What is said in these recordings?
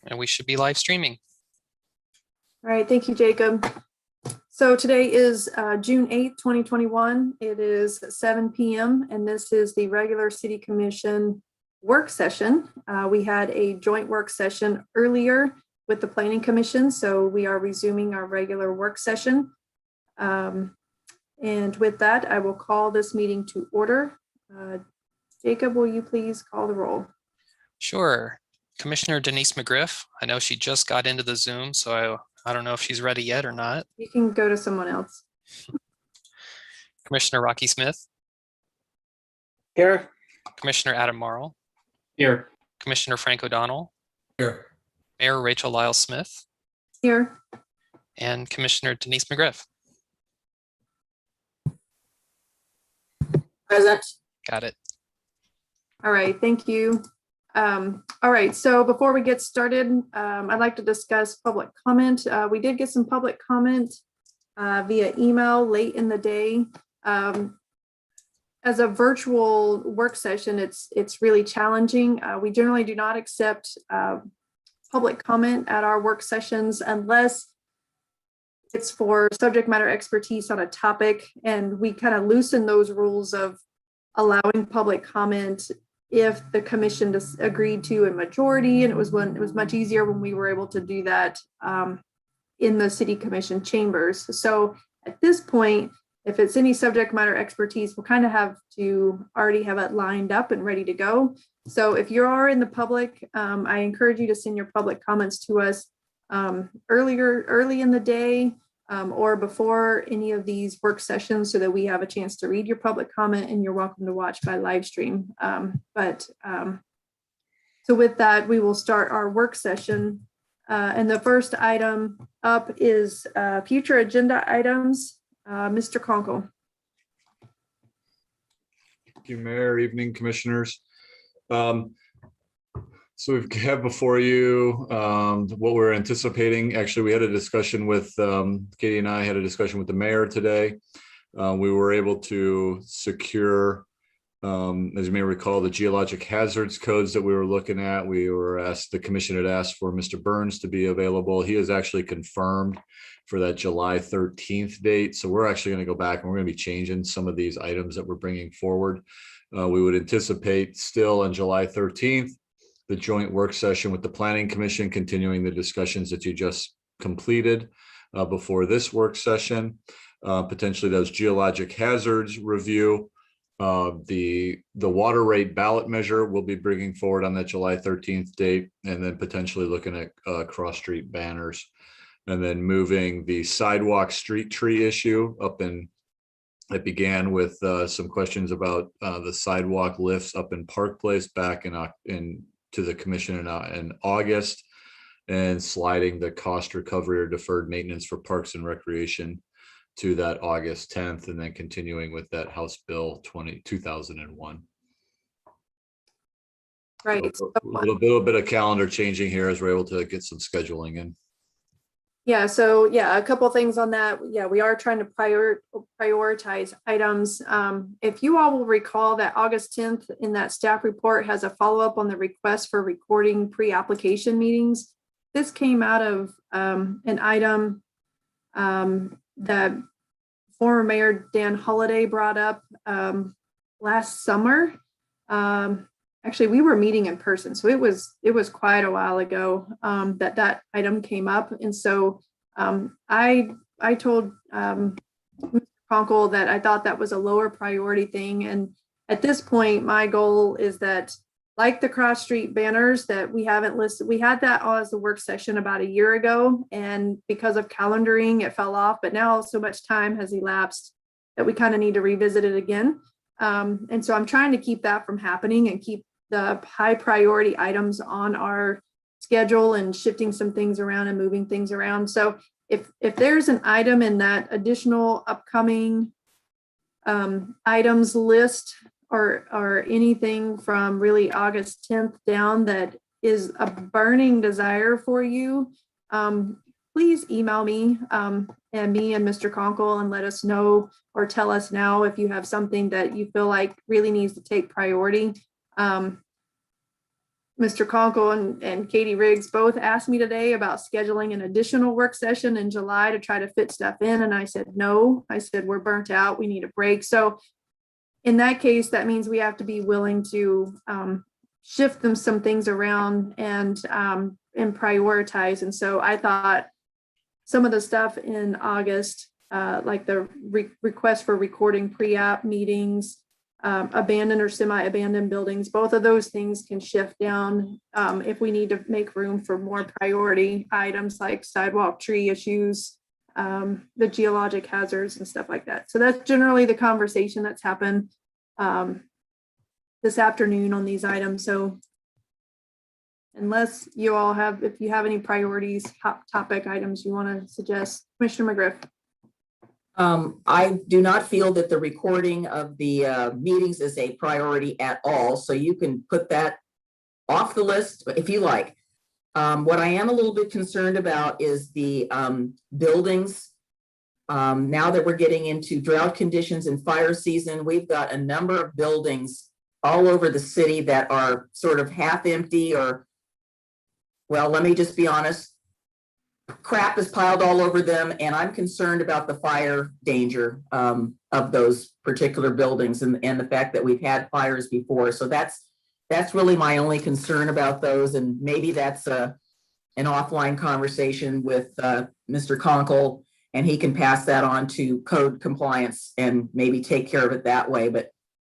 and we should be live streaming. All right, thank you, Jacob. So today is June 8th, 2021. It is 7 p.m. and this is the regular City Commission work session. We had a joint work session earlier with the Planning Commission, so we are resuming our regular work session. And with that, I will call this meeting to order. Jacob, will you please call the roll? Sure. Commissioner Denise McGriff, I know she just got into the Zoom, so I don't know if she's ready yet or not. You can go to someone else. Commissioner Rocky Smith. Here. Commissioner Adam Marl. Here. Commissioner Frank O'Donnell. Here. Mayor Rachel Lyle Smith. Here. And Commissioner Denise McGriff. Present. Got it. All right, thank you. All right, so before we get started, I'd like to discuss public comment. We did get some public comment via email late in the day. As a virtual work session, it's really challenging. We generally do not accept public comment at our work sessions unless it's for subject matter expertise on a topic, and we kind of loosen those rules of allowing public comment if the commission agreed to a majority, and it was much easier when we were able to do that in the City Commission chambers. So at this point, if it's any subject matter expertise, we'll kind of have to already have it lined up and ready to go. So if you are in the public, I encourage you to send your public comments to us early in the day or before any of these work sessions so that we have a chance to read your public comment, and you're welcome to watch by live stream. So with that, we will start our work session. And the first item up is future agenda items. Mr. Conkle. Thank you, Mayor. Evening, Commissioners. So we have before you what we're anticipating. Actually, we had a discussion with Katie and I had a discussion with the mayor today. We were able to secure, as you may recall, the geologic hazards codes that we were looking at. We were asked, the commission had asked for Mr. Burns to be available. He is actually confirmed for that July 13th date. So we're actually going to go back and we're going to be changing some of these items that we're bringing forward. We would anticipate still on July 13th, the joint work session with the Planning Commission, continuing the discussions that you just completed before this work session, potentially those geologic hazards review. The water rate ballot measure we'll be bringing forward on that July 13th date, and then potentially looking at cross street banners, and then moving the sidewalk street tree issue up in. It began with some questions about the sidewalk lifts up in Park Place back in to the commission in August, and sliding the cost recovery or deferred maintenance for parks and recreation to that August 10th, and then continuing with that House Bill 2001. Right. So a little bit of calendar changing here as we're able to get some scheduling in. Yeah, so yeah, a couple of things on that. Yeah, we are trying to prioritize items. If you all will recall that August 10th in that staff report has a follow-up on the request for recording pre-application meetings. This came out of an item that former Mayor Dan Holliday brought up last summer. Actually, we were meeting in person, so it was quite a while ago that item came up, and so I told Mr. Conkle that I thought that was a lower priority thing, and at this point, my goal is that, like the cross street banners that we haven't listed, we had that as a work session about a year ago, and because of calendaring, it fell off. But now so much time has elapsed that we kind of need to revisit it again, and so I'm trying to keep that from happening and keep the high priority items on our schedule and shifting some things around and moving things around. So if there's an item in that additional upcoming items list or anything from really August 10th down that is a burning desire for you, please email me and Mr. Conkle and let us know, or tell us now if you have something that you feel like really needs to take priority. Mr. Conkle and Katie Riggs both asked me today about scheduling an additional work session in July to try to fit stuff in. And I said, no, I said, we're burnt out. We need a break. So in that case, that means we have to be willing to shift some things around and prioritize. And so I thought some of the stuff in August, like the request for recording pre-app meetings, abandoned or semi-abandoned buildings, both of those things can shift down if we need to make room for more priority items like sidewalk tree issues, the geologic hazards and stuff like that. So that's generally the conversation that's happened this afternoon on these items. So unless you all have, if you have any priorities, hot topic items you want to suggest, Commissioner McGriff. I do not feel that the recording of the meetings is a priority at all, so you can put that off the list if you like. What I am a little bit concerned about is the buildings. Now that we're getting into drought conditions and fire season, we've got a number of buildings all over the city that are sort of half empty or, well, let me just be honest, crap is piled all over them, and I'm concerned about the fire danger of those particular buildings and the fact that we've had fires before. So that's really my only concern about those, and maybe that's an offline conversation with Mr. Conkle, and he can pass that on to code compliance and maybe take care of it that way. But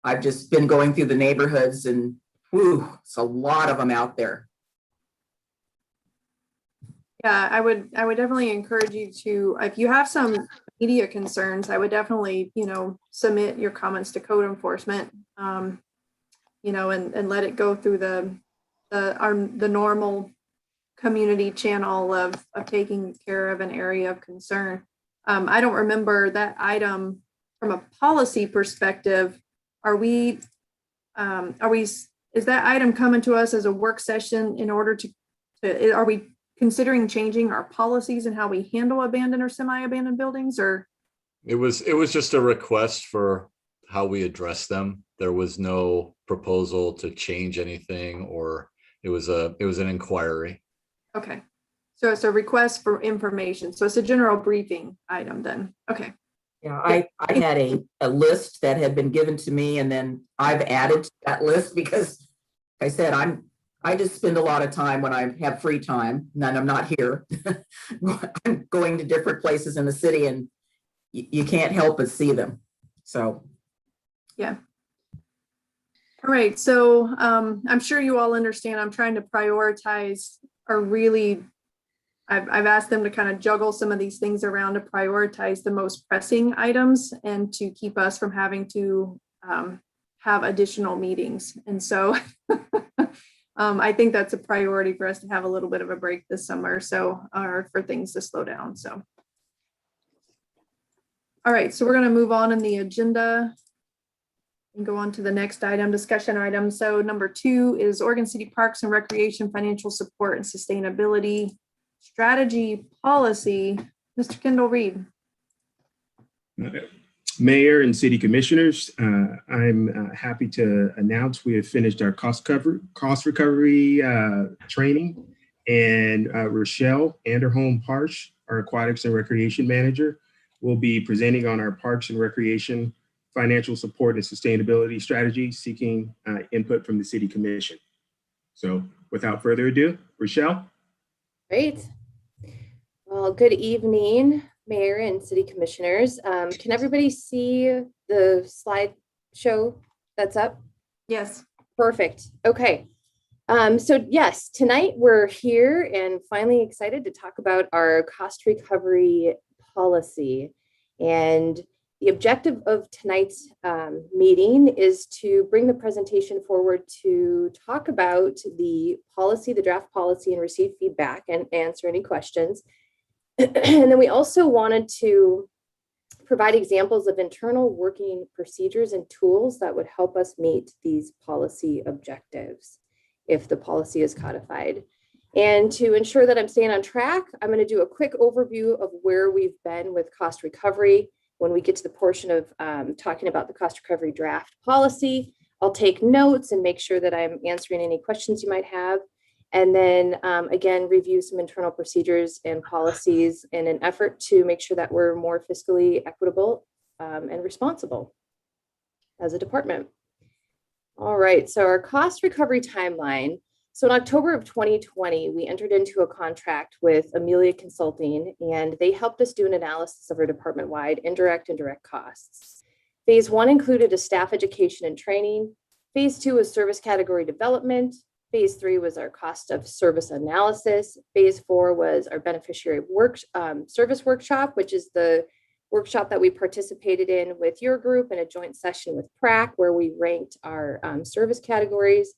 I've just been going through the neighborhoods, and whew, it's a lot of them out there. Yeah, I would definitely encourage you to, if you have some media concerns, I would definitely, submit your comments to code enforcement, and let it go through the normal community channel of taking care of an area of concern. I don't remember that item from a policy perspective. Is that item coming to us as a work session in order are we considering changing our policies and how we handle abandoned or semi-abandoned buildings, or? It was just a request for how we address them. There was no proposal to change anything, or it was an inquiry. Okay, so it's a request for information. So it's a general briefing item then. Okay. Yeah, I had a list that had been given to me, and then I've added to that list because like I said, I just spend a lot of time when I have free time, and I'm not here. I'm going to different places in the city, and you can't help but see them. So, yeah. All right. So I'm sure you all understand. I'm trying to prioritize, or really, I've asked them to kind of juggle some of these things around to prioritize the most pressing items and to keep us from having to have additional meetings. And so I think that's a priority for us to have a little bit of a break this summer, or for things to slow down. So, all right, so we're going to move on in the agenda and go on to the next item, discussion item. So number 2 is Oregon City Parks and Recreation Financial Support and Sustainability Strategy Policy. Mr. Kendall Reed. Mayor and City Commissioners, I'm happy to announce we have finished our cost recovery training, and Rochelle Anderholm-Parsh, our Aquatics and Recreation Manager, will be presenting on our Parks and Recreation Financial Support and Sustainability Strategy, seeking input from the City Commission. So without further ado, Rochelle. Great. Well, good evening, Mayor and City Commissioners. Can everybody see the slideshow that's up? Yes. Perfect. Okay. So yes, tonight we're here and finally excited to talk about our cost recovery policy. And the objective of tonight's meeting is to bring the presentation forward to talk about the policy, the draft policy, and receive feedback and answer any questions. And then we also wanted to provide examples of internal working procedures and tools that would help us meet these policy objectives if the policy is codified. And to ensure that I'm staying on track, I'm going to do a quick overview of where we've been with cost recovery. When we get to the portion of talking about the cost recovery draft policy, I'll take notes and make sure that I'm answering any questions you might have. And then again, review some internal procedures and policies in an effort to make sure that we're more fiscally equitable and responsible as a department. All right, so our cost recovery timeline. So in October of 2020, we entered into a contract with Amelia Consulting, and they helped us do an analysis of our department-wide indirect and direct costs. Phase 1 included a staff education and training. Phase 2 was service category development. Phase 3 was our cost of service analysis. Phase 4 was our beneficiary service workshop, which is the workshop that we participated in with your group in a joint session with PRAC, where we ranked our service categories.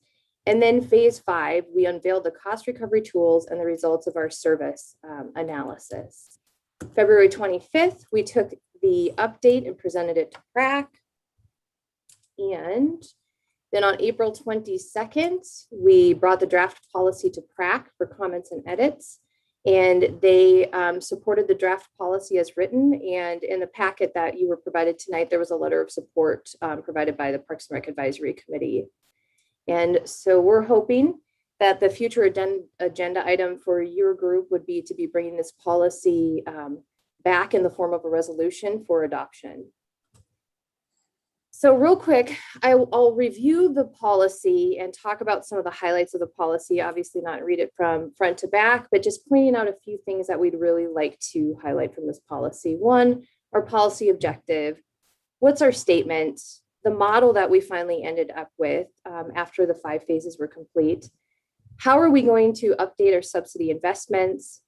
And then phase 5, we unveiled the cost recovery tools and the results of our service analysis. February 25th, we took the update and presented it to PRAC. And then on April 22nd, we brought the draft policy to PRAC for comments and edits. And they supported the draft policy as written. And in the packet that you were provided tonight, there was a letter of support provided by the Parks and Rec Advisory Committee. And so we're hoping that the future agenda item for your group would be to be bringing this policy back in the form of a resolution for adoption. So real quick, I'll review the policy and talk about some of the highlights of the policy, obviously not read it from front to back, but just pointing out a few things that we'd really like to highlight from this policy. One, our policy objective. What's our statement? The model that we finally ended up with after the 5 phases were complete. How are we going to update our subsidy investments?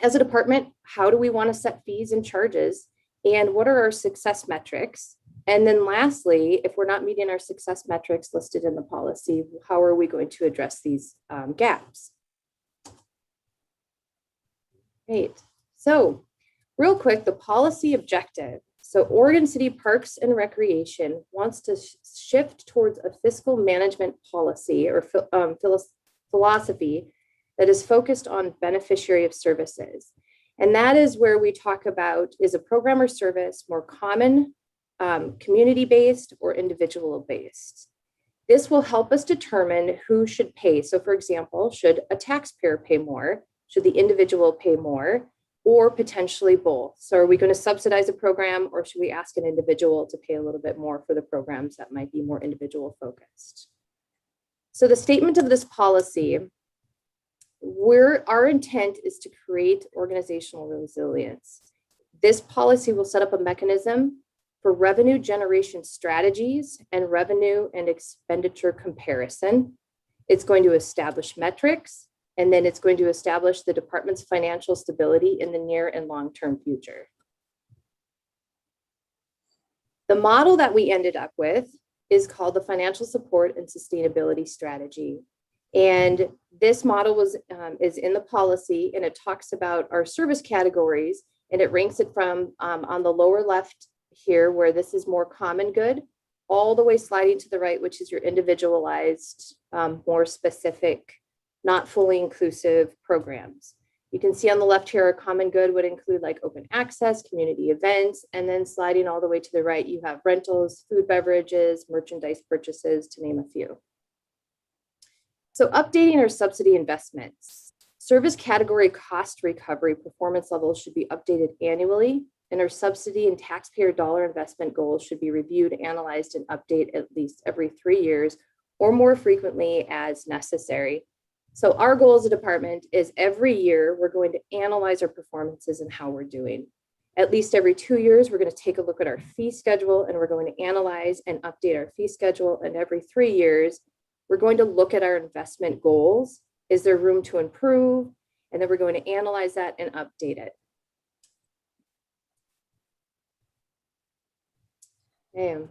As a department, how do we want to set fees and charges? And what are our success metrics? And then lastly, if we're not meeting our success metrics listed in the policy, how are we going to address these gaps? Great. So real quick, the policy objective. So Oregon City Parks and Recreation wants to shift towards a fiscal management policy or philosophy that is focused on beneficiary of services. And that is where we talk about, is a program or service more common, community-based, or individual-based? This will help us determine who should pay. So for example, should a taxpayer pay more? Should the individual pay more? Or potentially both? So are we going to subsidize a program, or should we ask an individual to pay a little bit more for the programs that might be more individual focused? So the statement of this policy, our intent is to create organizational resilience. This policy will set up a mechanism for revenue generation strategies and revenue and expenditure comparison. It's going to establish metrics, and then it's going to establish the department's financial stability in the near and long-term future. The model that we ended up with is called the Financial Support and Sustainability Strategy. And this model is in the policy, and it talks about our service categories, and it ranks it from on the lower left here, where this is more common good, all the way sliding to the right, which is your individualized, more specific, not fully inclusive programs. You can see on the left here, our common good would include like open access, community events, and then sliding all the way to the right, you have rentals, food, beverages, merchandise purchases, to name a few. So updating our subsidy investments. Service category cost recovery performance levels should be updated annually, and our subsidy and taxpayer dollar investment goals should be reviewed, analyzed, and updated at least every 3 years or more frequently as necessary. So our goal as a department is every year we're going to analyze our performances and how we're doing. At least every 2 years, we're going to take a look at our fee schedule, and we're going to analyze and update our fee schedule. And every 3 years, we're going to look at our investment goals. Is there room to improve? And then we're going to analyze that and update it. Okay.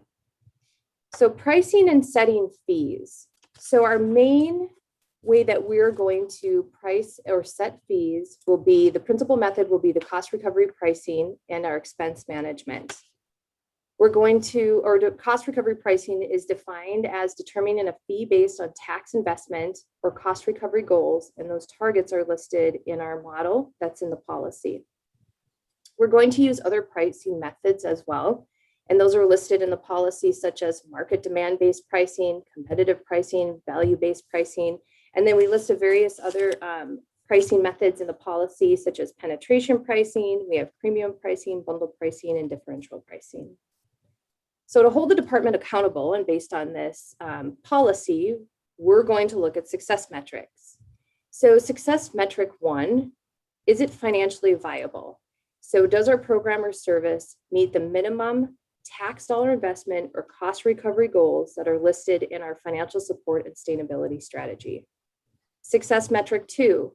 So pricing and setting fees. So our main way that we're going to price or set fees will be, the principal method will be the cost recovery pricing and our expense management. We're going to, or the cost recovery pricing is defined as determining a fee based on tax investment or cost recovery goals, and those targets are listed in our model that's in the policy. We're going to use other pricing methods as well, And those are listed in the policy, such as market demand-based pricing, competitive pricing, value-based pricing. And then we list various other pricing methods in the policy, such as penetration pricing. We have premium pricing, bundle pricing, and differential pricing. So to hold the department accountable and based on this policy, we're going to look at success metrics. So success metric 1, is it financially viable? So does our program or service meet the minimum tax dollar investment or cost recovery goals that are listed in our financial support and sustainability strategy? Success metric 2,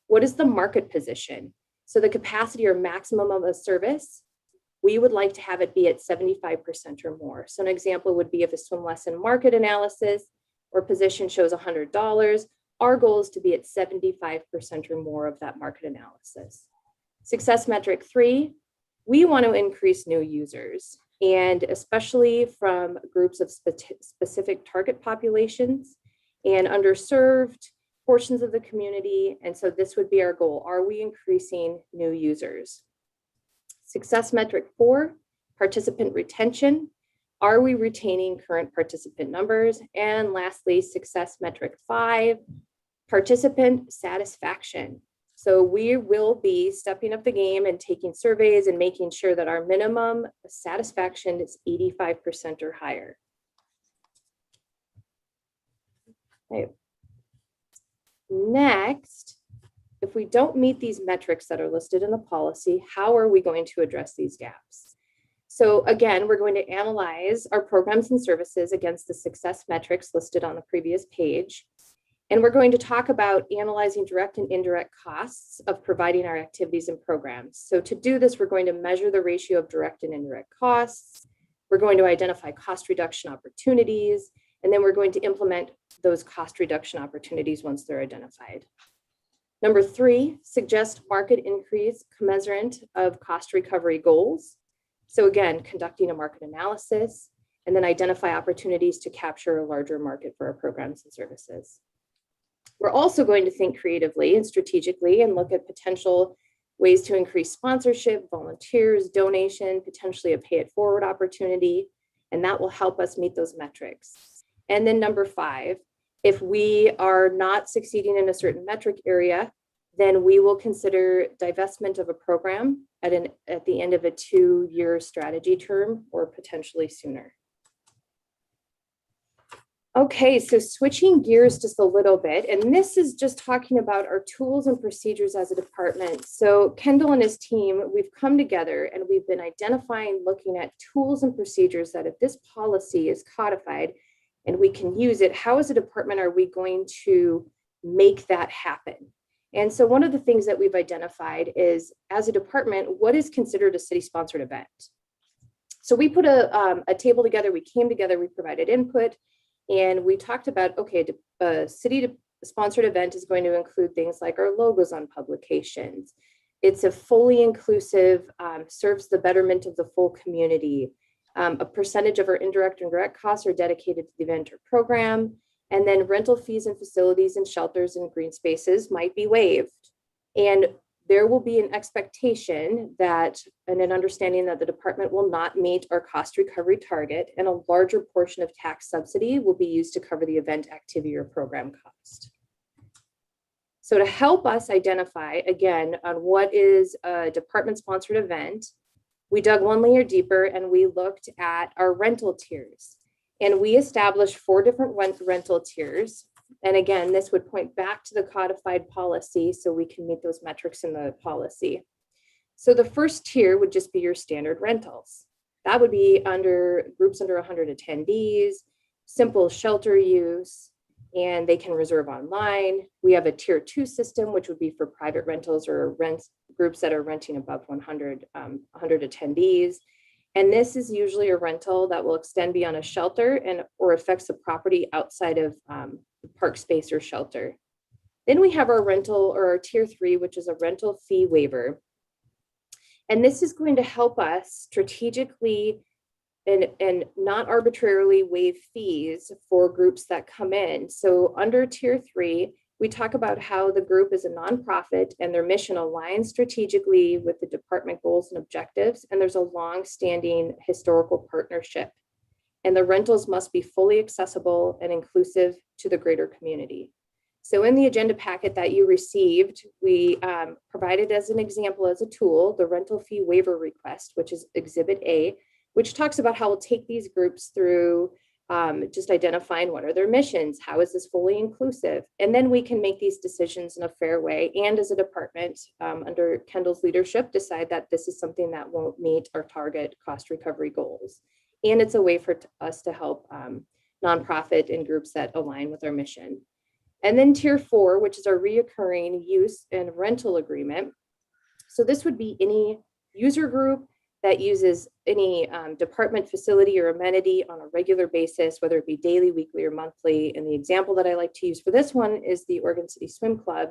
what is the market position? So the capacity or maximum of a service, we would like to have it be at 75% or more. So an example would be if a swim lesson market analysis or position shows $100, our goal is to be at 75% or more of that market analysis. Success metric 3, we want to increase new users, and especially from groups of specific target populations and underserved portions of the community. And so this would be our goal. Are we increasing new users? Success metric 4, participant retention. Are we retaining current participant numbers? And lastly, success metric 5, participant satisfaction. So we will be stepping up the game and taking surveys and making sure that our minimum satisfaction is 85% or higher. Okay. Next, if we don't meet these metrics that are listed in the policy, how are we going to address these gaps? So again, we're going to analyze our programs and services against the success metrics listed on the previous page. And we're going to talk about analyzing direct and indirect costs of providing our activities and programs. So to do this, we're going to measure the ratio of direct and indirect costs. We're going to identify cost reduction opportunities, and then we're going to implement those cost reduction opportunities once they're identified. Number 3, suggest market increase commensurate of cost recovery goals. So again, conducting a market analysis and then identify opportunities to capture a larger market for our programs and services. We're also going to think creatively and strategically and look at potential ways to increase sponsorship, volunteers, donation, potentially a pay it forward opportunity, and that will help us meet those metrics. And then number 5, if we are not succeeding in a certain metric area, then we will consider divestment of a program at the end of a 2-year strategy term or potentially sooner. Okay, so switching gears just a little bit, and this is just talking about our tools and procedures as a department. So Kendall and his team, we've come together and we've been identifying, looking at tools and procedures that if this policy is codified and we can use it, how as a department are we going to make that happen? And so one of the things that we've identified is, as a department, what is considered a city-sponsored event? So we put a table together, we came together, we provided input, and we talked about, okay, a city-sponsored event is going to include things like our logos on publications. It's a fully inclusive, serves the betterment of the full community. A percentage of our indirect and direct costs are dedicated to the event or program. And then rental fees and facilities and shelters and green spaces might be waived. And there will be an expectation that, and an understanding that the department will not meet our cost recovery target, and a larger portion of tax subsidy will be used to cover the event, activity, or program cost. So to help us identify, again, on what is a department-sponsored event, we dug one layer deeper and we looked at our rental tiers. And we established 4 different rental tiers. And again, this would point back to the codified policy so we can meet those metrics in the policy. So the first tier would just be your standard rentals. That would be under groups under 100 attendees, simple shelter use, and they can reserve online. We have a tier 2 system, which would be for private rentals or groups that are renting above 100 attendees. And this is usually a rental that will extend beyond a shelter and or affects the property outside of the park space or shelter. Then we have our rental, or our tier 3, which is a rental fee waiver. And this is going to help us strategically and not arbitrarily waive fees for groups that come in. So under tier 3, we talk about how the group is a nonprofit and their mission aligns strategically with the department goals and objectives, and there's a long-standing historical partnership. And the rentals must be fully accessible and inclusive to the greater community. So in the agenda packet that you received, we provided as an example, as a tool, the rental fee waiver request, which is Exhibit A, which talks about how we'll take these groups through just identifying what are their missions, how is this fully inclusive, and then we can make these decisions in a fair way, and as a department under Kendall's leadership decide that this is something that won't meet our target cost recovery goals. And it's a way for us to help nonprofit and groups that align with our mission. And then tier 4, which is our reoccurring use and rental agreement. So this would be any user group that uses any department facility or amenity on a regular basis, whether it be daily, weekly, or monthly. And the example that I like to use for this one is the Oregon City Swim Club,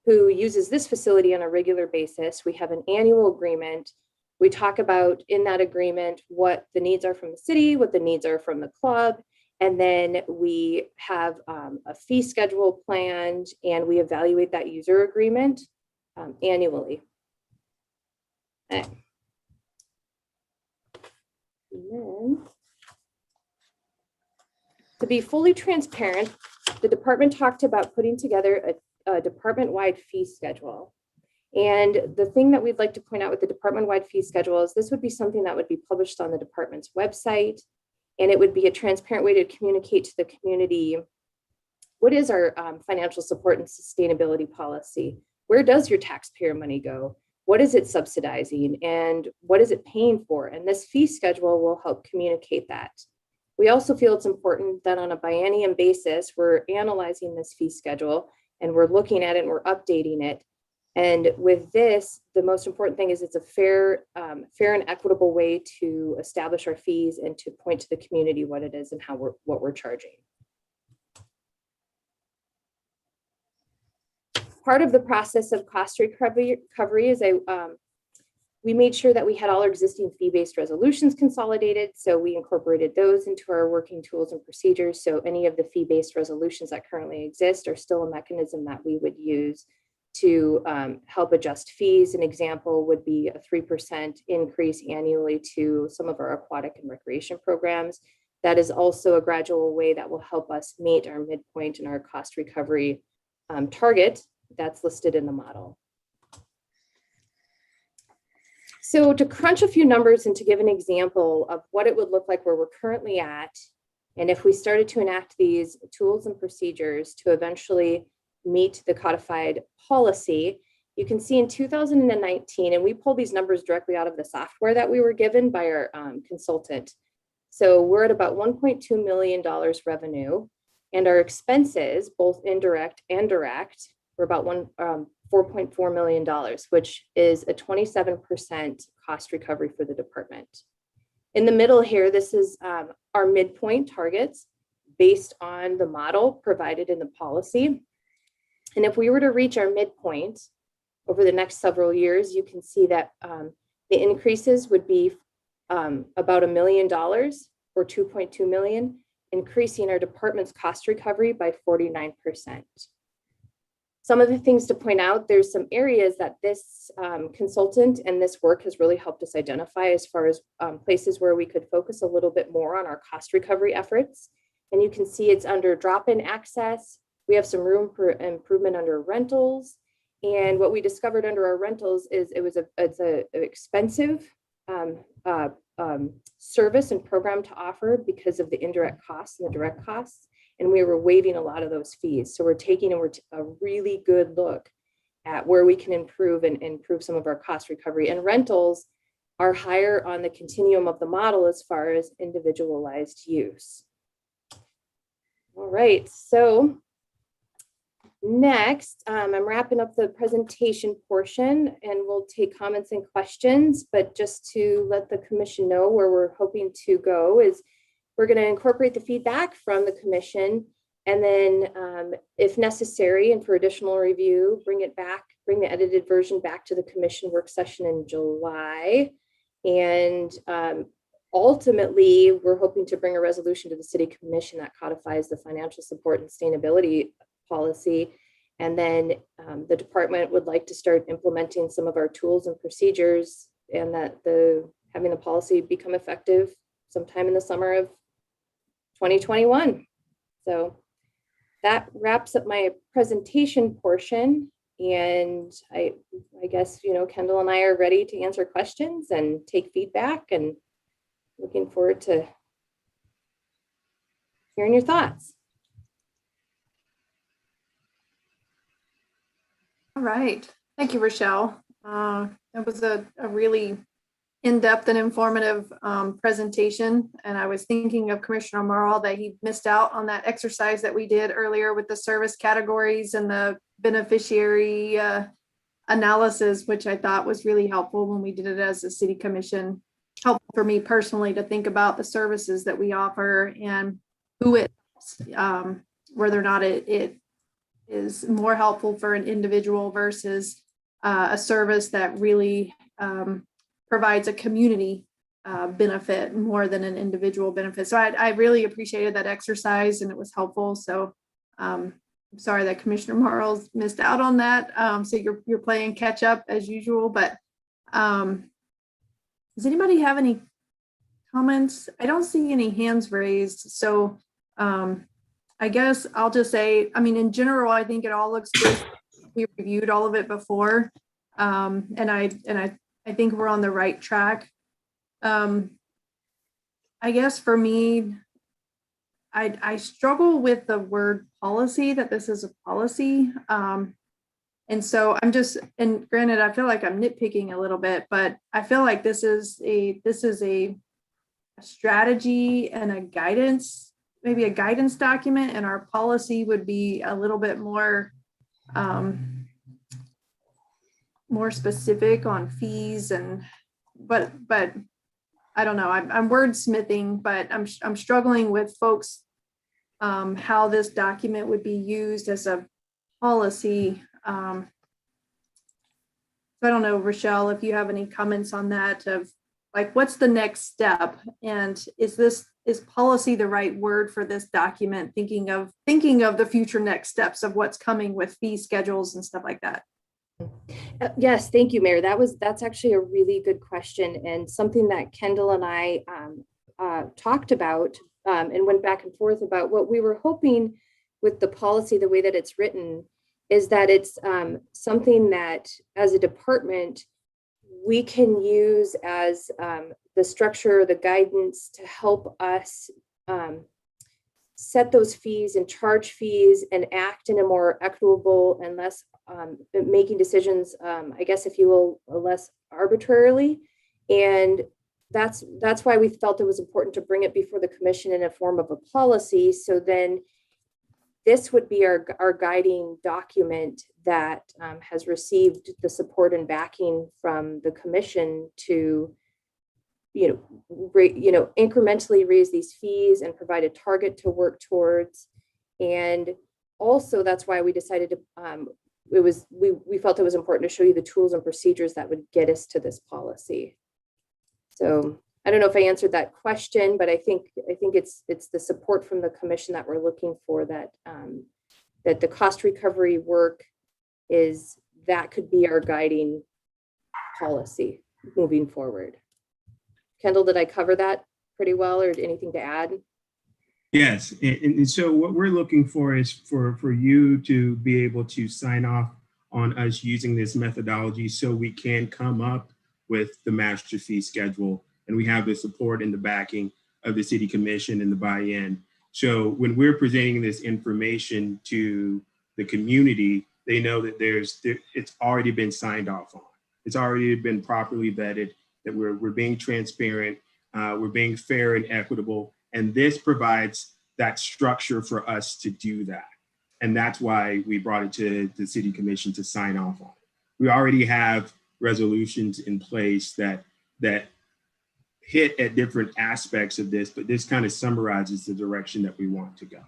who uses this facility on a regular basis. We have an annual agreement. We talk about in that agreement what the needs are from the city, what the needs are from the club, and then we have a fee schedule planned, and we evaluate that user agreement annually. Okay. And then, to be fully transparent, the department talked about putting together a department-wide fee schedule. And the thing that we'd like to point out with the department-wide fee schedule is this would be something that would be published on the department's website, and it would be a transparent way to communicate to the community what is our financial support and sustainability policy. Where does your taxpayer money go? What is it subsidizing and what is it paying for? And this fee schedule will help communicate that. We also feel it's important that on a biennium basis, we're analyzing this fee schedule and we're looking at it and we're updating it. And with this, the most important thing is it's a fair and equitable way to establish our fees and to point to the community what it is and what we're charging. Part of the process of cost recovery is we made sure that we had all our existing fee-based resolutions consolidated. So we incorporated those into our working tools and procedures. So any of the fee-based resolutions that currently exist are still a mechanism that we would use to help adjust fees. An example would be a 3% increase annually to some of our aquatic and recreation programs. That is also a gradual way that will help us meet our midpoint in our cost recovery target that's listed in the model. So to crunch a few numbers and to give an example of what it would look like where we're currently at, and if we started to enact these tools and procedures to eventually meet the codified policy, you can see in 2019, and we pulled these numbers directly out of the software that we were given by our consultant. So we're at about $1.2 million revenue, and our expenses, both indirect and direct, were about $4.4 million, which is a 27% cost recovery for the department. In the middle here, this is our midpoint targets based on the model provided in the policy. And if we were to reach our midpoint over the next several years, you can see that the increases would be about $1 million or 2.2 million, increasing our department's cost recovery by 49%. Some of the things to point out, there's some areas that this consultant and this work has really helped us identify as far as places where we could focus a little bit more on our cost recovery efforts. And you can see it's under drop-in access. We have some room for improvement under rentals. And what we discovered under our rentals is it's an expensive service and program to offer because of the indirect costs and the direct costs. And we were waiving a lot of those fees. So we're taking a really good look at where we can improve and improve some of our cost recovery. And rentals are higher on the continuum of the model as far as individualized use. All right, so next, I'm wrapping up the presentation portion and we'll take comments and questions, but just to let the commission know where we're hoping to go is we're going to incorporate the feedback from the commission and then if necessary and for additional review, bring the edited version back to the commission work session in July. And ultimately, we're hoping to bring a resolution to the city commission that codifies the financial support and sustainability policy. And then the department would like to start implementing some of our tools and procedures, and that having the policy become effective sometime in the summer of 2021. So that wraps up my presentation portion. And I guess, Kendall and I are ready to answer questions and take feedback, and looking forward to hearing your thoughts. All right. Thank you, Rochelle. That was a really in-depth and informative presentation. And I was thinking of Commissioner Marl that he missed out on that exercise that we did earlier with the service categories and the beneficiary analysis, which I thought was really helpful when we did it as a city commission. Helpful for me personally to think about the services that we offer and who it whether or not it is more helpful for an individual versus a service that really provides a community benefit more than an individual benefit. So I really appreciated that exercise, and it was helpful. So I'm sorry that Commissioner Marles missed out on that. So you're playing catch up as usual, but does anybody have any comments? I don't see any hands raised. So I guess I'll just say, I mean, in general, I think it all looks good. We reviewed all of it before. And I think we're on the right track. I guess for me, I struggle with the word policy, that this is a policy. And so and granted, I feel like I'm nitpicking a little bit, but I feel like this is a strategy and a guidance, maybe a guidance document, and our policy would be a little bit more specific on fees but I don't know, I'm wordsmithing, but I'm struggling with folks how this document would be used as a policy. So I don't know, Rochelle, if you have any comments on that, of like, what's the next step? And is policy the right word for this document? Thinking of the future next steps of what's coming with fee schedules and stuff like that. Yes, thank you, Mayor. That's actually a really good question, and something that Kendall and I talked about and went back and forth about. What we were hoping with the policy, the way that it's written, is that it's something that as a department we can use as the structure, the guidance to help us set those fees and charge fees and act in a more equitable and less making decisions, I guess, if you will, less arbitrarily. And that's why we felt it was important to bring it before the commission in a form of a policy. So then this would be our guiding document that has received the support and backing from the commission to, incrementally raise these fees and provide a target to work towards. And also that's why we decided to, we felt it was important to show you the tools and procedures that would get us to this policy. So I don't know if I answered that question, but I think it's the support from the commission that we're looking for, that that the cost recovery work that could be our guiding policy moving forward. Kendall, did I cover that pretty well, or anything to add? Yes, and so what we're looking for is for you to be able to sign off on us using this methodology so we can come up with the master fee schedule, and we have the support and the backing of the city commission and the buy-in. So when we're presenting this information to the community, they know that it's already been signed off on. It's already been properly vetted, that we're being transparent, we're being fair and equitable. And this provides that structure for us to do that. And that's why we brought it to the city commission to sign off on it. We already have resolutions in place that hit at different aspects of this, but this kind of summarizes the direction that we want to go.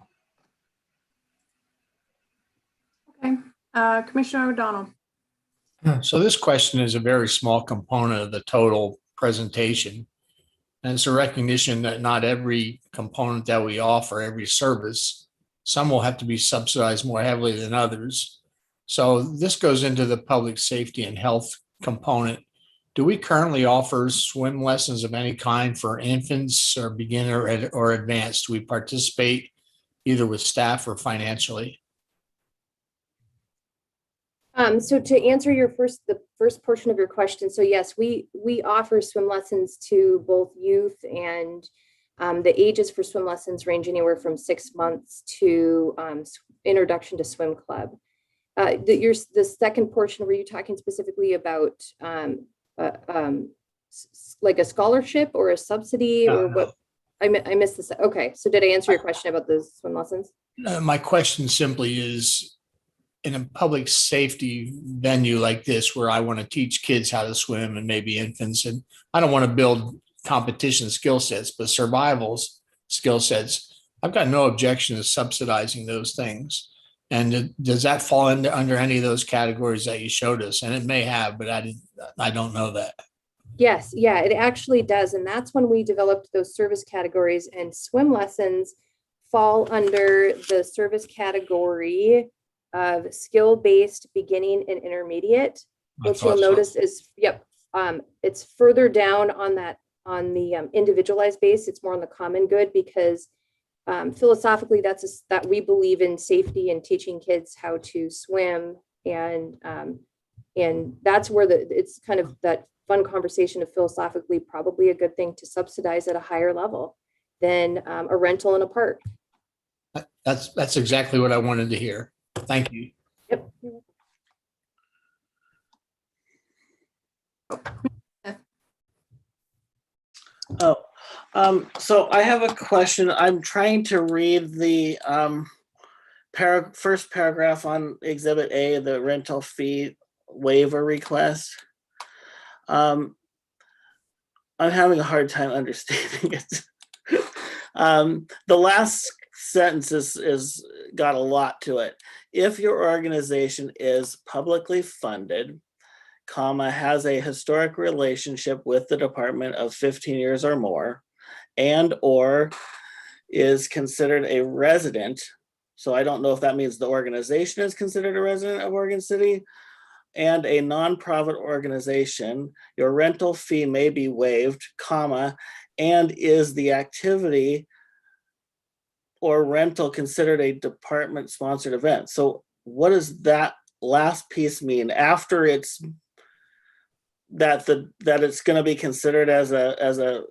Okay, Commissioner O'Donnell. So this question is a very small component of the total presentation. And it's a recognition that not every component that we offer, every service, some will have to be subsidized more heavily than others. So this goes into the public safety and health component. Do we currently offer swim lessons of any kind for infants or beginner or advanced? Do we participate either with staff or financially? So to answer the first portion of your question, so yes, we offer swim lessons to both youth and the ages for swim lessons range anywhere from 6 months to introduction to swim club. The second portion, were you talking specifically about like a scholarship or a subsidy or what? I missed this. Okay, so did I answer your question about the swim lessons? My question simply is, in a public safety venue like this, where I want to teach kids how to swim and maybe infants, and I don't want to build competition skill sets, but survivals skill sets, I've got no objection to subsidizing those things. And does that fall under any of those categories that you showed us? And it may have, but I don't know that. Yes, yeah, it actually does. And that's when we developed those service categories, and swim lessons fall under the service category of skill-based beginning and intermediate, which you'll notice is, it's further down on the individualized base. It's more on the common good, because philosophically that we believe in safety and teaching kids how to swim, and that's where it's kind of that fun conversation of philosophically probably a good thing to subsidize at a higher level than a rental in a park. That's exactly what I wanted to hear. Thank you. Yep. So I have a question. I'm trying to read the first paragraph on Exhibit A, the rental fee waiver request. I'm having a hard time understanding it. The last sentence is got a lot to it. If your organization is publicly funded, comma, has a historic relationship with the department of 15 years or more, and or is considered a resident. So I don't know if that means the organization is considered a resident of Oregon City, and a nonprofit organization, your rental fee may be waived, comma, and is the activity or rental considered a department sponsored event. So what does that last piece mean? After it's that it's going to be considered as a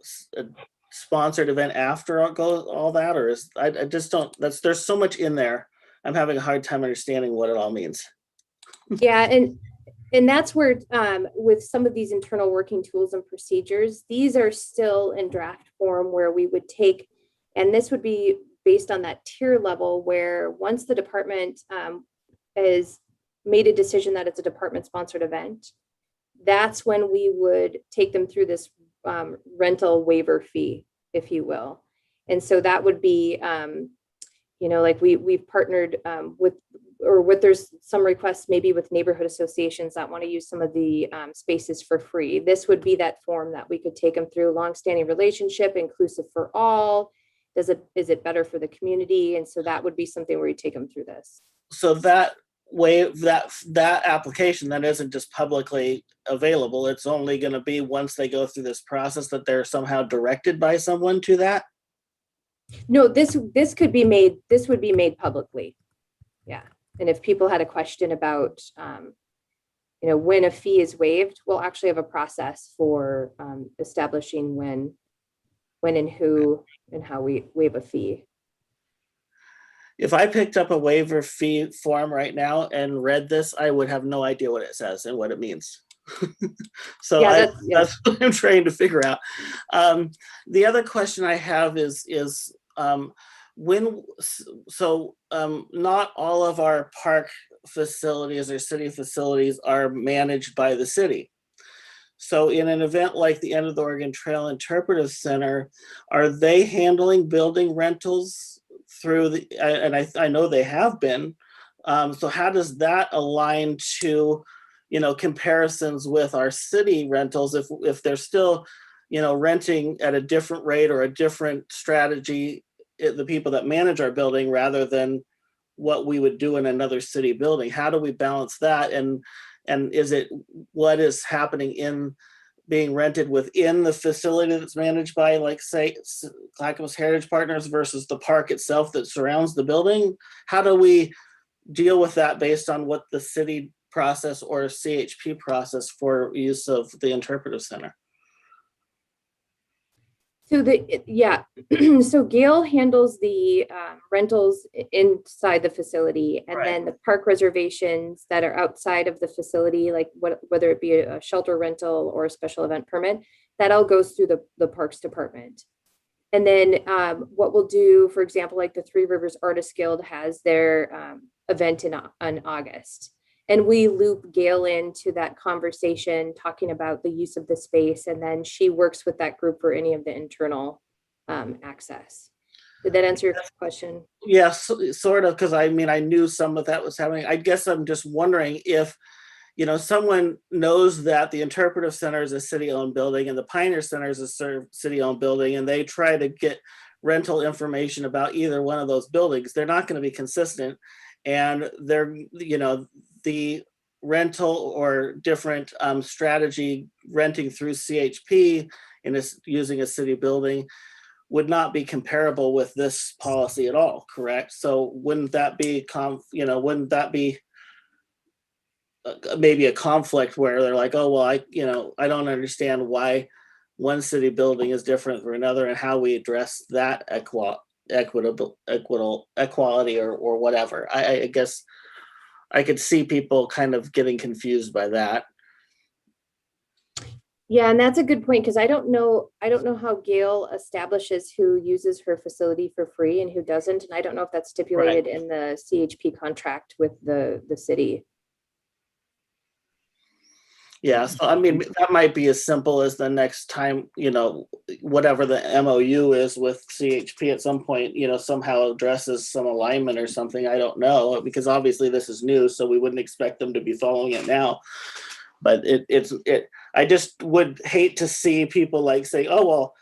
sponsored event after it goes all that, or is I just don't, there's so much in there. I'm having a hard time understanding what it all means. Yeah, and that's where with some of these internal working tools and procedures, these are still in draft form, where we would take, and this would be based on that tier level, where once the department has made a decision that it's a department sponsored event, that's when we would take them through this rental waiver fee, if you will. And so that would be, like we've partnered there's some requests maybe with neighborhood associations that want to use some of the spaces for free. This would be that form that we could take them through. Longstanding relationship, inclusive for all. Is it better for the community? And so that would be something where you take them through this. So that way, that application that isn't just publicly available, it's only going to be once they go through this process that they're somehow directed by someone to that? No, this would be made publicly. Yeah. And if people had a question about, when a fee is waived, we'll actually have a process for establishing when and who and how we waive a fee. If I picked up a waiver fee form right now and read this, I would have no idea what it says and what it means. So yeah, that's what I'm trying to figure out. The other question I have is not all of our park facilities or city facilities are managed by the city. So in an event like the End of the Oregon Trail Interpretive Center, are they handling building rentals through I know they have been. So how does that align to, comparisons with our city rentals if they're still, renting at a different rate or a different strategy, the people that manage our building rather than what we would do in another city building. How do we balance that? And is it what is happening in being rented within the facility that's managed by, like, say, Clackamas Heritage Partners versus the park itself that surrounds the building? How do we deal with that based on what the city process or CHP process for use of the interpretive center? So so Gail handles the rentals inside the facility, and Right. then the park reservations that are outside of the facility, like whether it be a shelter rental or a special event permit, that all goes through the Parks Department. And then what we'll do, for example, like the Three Rivers Artists Guild has their event in August. And we loop Gail into that conversation, talking about the use of the space. And then she works with that group for any of the internal access. Did that answer your question? Yes, sort of, because I mean, I knew some of that was happening. I guess I'm just wondering if, you know, someone knows that the Interpretive Center is a city-owned building and the Pioneer Center is a city-owned building, and they try to get rental information about either one of those buildings, they're not going to be consistent. And they're, you know, the rental or different strategy renting through CHP in using a city building would not be comparable with this policy at all, correct? So wouldn't that be, wouldn't that be maybe a conflict where they're like, oh, well, I don't understand why one city building is different from another and how we address that equality or whatever. I guess I could see people kind of getting confused by that. Yeah, and that's a good point, because I don't know how Gail establishes who uses her facility for free and who doesn't. And I don't know if that's stipulated in the CHP contract with the city. Yeah, so I mean, that might be as simple as the next time, you know, whatever the MOU is with CHP at some point, you know, somehow addresses some alignment or something. I don't know, because obviously this is new, so we wouldn't expect them to be following it now. But I just would hate to see people like say, oh, well,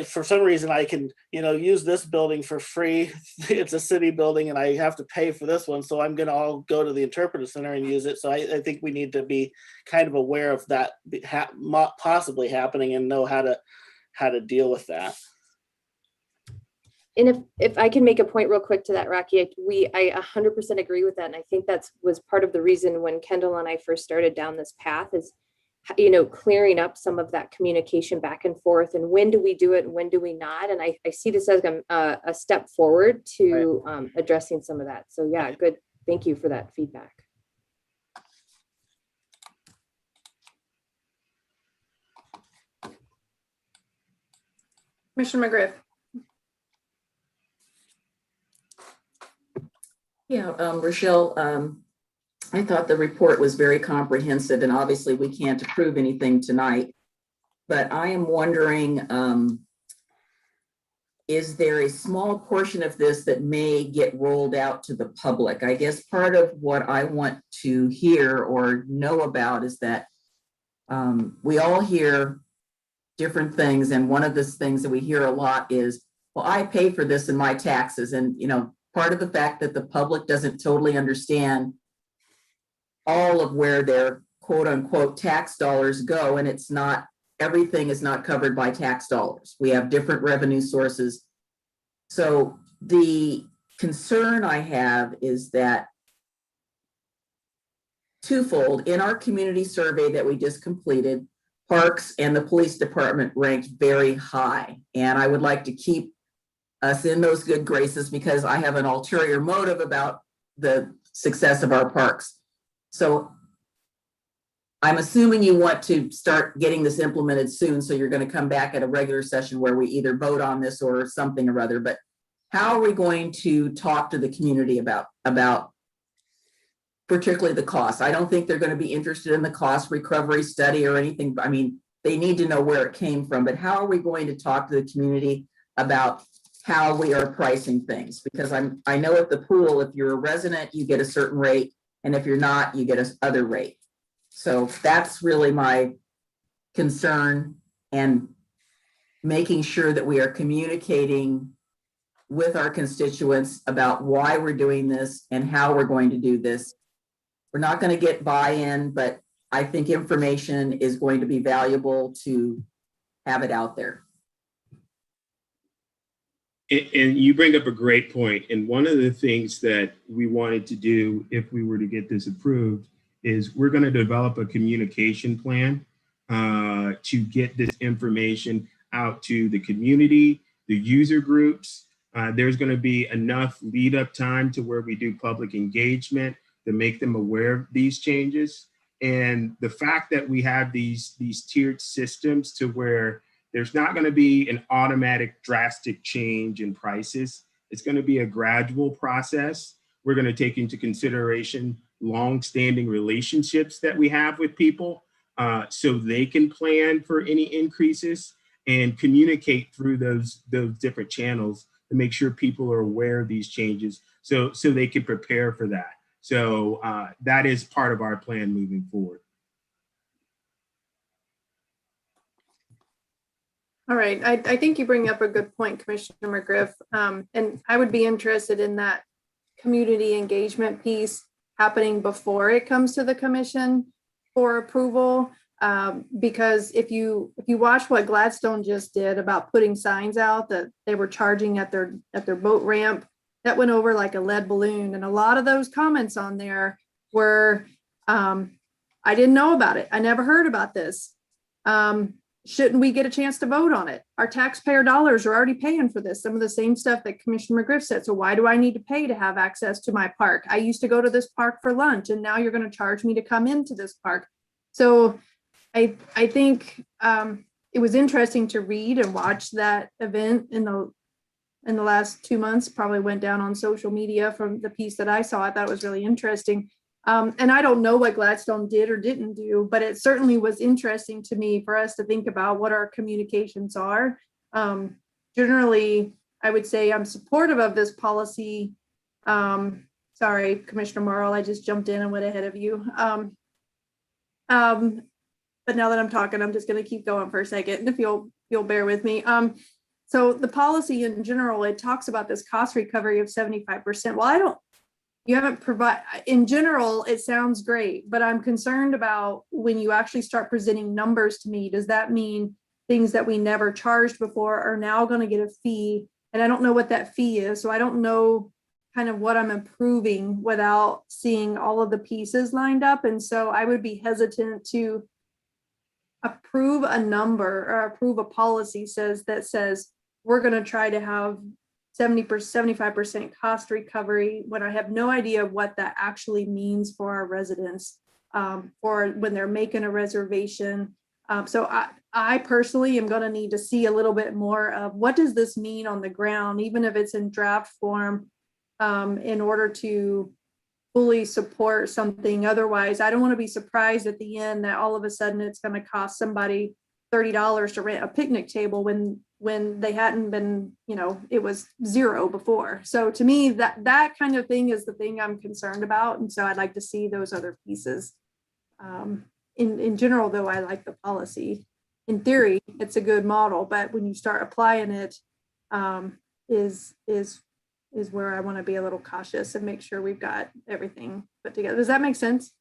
for some reason I can, you know, use this building for free. It's a city building and I have to pay for this one. So I'm going to all go to the Interpretive Center and use it. So I think we need to be kind of aware of that possibly happening and know how to deal with that. And if I can make a point real quick to that, Rocky, I 100% agree with that. And I think was part of the reason when Kendall and I first started down this path is, you know, clearing up some of that communication back and forth, and when do we do it and when do we not? And I see this as a step forward to addressing some of that. So yeah, good. Thank you for that feedback. Commissioner McGriff. Yeah, Rochelle, I thought the report was very comprehensive, and obviously we can't approve anything tonight, but I am wondering, is there a small portion of this that may get rolled out to the public? I guess part of what I want to hear or know about is that we all hear different things, and one of the things that we hear a lot is, well, I pay for this in my taxes, and you know, part of the fact that the public doesn't totally understand all of where their quote unquote tax dollars go. And it's not, everything is not covered by tax dollars. We have different revenue sources. So the concern I have is that twofold. In our community survey that we just completed, Parks and the Police Department ranked very high. And I would like to keep us in those good graces because I have an ulterior motive about the success of our parks. So I'm assuming you want to start getting this implemented soon. So you're going to come back at a regular session where we either vote on this or something or other. But how are we going to talk to the community about particularly the cost? I don't think they're going to be interested in the cost recovery study or anything. I mean, they need to know where it came from, but how are we going to talk to the community about how we are pricing things? Because I know at the pool, if you're a resident, you get a certain rate. And if you're not, you get a other rate. So that's really my concern, and making sure that we are communicating with our constituents about why we're doing this and how we're going to do this. We're not going to get buy-in, but I think information is going to be valuable to have it out there. And you bring up a great point. And one of the things that we wanted to do if we were to get this approved is we're going to develop a communication plan to get this information out to the community, the user groups. There's going to be enough lead up time to where we do public engagement to make them aware of these changes. And the fact that we have these tiered systems to where there's not going to be an automatic drastic change in prices. It's going to be a gradual process. We're going to take into consideration long-standing relationships that we have with people so they can plan for any increases and communicate through those different channels to make sure people are aware of these changes so they can prepare for that. So that is part of our plan moving forward. All right, I think you bring up a good point, Commissioner McGriff. And I would be interested in that community engagement piece happening before it comes to the commission for approval. Because if you watch what Gladstone just did about putting signs out that they were charging at their boat ramp, that went over like a lead balloon. And a lot of those comments on there were, I didn't know about it. I never heard about this. Shouldn't we get a chance to vote on it? Our taxpayer dollars are already paying for this. Some of the same stuff that Commissioner McGriff said. So why do I need to pay to have access to my park? I used to go to this park for lunch and now you're going to charge me to come into this park. So I think it was interesting to read and watch that event in the last 2 months. Probably went down on social media from the piece that I saw. I thought it was really interesting. And I don't know what Gladstone did or didn't do, but it certainly was interesting to me for us to think about what our communications are. Generally, I would say I'm supportive of this policy. Sorry, Commissioner Morrill, I just jumped in and went ahead of you. But now that I'm talking, I'm just going to keep going for a second, if you'll bear with me. So the policy in general, it talks about this cost recovery of 75%. Well, you haven't provided, in general, it sounds great, but I'm concerned about when you actually start presenting numbers to me, does that mean things that we never charged before are now going to get a fee? And I don't know what that fee is. So I don't know kind of what I'm improving without seeing all of the pieces lined up. And so I would be hesitant to approve a number or approve a policy that says we're going to try to have 75% cost recovery when I have no idea what that actually means for our residents for when they're making a reservation. So I personally am going to need to see a little bit more of what does this mean on the ground, even if it's in draft form, in order to fully support something. Otherwise, I don't want to be surprised at the end that all of a sudden it's going to cost somebody $30 to rent a picnic table when they hadn't been, it was zero before. So to me, that kind of thing is the thing I'm concerned about. And so I'd like to see those other pieces. In general, though, I like the policy. In theory, it's a good model, but when you start applying it, is where I want to be a little cautious and make sure we've got everything put together. Does that make sense?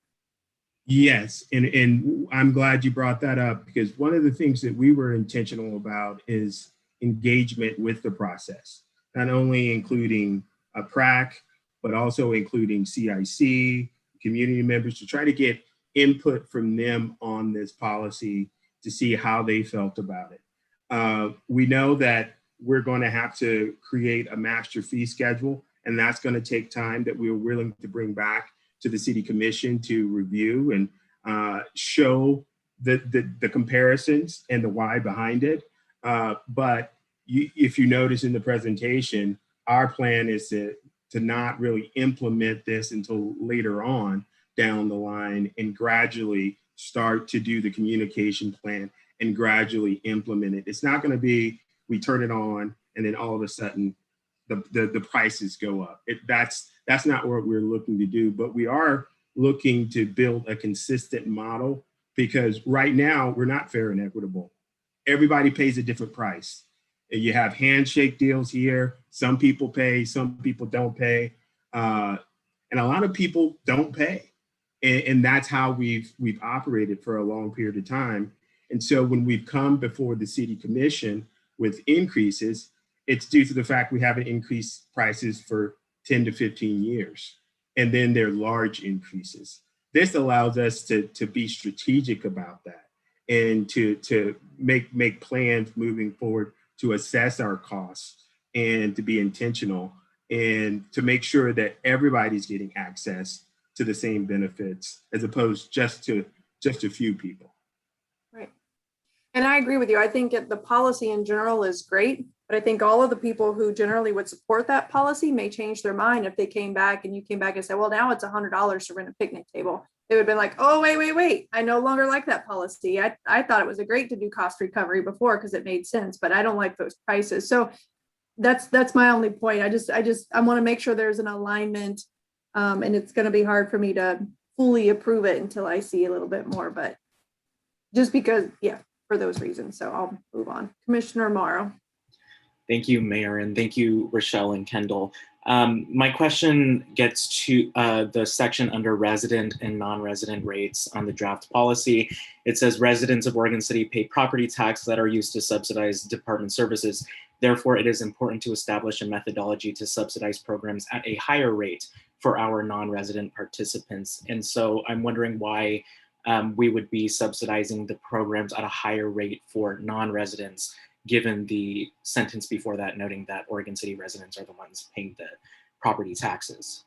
Yes, and I'm glad you brought that up, because one of the things that we were intentional about is engagement with the process, not only including a PRAC, but also including CIC, community members, to try to get input from them on this policy to see how they felt about it. We know that we're going to have to create a master fee schedule, and that's going to take time that we're willing to bring back to the City Commission to review and show the comparisons and the why behind it. But if you notice in the presentation, our plan is to not really implement this until later on down the line and gradually start to do the communication plan and gradually implement it. It's not going to be we turn it on and then all of a sudden the prices go up. That's not what we're looking to do, but we are looking to build a consistent model, because right now we're not fair and equitable. Everybody pays a different price. You have handshake deals here. Some people pay, some people don't pay. And a lot of people don't pay. And that's how we've operated for a long period of time. And so when we've come before the city commission with increases, it's due to the fact we haven't increased prices for 10 to 15 years. And then they're large increases. This allows us to be strategic about that and to make plans moving forward to assess our costs and to be intentional and to make sure that everybody's getting access to the same benefits as opposed just to a few people. Right. And I agree with you. I think the policy in general is great, but I think all of the people who generally would support that policy may change their mind if they came back and you came back and said, well, now it's $100 to rent a picnic table. They would have been like, oh, wait. I no longer like that policy. I thought it was great to do cost recovery before because it made sense, but I don't like those prices. So that's my only point. I want to make sure there's an alignment, and it's going to be hard for me to fully approve it until I see a little bit more, but just because, yeah, for those reasons. So I'll move on. Commissioner Morrow. Thank you, Mayor, and thank you, Rochelle and Kendall. My question gets to the section under resident and non-resident rates on the draft policy. It says residents of Oregon City pay property tax that are used to subsidize department services. Therefore, it is important to establish a methodology to subsidize programs at a higher rate for our non-resident participants. And so I'm wondering why we would be subsidizing the programs at a higher rate for non-residents, given the sentence before that noting that Oregon City residents are the ones paying the property taxes.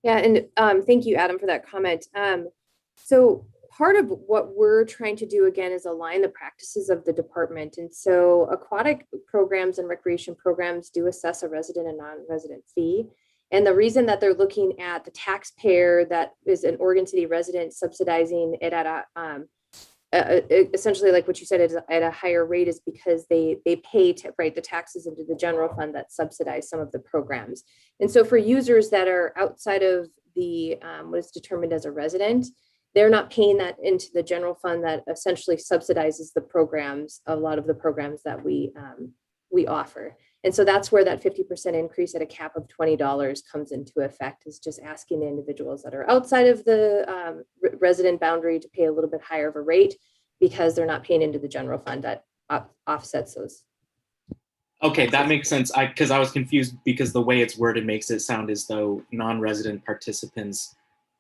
Yeah, and thank you, Adam, for that comment. So part of what we're trying to do again is align the practices of the department. And so aquatic programs and recreation programs do assess a resident and non-resident fee. And the reason that they're looking at the taxpayer that is an Oregon City resident subsidizing it at essentially like what you said at a higher rate is because they pay to write the taxes into the general fund that subsidize some of the programs. And so for users that are outside of the what is determined as a resident, they're not paying that into the general fund that essentially subsidizes the programs, a lot of the programs that we offer. And so that's where that 50% increase at a cap of $20 comes into effect, is just asking the individuals that are outside of the resident boundary to pay a little bit higher of a rate because they're not paying into the general fund that offsets those. Okay, that makes sense. Because I was confused because the way it's worded makes it sound as though non-resident participants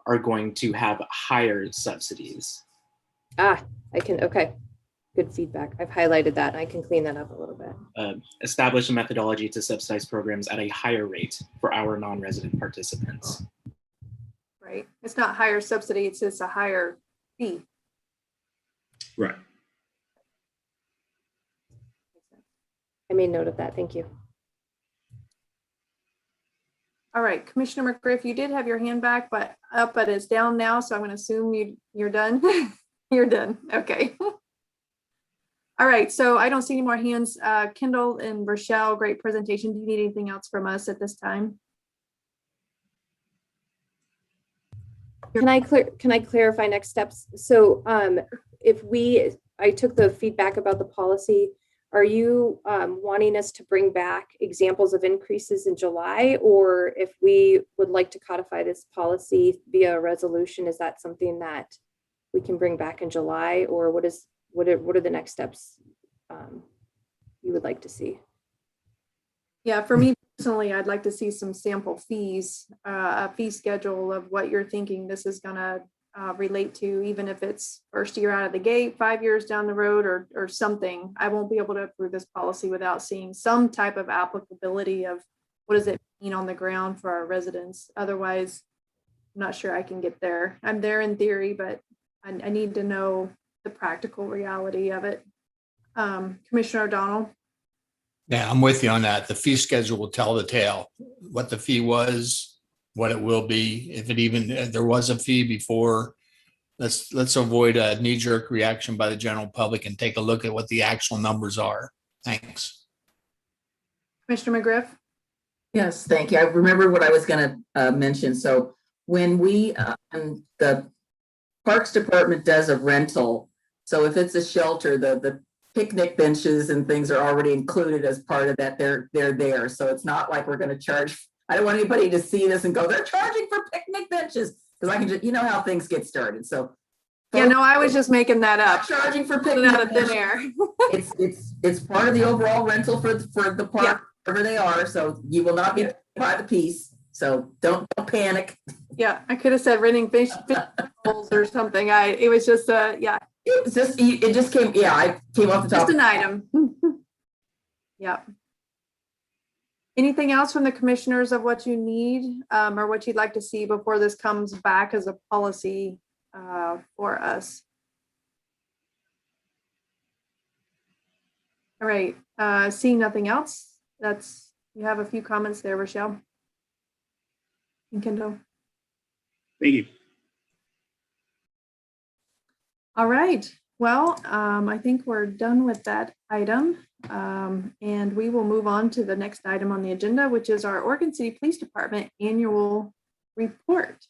are going to have higher subsidies. Okay. Good feedback. I've highlighted that and I can clean that up a little bit. Establish a methodology to subsidize programs at a higher rate for our non-resident participants. Right. It's not higher subsidy, it's just a higher fee. Right. I made note of that. Thank you. All right, Commissioner McGriff, you did have your hand back, but it's down now. So I'm going to assume you're done. You're done. Okay. All right, so I don't see any more hands. Kendall and Rochelle, great presentation. Do you need anything else from us at this time? Can I clarify next steps? So I took the feedback about the policy. Are you wanting us to bring back examples of increases in July, or if we would like to codify this policy via a resolution, is that something that we can bring back in July, or what are the next steps you would like to see? Yeah, for me personally, I'd like to see some sample fees, a fee schedule of what you're thinking this is going to relate to, even if it's first year out of the gate, 5 years down the road, or something. I won't be able to approve this policy without seeing some type of applicability of what does it mean on the ground for our residents. Otherwise, I'm not sure I can get there. I'm there in theory, but I need to know the practical reality of it. Commissioner O'Donnell. Yeah, I'm with you on that. The fee schedule will tell the tale, what the fee was, what it will be, if there was a fee before. Let's avoid a knee-jerk reaction by the general public and take a look at what the actual numbers are. Thanks. Commissioner McGriff. Yes, thank you. I remember what I was going to mention. So when the Parks Department does a rental, so if it's a shelter, the picnic benches and things are already included as part of that. They're there. So it's not like we're going to charge. I don't want anybody to see this and go, they're charging for picnic benches. Because I can just, you know how things get started. So Yeah, no, I was just making that up. charging for Pulling picnic out of thin benches. air. It's part of the overall rental for the park, Yeah. wherever they are. So you will not be Yeah. by the piece. So don't panic. Yeah, I could have said renting fish bowls or something. It was just yeah, It just came. Yeah, I came off the top. just an item. Yeah. Anything else from the commissioners of what you need or what you'd like to see before this comes back as a policy for us? All right, seeing nothing else, you have a few comments there, Rochelle and Kendall. Thank you. All right, well, I think we're done with that item. And we will move on to the next item on the agenda, which is our Oregon City Police Department annual report.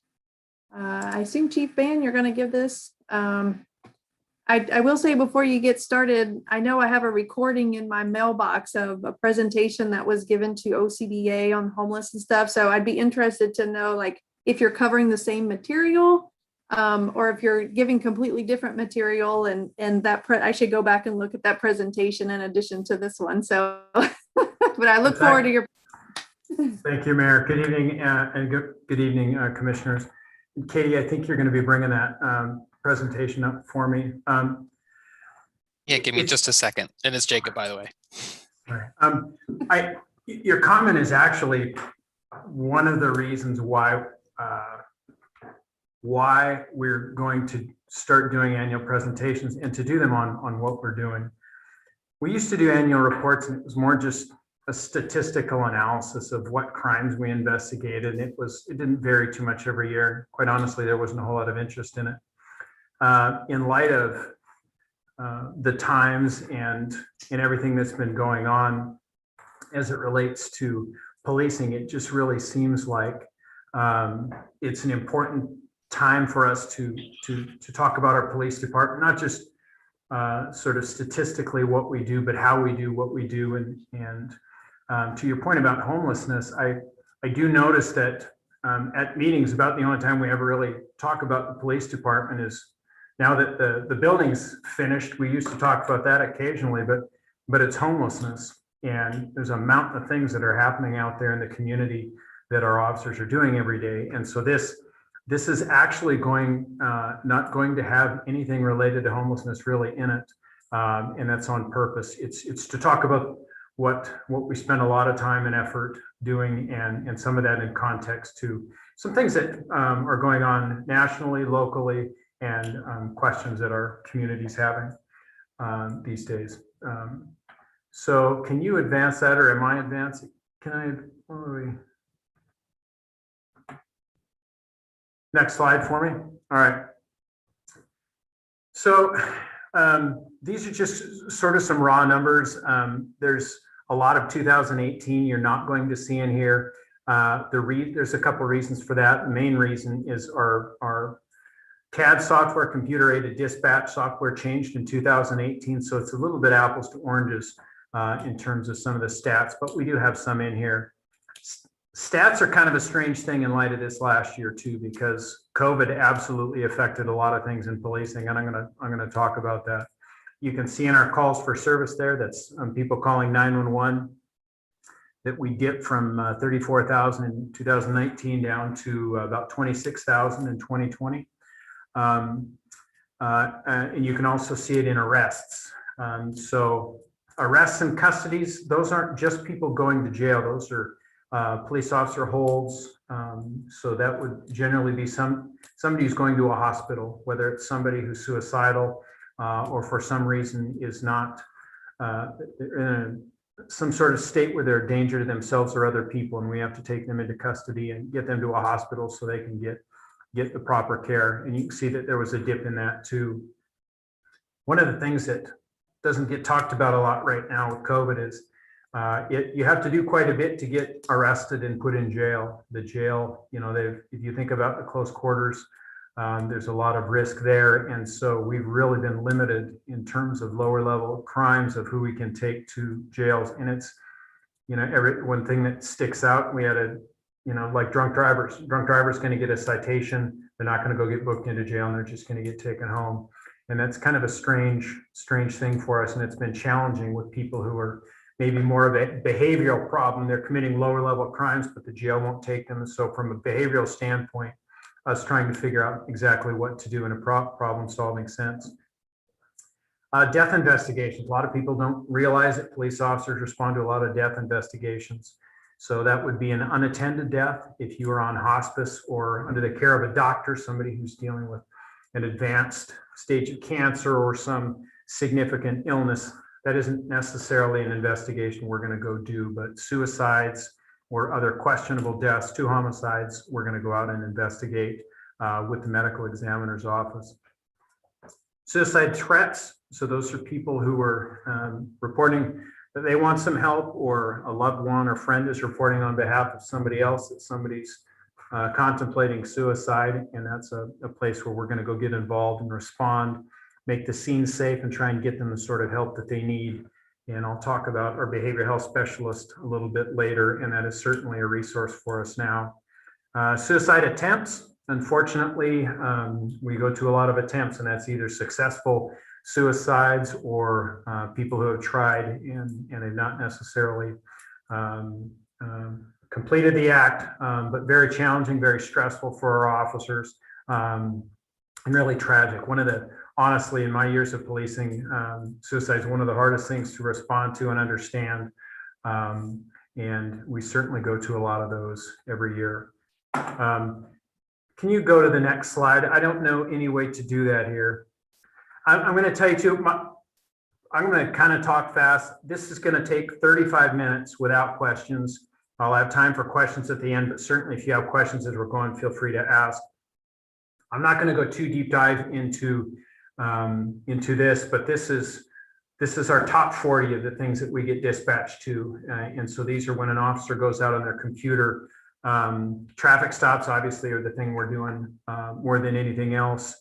I assume Chief Ban, you're going to give this. I will say before you get started, I know I have a recording in my mailbox of a presentation that was given to OCDA on homeless and stuff. So I'd be interested to know, like, if you're covering the same material or if you're giving completely different material, and that I should go back and look at that presentation in addition to this one. So, but I look forward to your. Thank you, Mayor. Good evening, and good evening, commissioners. Katie, I think you're going to be bringing that presentation up for me. Yeah, give me just a second. And it's Jacob, by the way. Right. Your comment is actually one of the reasons why we're going to start doing annual presentations and to do them on what we're doing. We used to do annual reports, and it was more just a statistical analysis of what crimes we investigated. And it didn't vary too much every year. Quite honestly, there wasn't a whole lot of interest in it. In light of the times and everything that's been going on as it relates to policing, it just really seems like it's an important time for us to talk about our police department, not just sort of statistically what we do, but how we do what we do. And to your point about homelessness, I do notice that at meetings, about the only time we ever really talk about the police department is now that the building's finished. We used to talk about that occasionally, but it's homelessness. And there's a mountain of things that are happening out there in the community that our officers are doing every day. And so this is actually not going to have anything related to homelessness really in it. And that's on purpose. It's to talk about what we spend a lot of time and effort doing, and some of that in context to some things that are going on nationally, locally, and questions that our community's having these days. So can you advance that, or am I advancing? Next slide for me. All right. So these are just sort of some raw numbers. There's a lot of 2018 you're not going to see in here. There's a couple of reasons for that. The main reason is our CAD software, computer-aided dispatch software, changed in 2018. So it's a little bit apples to oranges in terms of some of the stats, but we do have some in here. Stats are kind of a strange thing in light of this last year too, because COVID absolutely affected a lot of things in policing, and I'm gonna talk about that. You can see in our calls for service there, that's people calling 911, that we dipped from 34,000 in 2019 down to about 26,000 in 2020. And you can also see it in arrests. So arrests and custodies, those aren't just people going to jail. Those are police officer holds. So that would generally be somebody who's going to a hospital, whether it's somebody who's suicidal or for some reason is not in some sort of state where they're a danger to themselves or other people, and we have to take them into custody and get them to a hospital so they can get the proper care. And you can see that there was a dip in that too. One of the things that doesn't get talked about a lot right now with COVID is you have to do quite a bit to get arrested and put in jail. The jail, if you think about the close quarters There's a lot of risk there. And so we've really been limited in terms of lower level crimes of who we can take to jails. And it's, one thing that sticks out, we had like drunk drivers going to get a citation. They're not going to go get booked into jail, and they're just going to get taken home. And that's kind of a strange thing for us. And it's been challenging with people who are maybe more of a behavioral problem. They're committing lower level crimes, but the jail won't take them. And so from a behavioral standpoint, us trying to figure out exactly what to do in a problem solving sense. Death investigations. A lot of people don't realize that police officers respond to a lot of death investigations. So that would be an unattended death if you are on hospice or under the care of a doctor, somebody who's dealing with an advanced stage of cancer or some significant illness. That isn't necessarily an investigation we're going to go do, but suicides or other questionable deaths, 2 homicides, we're going to go out and investigate with the medical examiner's office. Suicide threats. So those are people who are reporting that they want some help, or a loved one or friend is reporting on behalf of somebody else that somebody's contemplating suicide. And that's a place where we're going to go get involved and respond, make the scene safe, and try and get them the sort of help that they need. And I'll talk about our behavioral health specialist a little bit later, and that is certainly a resource for us now. Suicide attempts. Unfortunately, we go to a lot of attempts, and that's either successful suicides or people who have tried and have not necessarily completed the act, but very challenging, very stressful for our officers, and really tragic. Honestly, in my years of policing, suicide is one of the hardest things to respond to and understand. And we certainly go to a lot of those every year. Can you go to the next slide? I don't know any way to do that here. I'm going to tell you too, I'm going to kind of talk fast. This is going to take 35 minutes without questions. I'll have time for questions at the end, but certainly if you have questions as we're going, feel free to ask. I'm not going to go too deep dive into this, but this is our top 40 of the things that we get dispatched to. And so these are when an officer goes out on their computer. Traffic stops obviously are the thing we're doing more than anything else.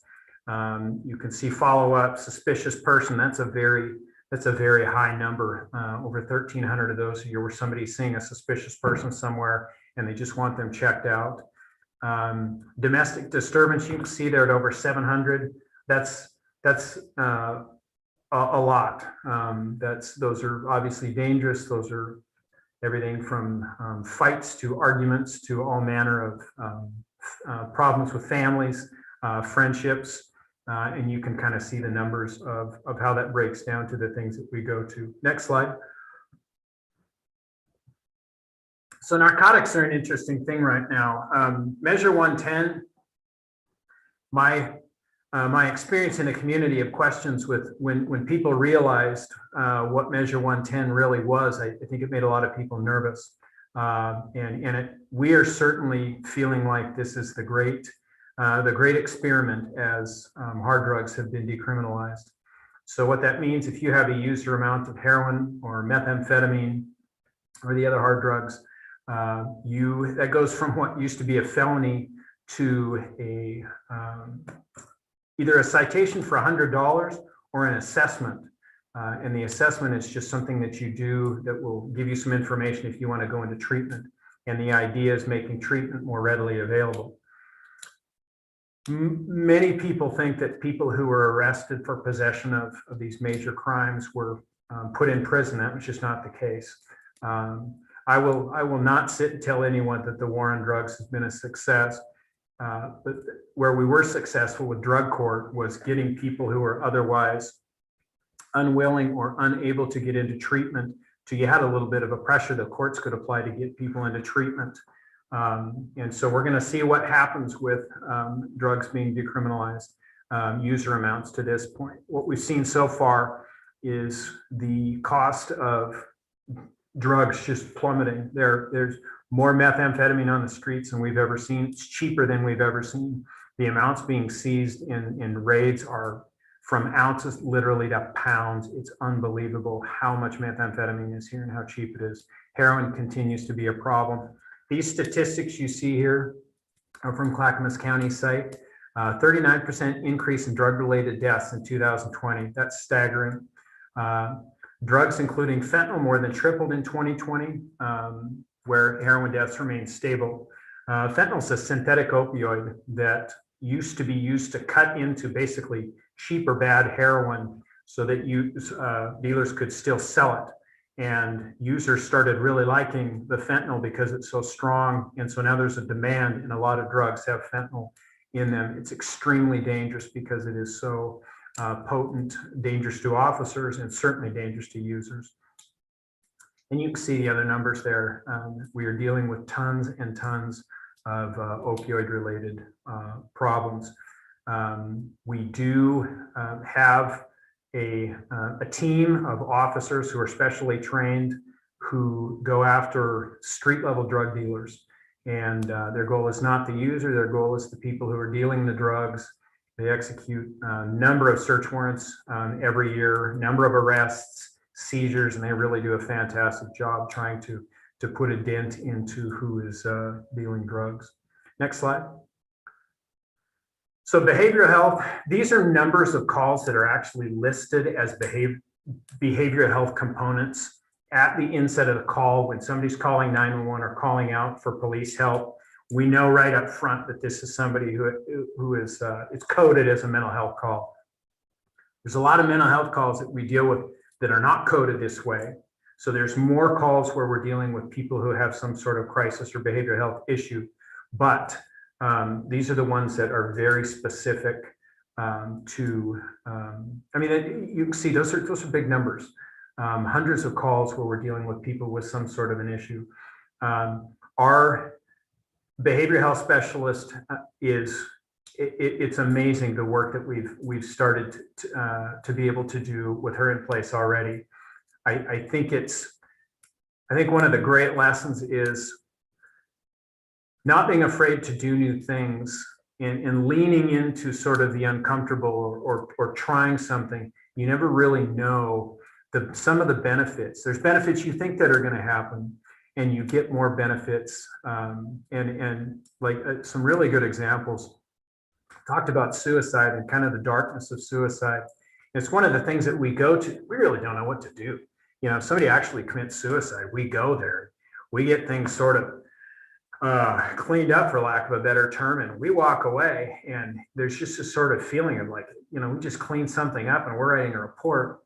You can see follow-up, suspicious person. That's a very high number. Over 1,300 of those a year where somebody's seeing a suspicious person somewhere and they just want them checked out. Domestic disturbance, you can see there at over 700. That's a lot. Those are obviously dangerous. Those are everything from fights to arguments to all manner of problems with families, friendships, and you can kind of see the numbers of how that breaks down to the things that we go to. Next slide. So narcotics are an interesting thing right now. Measure 110, my experience in the community of questions with when people realized what Measure 110 really was, I think it made a lot of people nervous. We are certainly feeling like this is the great experiment as hard drugs have been decriminalized. So what that means, if you have a user amount of heroin or methamphetamine or the other hard drugs, that goes from what used to be a felony to either a citation for $100 or an assessment. And the assessment is just something that you do that will give you some information if you want to go into treatment. And the idea is making treatment more readily available. Many people think that people who were arrested for possession of these major crimes were put in prison. That was just not the case. I will not sit and tell anyone that the war on drugs has been a success. But where we were successful with drug court was getting people who were otherwise unwilling or unable to get into treatment. So you had a little bit of a pressure the courts could apply to get people into treatment. And so we're going to see what happens with drugs being decriminalized, user amounts to this point. What we've seen so far is the cost of drugs just plummeting. There's more methamphetamine on the streets than we've ever seen. It's cheaper than we've ever seen. The amounts being seized in raids are from ounces literally to pounds. It's unbelievable how much methamphetamine is here and how cheap it is. Heroin continues to be a problem. These statistics you see here are from Clackamas County site. 39% increase in drug-related deaths in 2020. That's staggering. Drugs, including fentanyl, more than tripled in 2020, where heroin deaths remain stable. Fentanyl is a synthetic opioid that used to be used to cut into basically cheap or bad heroin so that dealers could still sell it. And users started really liking the fentanyl because it's so strong. And so now there's a demand, and a lot of drugs have fentanyl in them. It's extremely dangerous because it is so potent, dangerous to officers, and certainly dangerous to users. And you can see the other numbers there. We are dealing with tons and tons of opioid-related problems. We do have a team of officers who are specially trained who go after street-level drug dealers. And their goal is not the user, their goal is the people who are dealing the drugs. They execute a number of search warrants every year, number of arrests, seizures, and they really do a fantastic job trying to put a dent into who is dealing drugs. Next slide. So behavioral health, these are numbers of calls that are actually listed as behavioral health components at the inset of the call. When somebody's calling 911 or calling out for police help, we know right up front that this is somebody who is, it's coded as a mental health call. There's a lot of mental health calls that we deal with that are not coded this way. So there's more calls where we're dealing with people who have some sort of crisis or behavioral health issue, but these are the ones that are very specific to, I mean, you can see those are big numbers. Hundreds of calls where we're dealing with people with some sort of an issue. Our behavioral health specialist it's amazing the work that we've started to be able to do with her in place already. I think one of the great lessons is not being afraid to do new things and leaning into sort of the uncomfortable or trying something. You never really know some of the benefits. There's benefits you think that are going to happen, and you get more benefits. And like some really good examples. Talked about suicide and kind of the darkness of suicide. It's one of the things that we go to. We really don't know what to do. You know, if somebody actually commits suicide, we go there. We get things sort of cleaned up, for lack of a better term, and we walk away. And there's just a sort of feeling of like, you know, we just cleaned something up and we're writing a report.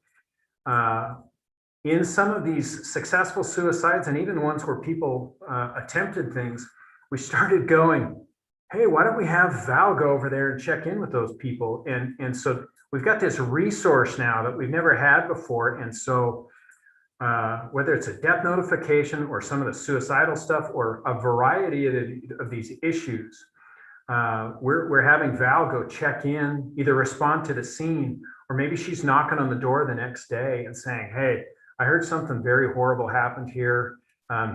In some of these successful suicides, and even ones where people attempted things, we started going, hey, why don't we have Val go over there and check in with those people? And so we've got this resource now that we've never had before. And so whether it's a death notification or some of the suicidal stuff or a variety of these issues, we're having Val go check in, either respond to the scene, or maybe she's knocking on the door the next day and saying, hey, I heard something very horrible happened here.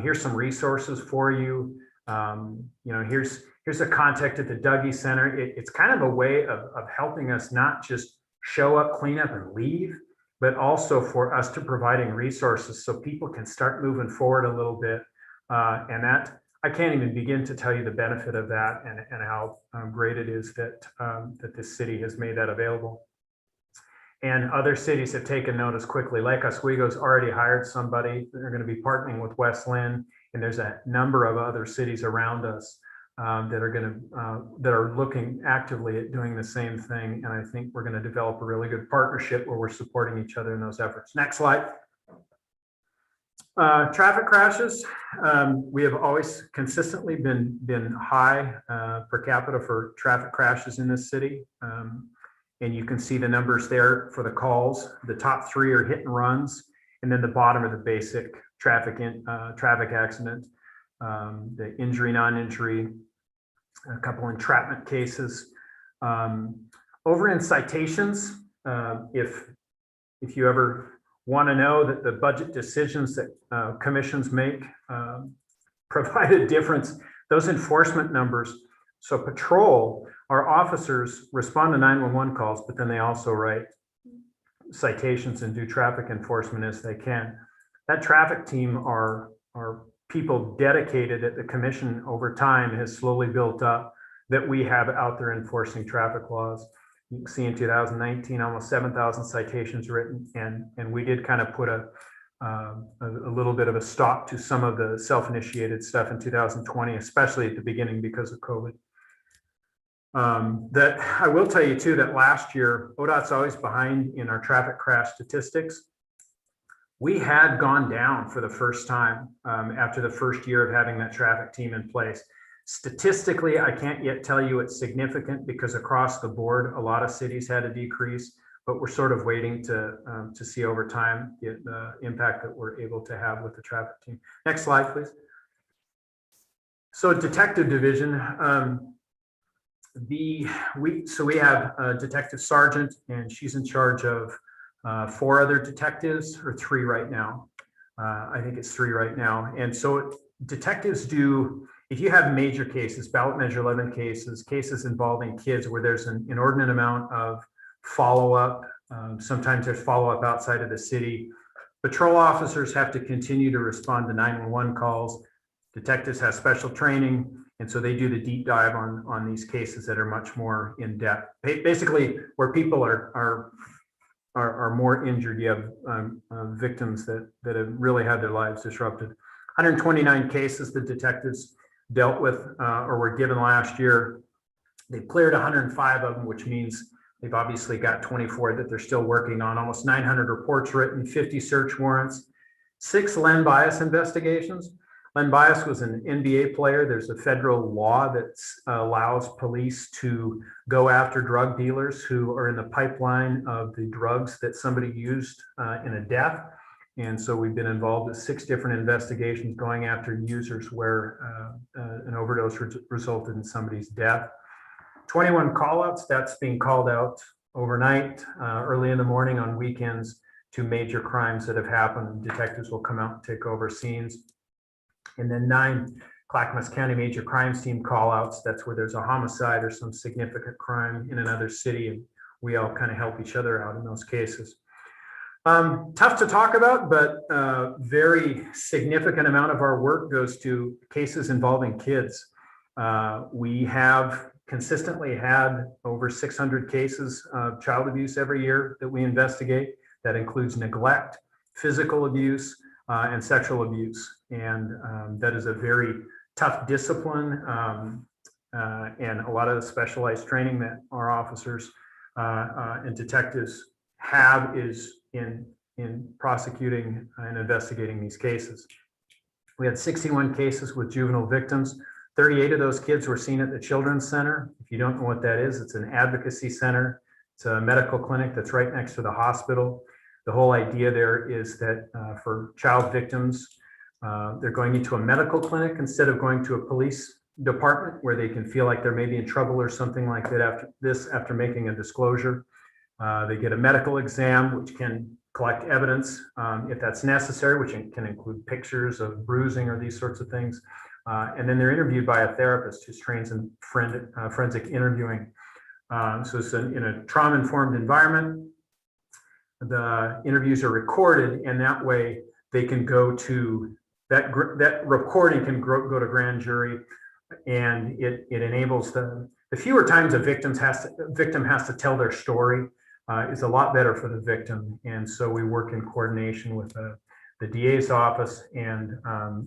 Here's some resources for you. You know, here's a contact at the Dougie Center. It's kind of a way of helping us not just show up, clean up, and leave, but also for us to providing resources so people can start moving forward a little bit. And that, I can't even begin to tell you the benefit of that and how great it is that this city has made that available. And other cities have taken notice quickly. Like Oswego's already hired somebody. They're going to be partnering with West Lynn, and there's a number of other cities around us that are looking actively at doing the same thing. And I think we're going to develop a really good partnership where we're supporting each other in those efforts. Next slide. Traffic crashes. We have always consistently been high per capita for traffic crashes in this city. And you can see the numbers there for the calls. The top three are hit and runs, and then the bottom are the basic traffic accident, the injury, non-injury, a couple entrapment cases. Over in citations, if you ever want to know that the budget decisions that commissions make provide a difference, those enforcement numbers. So patrol, our officers respond to 911 calls, but then they also write citations and do traffic enforcement as they can. That traffic team are people dedicated at the commission over time has slowly built up that we have out there enforcing traffic laws. You can see in 2019, almost 7,000 citations written, and we did kind of put a little bit of a stop to some of the self-initiated stuff in 2020, especially at the beginning because of COVID. That I will tell you too, that last year, ODOT's always behind in our traffic crash statistics. We had gone down for the first time after the first year of having that traffic team in place. Statistically, I can't yet tell you it's significant because across the board, a lot of cities had a decrease, but we're sort of waiting to see over time the impact that we're able to have with the traffic team. Next slide, please. So detective division, we have a detective sergeant, and she's in charge of 4 other detectives, or 3 right now. I think it's 3 right now. And so detectives do, if you have major cases, ballot measure 11 cases, cases involving kids where there's an inordinate amount of follow-up, sometimes there's follow-up outside of the city. Patrol officers have to continue to respond to 911 calls. Detectives have special training, and so they do the deep dive on these cases that are much more in depth. Basically, where people are more injured, you have victims that have really had their lives disrupted. 129 cases the detectives dealt with or were given last year. They cleared 105 of them, which means they've obviously got 24 that they're still working on. Almost 900 reports written, 50 search warrants, 6 Len Bias investigations. Len Bias was an NBA player. There's a federal law that allows police to go after drug dealers who are in the pipeline of the drugs that somebody used in a death. And so we've been involved with 6 different investigations going after users where an overdose resulted in somebody's death. 21 callouts, that's being called out overnight, early in the morning, on weekends, to major crimes that have happened. Detectives will come out and take over scenes. And then 9 Clackamas County Major Crimes Team callouts. That's where there's a homicide or some significant crime in another city, and we all kind of help each other out in those cases. Tough to talk about, but very significant amount of our work goes to cases involving kids. We have consistently had over 600 cases of child abuse every year that we investigate. That includes neglect, physical abuse, and sexual abuse. And that is a very tough discipline, and a lot of the specialized training that our officers and detectives have is in prosecuting and investigating these cases. We had 61 cases with juvenile victims. 38 of those kids were seen at the Children's Center. If you don't know what that is, it's an advocacy center. It's a medical clinic that's right next to the hospital. The whole idea there is that for child victims, they're going into a medical clinic instead of going to a police department where they can feel like they're maybe in trouble or something like that after making a disclosure. They get a medical exam, which can collect evidence if that's necessary, which can include pictures of bruising or these sorts of things. And then they're interviewed by a therapist who's trained in forensic interviewing. So it's in a trauma-informed environment. The interviews are recorded, and that way they can go to that recording can go to grand jury, and it enables the fewer times a victim has to tell their story is a lot better for the victim. And so we work in coordination with the DA's office and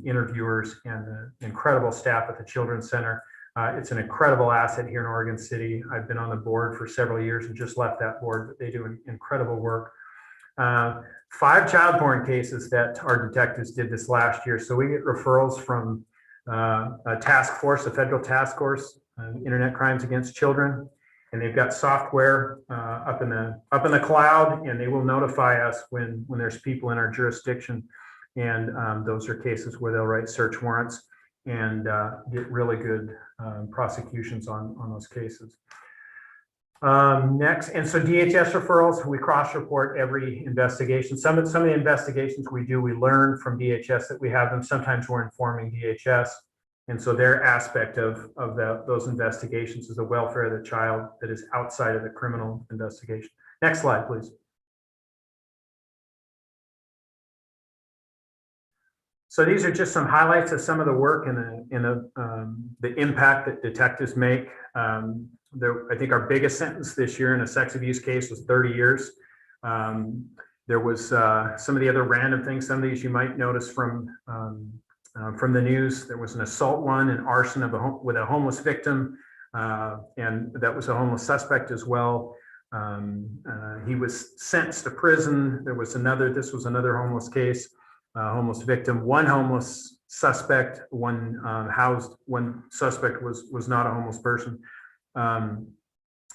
interviewers and the incredible staff at the Children's Center. It's an incredible asset here in Oregon City. I've been on the board for several years and just left that board, but they do incredible work. 5 child porn cases that our detectives did this last year. So we get referrals from a task force, a federal task force, Internet Crimes Against Children, and they've got software up in the cloud, and they will notify us when there's people in our jurisdiction. And those are cases where they'll write search warrants and get really good prosecutions on those cases. Next, and so DHS referrals, we cross-report every investigation. Some of the investigations we do, we learn from DHS that we have them. Sometimes we're informing DHS. And so their aspect of those investigations is the welfare of the child that is outside of the criminal investigation. Next slide, please. So these are just some highlights of some of the work and the impact that detectives make. I think our biggest sentence this year in a sex abuse case was 30 years. There was some of the other random things. Some of these you might notice from the news. There was an assault one, an arson with a homeless victim, and that was a homeless suspect as well. He was sentenced to prison. This was another homeless case, homeless victim, one homeless suspect, one suspect was not a homeless person,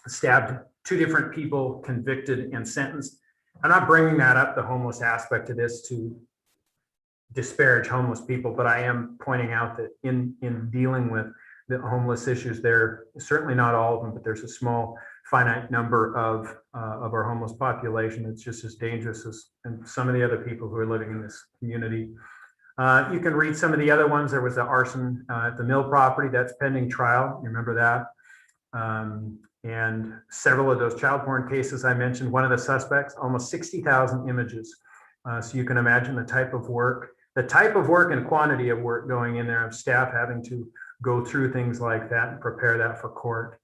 stabbed 2 different people, convicted and sentenced. I'm not bringing that up, the homeless aspect of this, to disparage homeless people, but I am pointing out that in dealing with the homeless issues, there certainly not all of them, but there's a small finite number of our homeless population. It's just as dangerous as some of the other people who are living in this community. You can read some of the other ones. There was the arson at the mill property that's pending trial. You remember that? And several of those child porn cases I mentioned, one of the suspects, almost 60,000 images. So you can imagine the type of work and quantity of work going in there, of staff having to go through things like that and prepare that for court.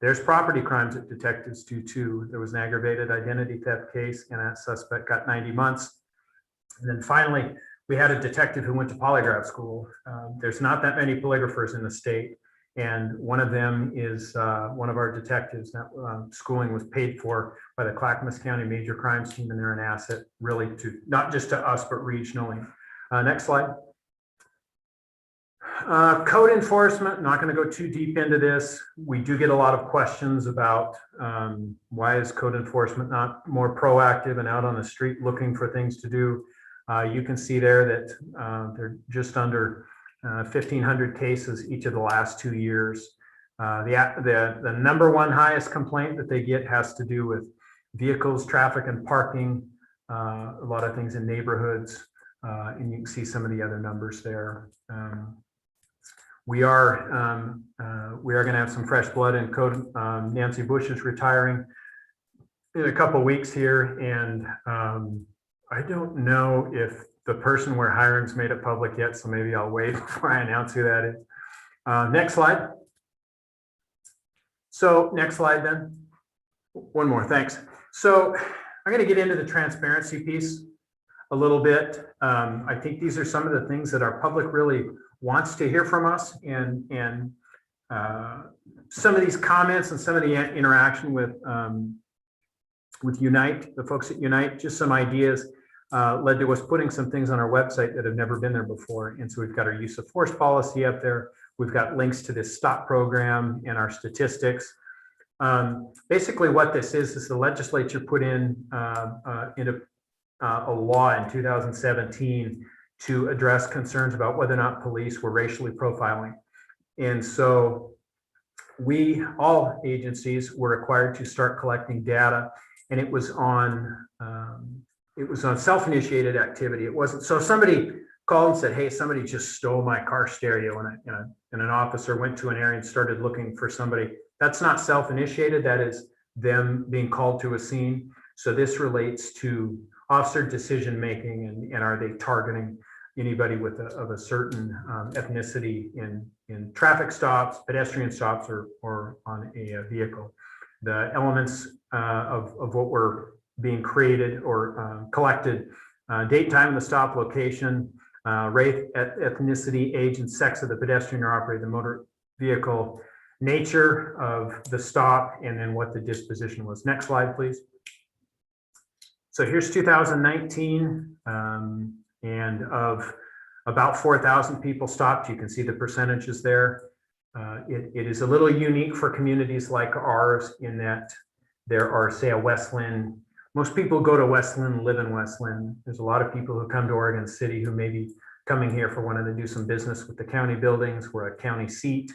There's property crimes that detectives do too. There was an aggravated identity theft case and that suspect got 90 months. And then finally, we had a detective who went to polygraph school. There's not that many polygraphers in the state. And one of them is one of our detectives. That schooling was paid for by the Clackamas County Major Crimes Team, and they're an asset really to not just to us, but regionally. Next slide. Code enforcement, not going to go too deep into this. We do get a lot of questions about why is code enforcement not more proactive and out on the street looking for things to do. You can see there that they're just under 1,500 cases each of the last 2 years. The number one highest complaint that they get has to do with vehicles, traffic and parking, a lot of things in neighborhoods, and you can see some of the other numbers there. We are going to have some fresh blood in code. Nancy Bush is retiring in a couple of weeks here, and I don't know if the person we're hiring's made it public yet, so maybe I'll wait before I announce who that is. Next slide. So next slide then. One more, thanks. So I'm going to get into the transparency piece a little bit. I think these are some of the things that our public really wants to hear from us, and some of these comments and some of the interaction with Unite, the folks at Unite, just some ideas led to us putting some things on our website that have never been there before. And so we've got our use of force policy up there. We've got links to this STOP program and our statistics. Basically what this is the legislature put in a law in 2017 to address concerns about whether or not police were racially profiling. And so all agencies were required to start collecting data, and it was on self-initiated activity. It wasn't, so if somebody called and said, hey, somebody just stole my car stereo, and an officer went to an area and started looking for somebody, that's not self-initiated, that is them being called to a scene. So this relates to officer decision-making, and are they targeting anybody of a certain ethnicity in traffic stops, pedestrian stops, or on a vehicle. The elements of what were being created or collected: date, time of the stop, location, race, ethnicity, age, and sex of the pedestrian or operator of the motor vehicle, nature of the stop, and then what the disposition was. Next slide, please. So here's 2019, and of about 4,000 people stopped. You can see the percentages there. It is a little unique for communities like ours in that there are, say, a Westland. Most people go to Westland, live in Westland. There's a lot of people who come to Oregon City who may be coming here for wanting to do some business with the county buildings. We're a county seat.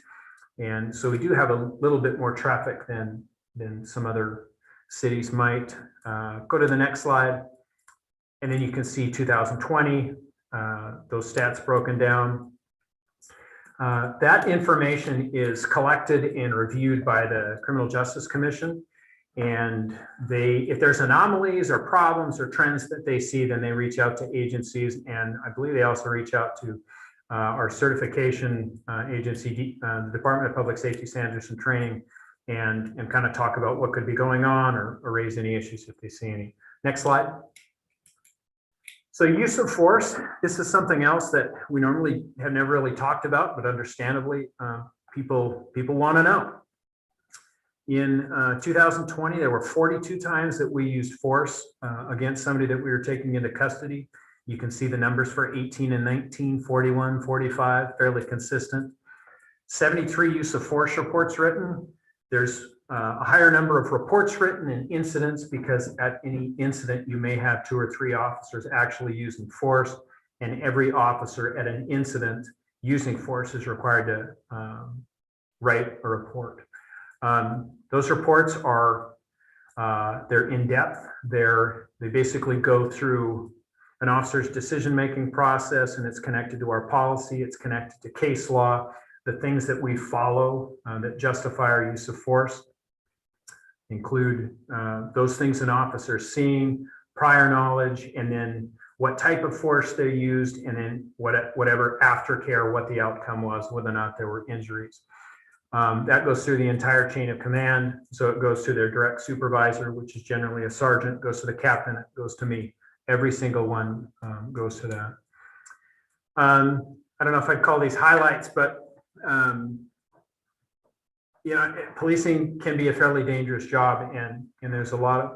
And so we do have a little bit more traffic than some other cities might. Go to the next slide. And then you can see 2020, those stats broken down. That information is collected and reviewed by the Criminal Justice Commission. And if there's anomalies or problems or trends that they see, then they reach out to agencies. And I believe they also reach out to our certification agency, the Department of Public Safety Standards and Training, and kind of talk about what could be going on or raise any issues if they see any. Next slide. So use of force, this is something else that we normally have never really talked about, but understandably, people want to know. In 2020, there were 42 times that we used force against somebody that we were taking into custody. You can see the numbers for 18 and 19, 41, 45, fairly consistent. 73 use of force reports written. There's a higher number of reports written and incidents because at any incident, you may have 2 or 3 officers actually using force, and every officer at an incident using force is required to write a report. Those reports are, they're in depth. They basically go through an officer's decision-making process, and it's connected to our policy. It's connected to case law, the things that we follow that justify our use of force include those things an officer seeing, prior knowledge, and then what type of force they used, and then whatever aftercare, what the outcome was, whether or not there were injuries. That goes through the entire chain of command. So it goes to their direct supervisor, which is generally a sergeant, goes to the captain, it goes to me. Every single one goes to that. I don't know if I'd call these highlights, but you know, policing can be a fairly dangerous job, and there's a lot of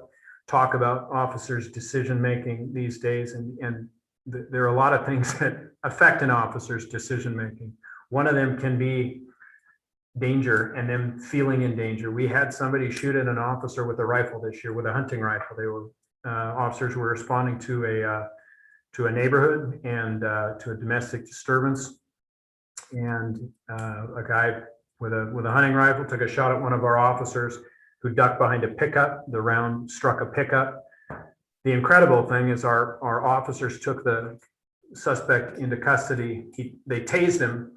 talk about officers' decision-making these days, and there are a lot of things that affect an officer's decision-making. One of them can be danger and them feeling in danger. We had somebody shoot at an officer with a rifle this year, with a hunting rifle. They were officers were responding to a neighborhood and to a domestic disturbance, and a guy with a hunting rifle took a shot at one of our officers who ducked behind a pickup. The round struck a pickup. The incredible thing is our officers took the suspect into custody. They tased him,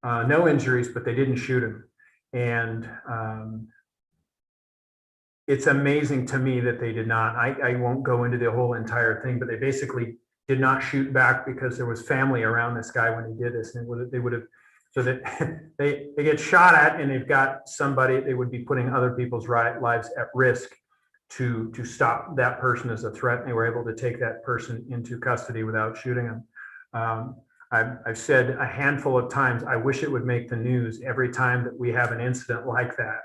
no injuries, but they didn't shoot him. And it's amazing to me that they did not. I won't go into the whole entire thing, but they basically did not shoot back because there was family around this guy when he did this, and they would have. So that they get shot at, and they've got somebody, they would be putting other people's lives at risk to stop that person as a threat. And they were able to take that person into custody without shooting them. I've said a handful of times, I wish it would make the news every time that we have an incident like that,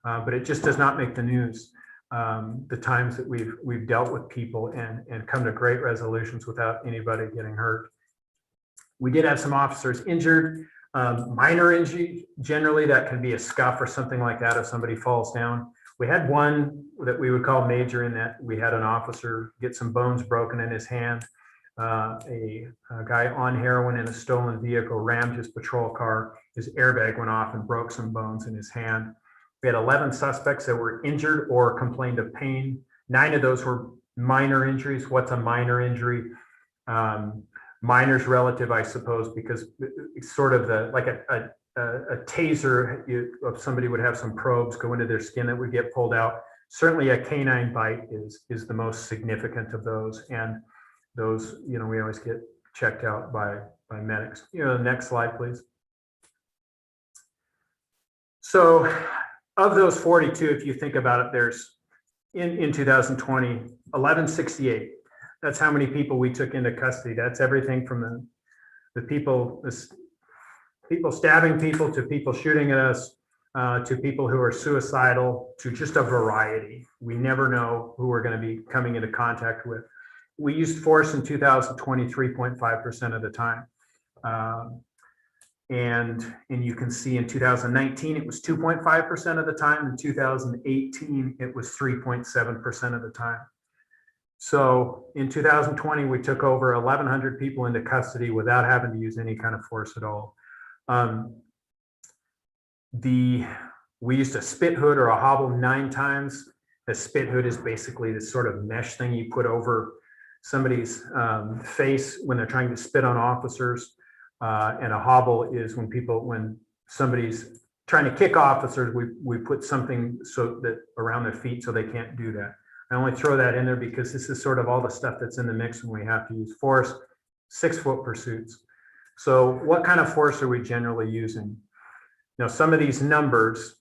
but it just does not make the news. The times that we've dealt with people and come to great resolutions without anybody getting hurt. We did have some officers injured. Minor injury, generally that can be a scuff or something like that if somebody falls down. We had one that we would call major, in that we had an officer get some bones broken in his hand. A guy on heroin in a stolen vehicle rammed his patrol car. His airbag went off and broke some bones in his hand. We had 11 suspects that were injured or complained of pain. 9 of those were minor injuries. What's a minor injury? Minor's relative, I suppose, because it's sort of like a taser. If somebody would have some probes go into their skin that would get pulled out. Certainly a canine bite is the most significant of those. And those, you know, we always get checked out by medics. You know, the next slide, please. So of those 42, if you think about it, there's in 2020, 1168. That's how many people we took into custody. That's everything from the people stabbing people, to people shooting at us, to people who are suicidal, to just a variety. We never know who we're going to be coming into contact with. We used force in 2020, 3.5% of the time. And you can see in 2019, it was 2.5% of the time. In 2018, it was 3.7% of the time. So in 2020, we took over 1,100 people into custody without having to use any kind of force at all. We used a spit hood or a hobble 9 times. A spit hood is basically this sort of mesh thing you put over somebody's face when they're trying to spit on officers. And a hobble is when somebody's trying to kick officers, we put something so that around their feet so they can't do that. I only throw that in there because this is sort of all the stuff that's in the mix when we have to use force. 6-foot pursuits. So what kind of force are we generally using? Now, some of these numbers,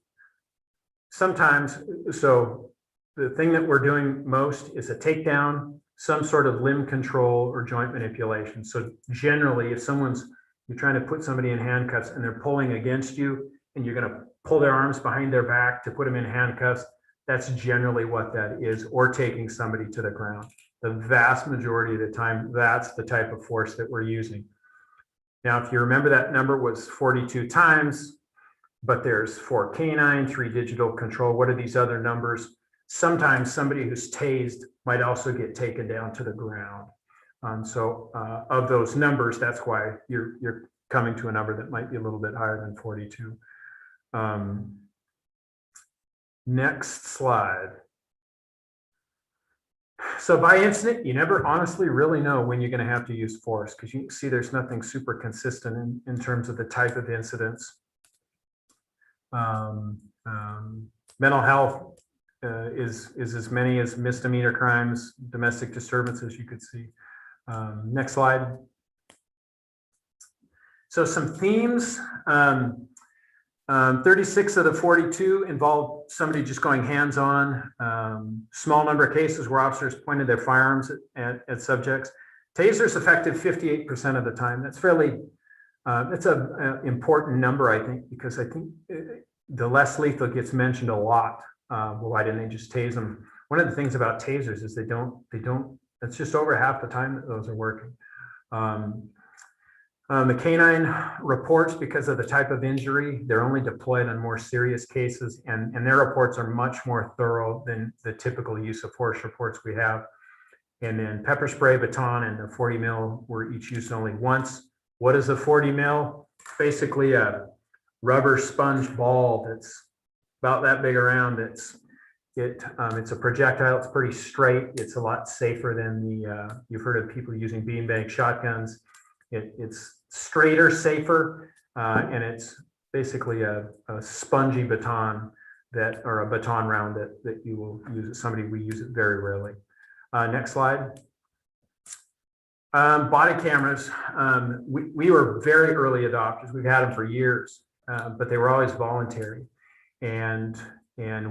sometimes, so the thing that we're doing most is a takedown, some sort of limb control or joint manipulation. So generally, if you're trying to put somebody in handcuffs and they're pulling against you and you're going to pull their arms behind their back to put them in handcuffs, that's generally what that is, or taking somebody to the ground. The vast majority of the time, that's the type of force that we're using. Now, if you remember, that number was 42 times, but there's 4 canine, 3 digital control. What are these other numbers? Sometimes somebody who's tased might also get taken down to the ground. So of those numbers, that's why you're coming to a number that might be a little bit higher than 42. Next slide. So by incident, you never honestly really know when you're going to have to use force, because you can see there's nothing super consistent in terms of the type of incidents. Mental health is as many as misdemeanor crimes, domestic disturbances, you could see. Next slide. So some themes. 36 of the 42 involved somebody just going hands-on. Small number of cases where officers pointed their firearms at subjects. Tasers effective 58% of the time. That's fairly, it's an important number, I think, because I think the less lethal gets mentioned a lot. Well, why didn't they just tase them? One of the things about tasers is they don't, it's just over half the time that those are working. The canine reports, because of the type of injury, they're only deployed on more serious cases, and their reports are much more thorough than the typical use of force reports we have. And then pepper spray, baton, and the 40 mil were each used only once. What is a 40 mil? It's basically a rubber sponge ball that's about that big around. It's a projectile. It's pretty straight. It's a lot safer than the, you've heard of people using beanbag shotguns. It's straighter, safer, and it's basically a spongy baton or a baton round that you will use. We use it very rarely. Next slide. Body cameras. We were very early adopters. We've had them for years, but they were always voluntary. And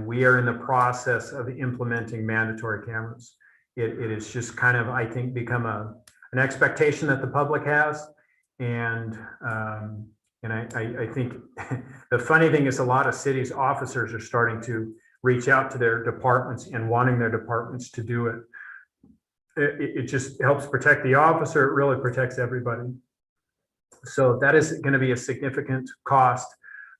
we are in the process of implementing mandatory cameras. It is just kind of, I think, become an expectation that the public has. And I think the funny thing is a lot of cities officers are starting to reach out to their departments and wanting their departments to do it. It just helps protect the officer. It really protects everybody. So that is going to be a significant cost.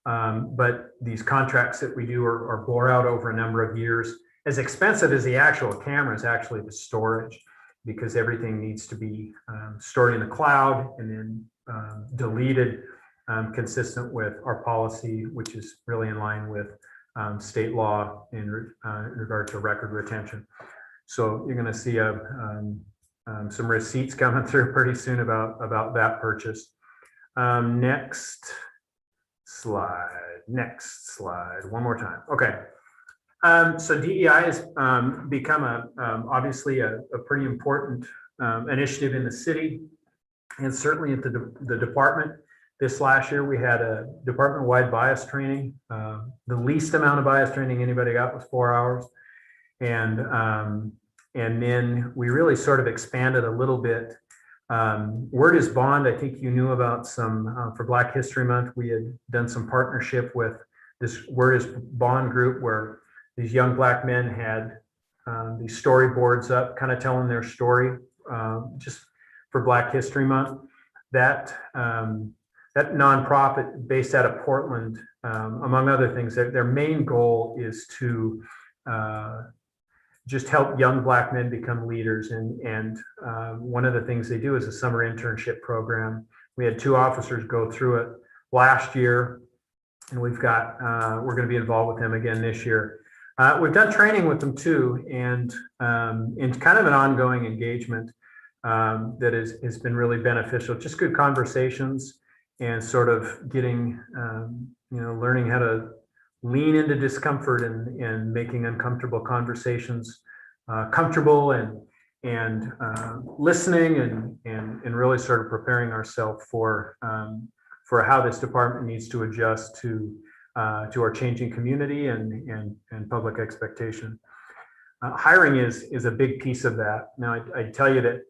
But these contracts that we do are bore out over a number of years. As expensive as the actual camera is actually the storage, because everything needs to be stored in the cloud and then deleted, consistent with our policy, which is really in line with state law in regard to record retention. So you're going to see some receipts coming through pretty soon about that purchase. Next slide, one more time. Okay. So DEI has become obviously a pretty important initiative in the city, and certainly at the department. This last year, we had a department-wide bias training. The least amount of bias training anybody got was 4 hours. And then we really sort of expanded a little bit. Word is bond. I think you knew about some, for Black History Month, we had done some partnership with this Word is Bond group where these young Black men had these storyboards up, kind of telling their story just for Black History Month. That nonprofit based out of Portland, among other things, their main goal is to just help young Black men become leaders. And one of the things they do is a summer internship program. We had 2 officers go through it last year, and we're going to be involved with them again this year. We've done training with them too, and in kind of an ongoing engagement that has been really beneficial. Just good conversations and sort of getting learning how to lean into discomfort and making uncomfortable conversations comfortable, and listening and really sort of preparing ourselves for how this department needs to adjust to our changing community and public expectation. Hiring is a big piece of that. Now, I tell you that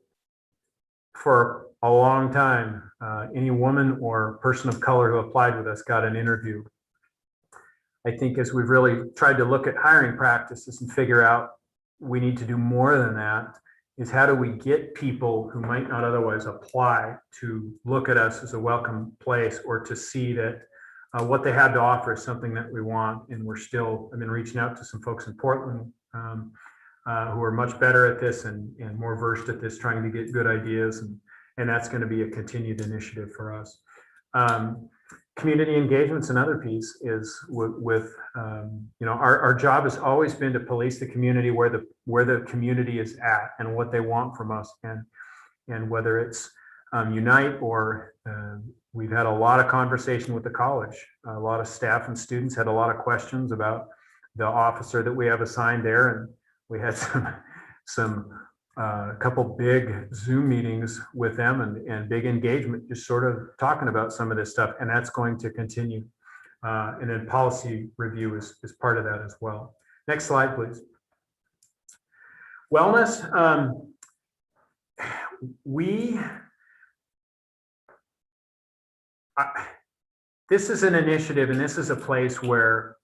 for a long time, any woman or person of color who applied with us got an interview. I think as we've really tried to look at hiring practices and figure out we need to do more than that, is how do we get people who might not otherwise apply to look at us as a welcome place, or to see that what they had to offer is something that we want. And I've been reaching out to some folks in Portland who are much better at this and more versed at this, trying to get good ideas. And that's going to be a continued initiative for us. Community engagement's another piece. Is with our job has always been to police the community where the community is at and what they want from us, and whether it's Unite or we've had a lot of conversation with the college. A lot of staff and students had a lot of questions about the officer that we have assigned there, and we had a couple big Zoom meetings with them and big engagement, just sort of talking about some of this stuff, and that's going to continue. And then policy review is part of that as well. Next slide, please. Wellness. This is an initiative, and this is a place where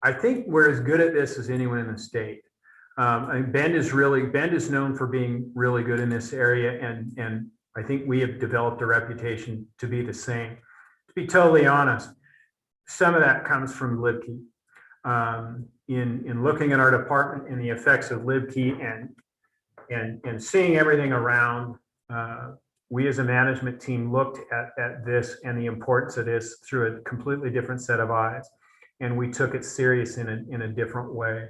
I think we're as good at this as anyone in the state. Bend is known for being really good in this area, and I think we have developed a reputation to be the same. To be totally honest, some of that comes from LibKey. In looking at our department and the effects of LibKey and seeing everything around, we as a management team looked at this and the importance of this through a completely different set of eyes, and we took it serious in a different way.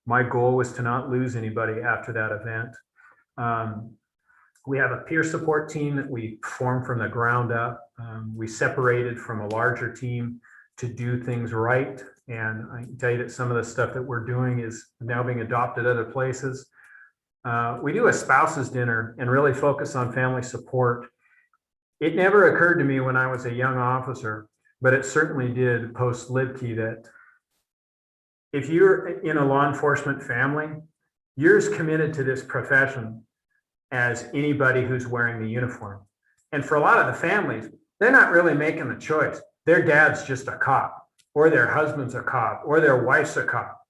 My goal was to not lose anybody after that event. We have a peer support team that we formed from the ground up. We separated from a larger team to do things right. And I can tell you that some of the stuff that we're doing is now being adopted other places. We do a spouses dinner and really focus on family support. It never occurred to me when I was a young officer, but it certainly did post LibKey, that if you're in a law enforcement family, you're as committed to this profession as anybody who's wearing the uniform. And for a lot of the families, they're not really making the choice. Their dad's just a cop, or their husband's a cop, or their wife's a cop.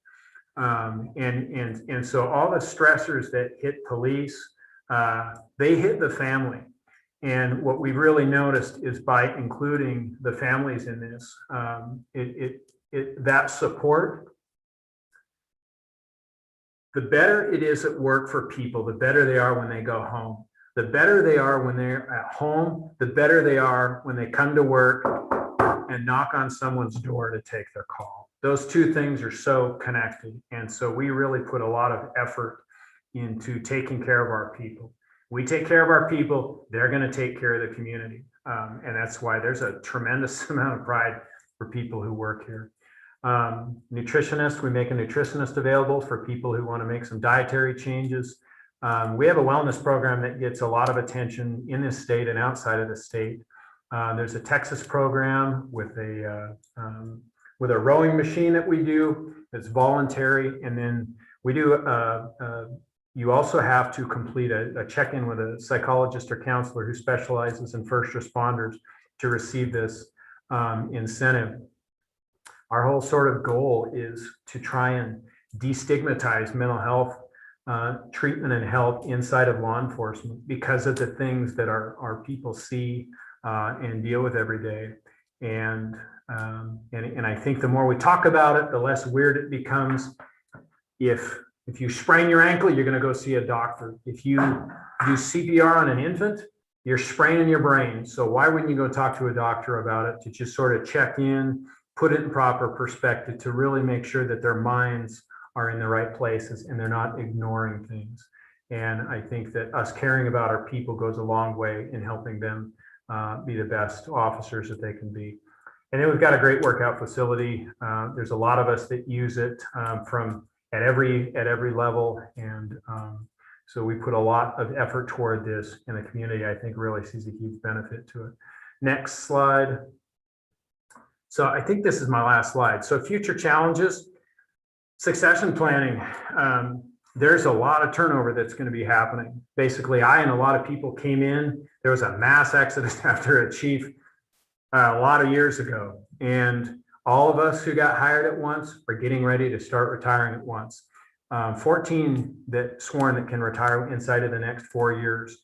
And so all the stressors that hit police, they hit the family. And what we've really noticed is by including the families in this, that support, the better it is at work for people, the better they are when they go home. The better they are when they're at home, the better they are when they come to work and knock on someone's door to take their call. Those two things are so connected. And so we really put a lot of effort into taking care of our people. We take care of our people, they're going to take care of the community. And that's why there's a tremendous amount of pride for people who work here. Nutritionist, we make a nutritionist available for people who want to make some dietary changes. We have a wellness program that gets a lot of attention in this state and outside of the state. There's a Texas program with a rowing machine that we do that's voluntary. And then we do, you also have to complete a check-in with a psychologist or counselor who specializes in first responders to receive this incentive. Our whole sort of goal is to try and destigmatize mental health treatment and help inside of law enforcement because of the things that our people see and deal with every day. And I think the more we talk about it, the less weird it becomes. If you sprain your ankle, you're going to go see a doctor. If you do CPR on an infant, you're spraining your brain. So why wouldn't you go talk to a doctor about it, to just sort of check in, put it in proper perspective, to really make sure that their minds are in the right places and they're not ignoring things. And I think that us caring about our people goes a long way in helping them be the best officers that they can be. And then we've got a great workout facility. There's a lot of us that use it from at every level. And so we put a lot of effort toward this, and the community, I think, really sees a huge benefit to it. Next slide. So I think this is my last slide. So future challenges, succession planning. There's a lot of turnover that's going to be happening. Basically, I and a lot of people came in. There was a mass exodus after a chief a lot of years ago. And all of us who got hired at once are getting ready to start retiring at once. 14 that sworn that can retire inside of the next 4 years.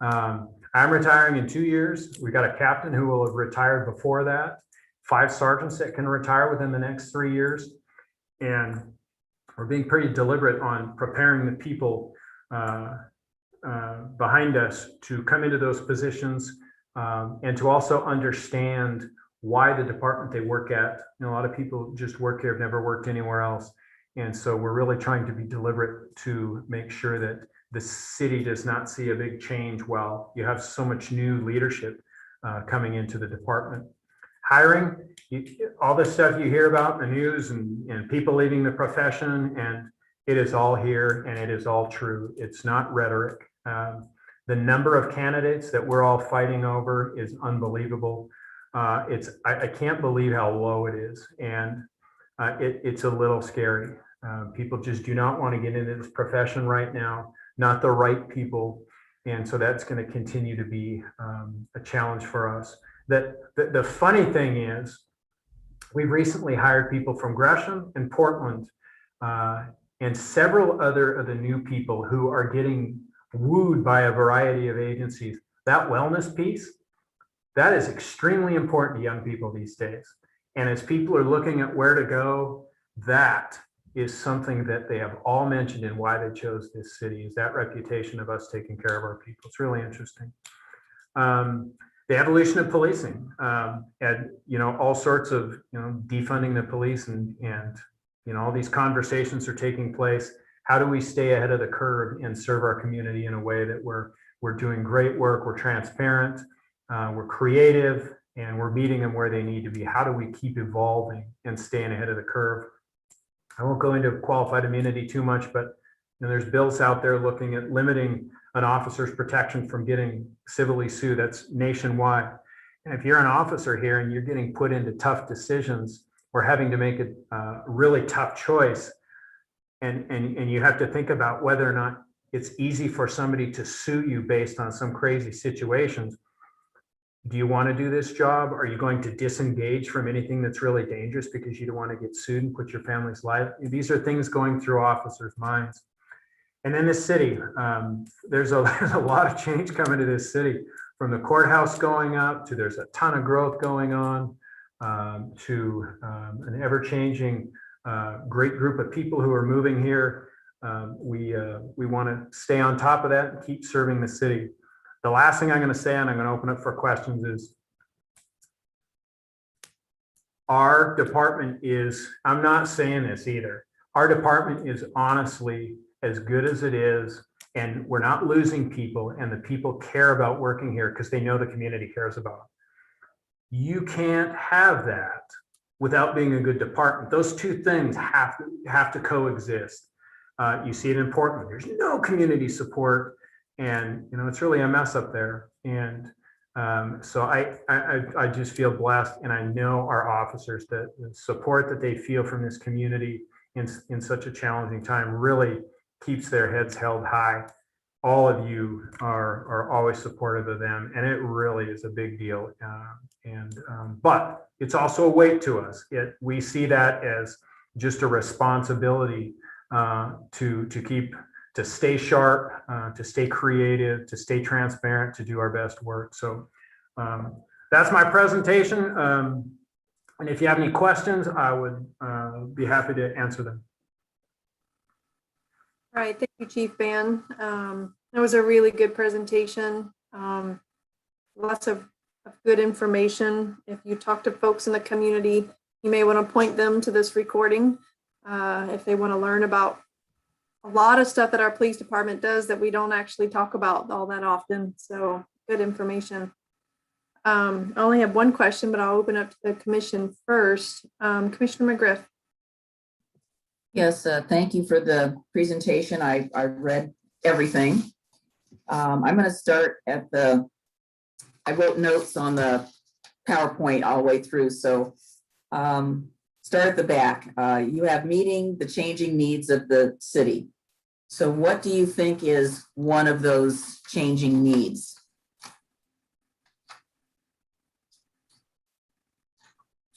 I'm retiring in 2 years. We got a captain who will have retired before that. 5 sergeants that can retire within the next 3 years. And we're being pretty deliberate on preparing the people behind us to come into those positions and to also understand why the department they work at. You know, a lot of people just work here, have never worked anywhere else. And so we're really trying to be deliberate to make sure that the city does not see a big change while you have so much new leadership coming into the department. Hiring, all this stuff you hear about in the news and people leaving the profession, and it is all here and it is all true. It's not rhetoric. The number of candidates that we're all fighting over is unbelievable. I can't believe how low it is, and it's a little scary. People just do not want to get into this profession right now, not the right people. And so that's going to continue to be a challenge for us. The funny thing is, we've recently hired people from Gresham and Portland and several other of the new people who are getting wooed by a variety of agencies. That wellness piece, that is extremely important to young people these days. And as people are looking at where to go, that is something that they have all mentioned in why they chose this city, is that reputation of us taking care of our people. It's really interesting. The evolution of policing, and all sorts of defunding the police, and all these conversations are taking place. How do we stay ahead of the curve and serve our community in a way that we're doing great work, we're transparent, we're creative, and we're meeting them where they need to be? How do we keep evolving and staying ahead of the curve? I won't go into qualified immunity too much, but there's bills out there looking at limiting an officer's protection from getting civilly sued. That's nationwide. And if you're an officer here and you're getting put into tough decisions or having to make a really tough choice, and you have to think about whether or not it's easy for somebody to sue you based on some crazy situations. Do you want to do this job? Are you going to disengage from anything that's really dangerous because you don't want to get sued and put your family's life? These are things going through officers' minds. And in this city, there's a lot of change coming to this city, from the courthouse going up to there's a ton of growth going on, to an ever-changing great group of people who are moving here. We want to stay on top of that and keep serving the city. The last thing I'm going to say, and I'm going to open up for questions, is our department is, I'm not saying this either, our department is honestly as good as it is, and we're not losing people, and the people care about working here because they know the community cares about them. You can't have that without being a good department. Those two things have to coexist. You see it in Portland. There's no community support, and it's really a mess up there. And so I just feel blessed, and I know our officers, that the support that they feel from this community in such a challenging time really keeps their heads held high. All of you are always supportive of them, and it really is a big deal. But it's also a weight to us. We see that as just a responsibility to stay sharp, to stay creative, to stay transparent, to do our best work. So that's my presentation. And if you have any questions, I would be happy to answer them. All right, thank you, Chief Van. That was a really good presentation. Lots of good information. If you talk to folks in the community, you may want to point them to this recording if they want to learn about a lot of stuff that our police department does that we don't actually talk about all that often. So good information. I only have one question, but I'll open up to the commission first. Commissioner McGriff. Yes, thank you for the presentation. I read everything. I'm going to start at I wrote notes on the PowerPoint all the way through. So start at the back. You have meeting the changing needs of the city. So what do you think is one of those changing needs?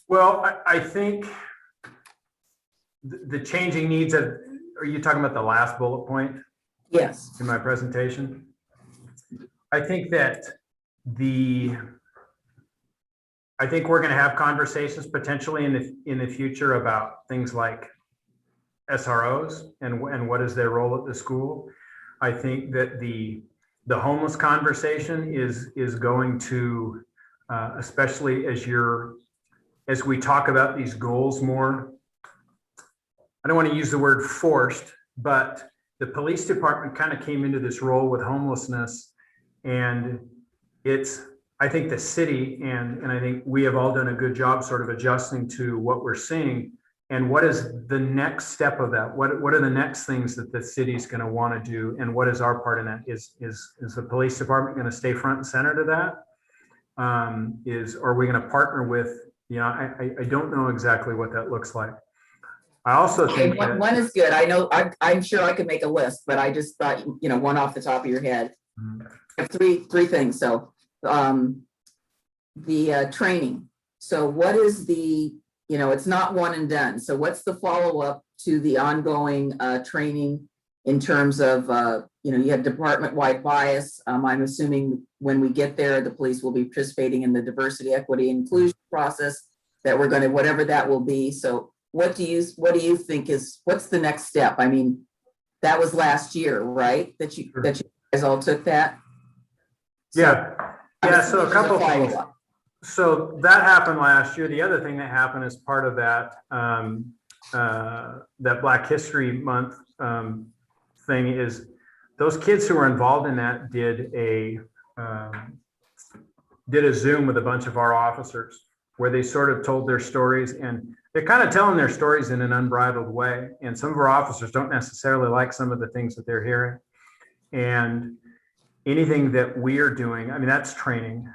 Well, I think the changing needs of, are you talking about the last bullet point Yes. in my presentation? I think that I think we're going to have conversations potentially in the future about things like SROs and what is their role at the school. I think that the homeless conversation is going to, especially as we talk about these goals more, I don't want to use the word forced, but the police department kind of came into this role with homelessness, and I think the city and I think we have all done a good job sort of adjusting to what we're seeing. And what is the next step of that? What are the next things that the city's going to want to do? And what is our part in that? Is the police department going to stay front and center to that? Are we going to partner with, I don't know exactly what that looks like. I also think one is good. I know I'm sure I could make a list, but I just thought, one off the top of your head. I have three things. So the training. So what is it's not one and done. So what's the follow-up to the ongoing training in terms of, you have department-wide bias. I'm assuming when we get there, the police will be participating in the diversity, equity, inclusion process that we're going to, whatever that will be. So what do you think what's the next step? I mean, that was last year, right? That you guys all took that? So a couple of things. So that happened last year. The other thing that happened as part of that, that Black History Month thing is those kids who were involved in that did a Zoom with a bunch of our officers where they sort of told their stories, and they're kind of telling their stories in an unbridled way. And some of our officers don't necessarily like some of the things that they're hearing. And anything that we are doing, I mean, that's training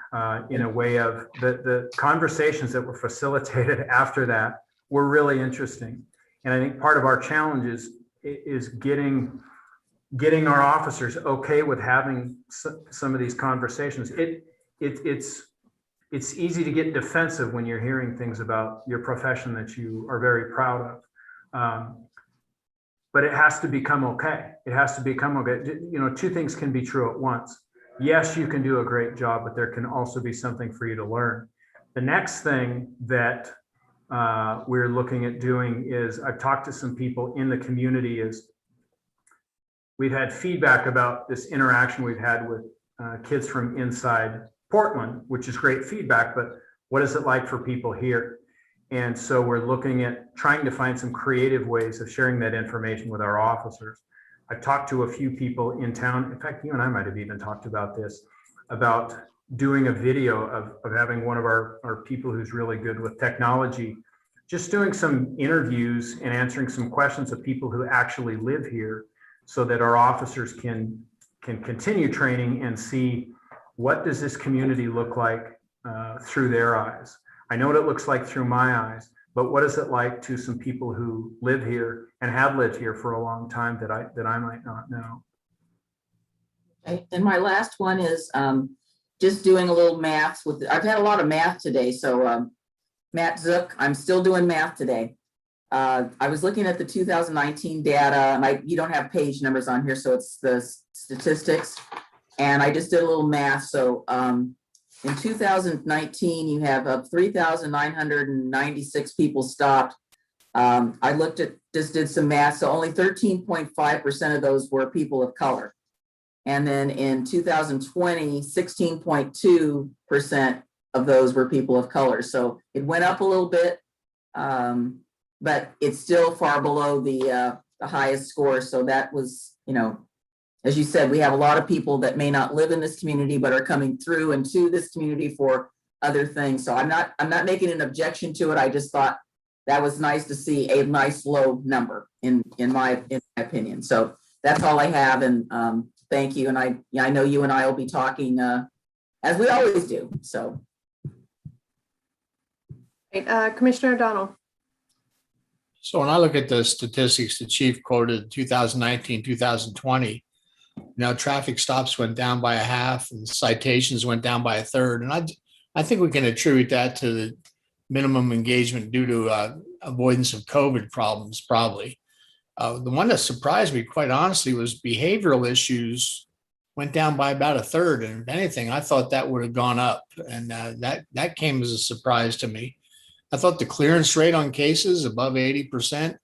in a way of the conversations that were facilitated after that were really interesting. And I think part of our challenge is getting our officers okay with having some of these conversations. It's easy to get defensive when you're hearing things about your profession that you are very proud of. But it has to become okay. It has to become okay. Two things can be true at once. Yes, you can do a great job, but there can also be something for you to learn. The next thing that we're looking at doing is, I've talked to some people in the community, is we've had feedback about this interaction we've had with kids from inside Portland, which is great feedback, but what is it like for people here? And so we're looking at trying to find some creative ways of sharing that information with our officers. I've talked to a few people in town. In fact, you and I might have even talked about this, about doing a video of having one of our people who's really good with technology, just doing some interviews and answering some questions of people who actually live here so that our officers can continue training and see what does this community look like through their eyes. I know what it looks like through my eyes, but what is it like to some people who live here and have lived here for a long time that I might not know? Okay. And my last one is just doing a little math I've had a lot of math today. So Matt Zook, I'm still doing math today. I was looking at the 2019 data, and you don't have page numbers on here, so it's the statistics. And I just did a little math. So in 2019, you have 3,996 people stopped. I just did some math. So only 13.5% of those were people of color. And then in 2020, 16.2% of those were people of color. So it went up a little bit, but it's still far below the highest score. So that was, as you said, we have a lot of people that may not live in this community, but are coming through and to this community for other things. So I'm not making an objection to it. I just thought that was nice to see a nice low number in my opinion. So that's all I have. And thank you. And I know you and I will be talking as we always do. So. Right, Commissioner O'Donnell. So when I look at the statistics the chief quoted 2019, 2020, traffic stops went down by a half and citations went down by a third. And I think we can attribute that to the minimum engagement due to avoidance of COVID problems, probably. The one that surprised me, quite honestly, was behavioral issues went down by about a third. And if anything, I thought that would have gone up. And that came as a surprise to me. I thought the clearance rate on cases above 80%,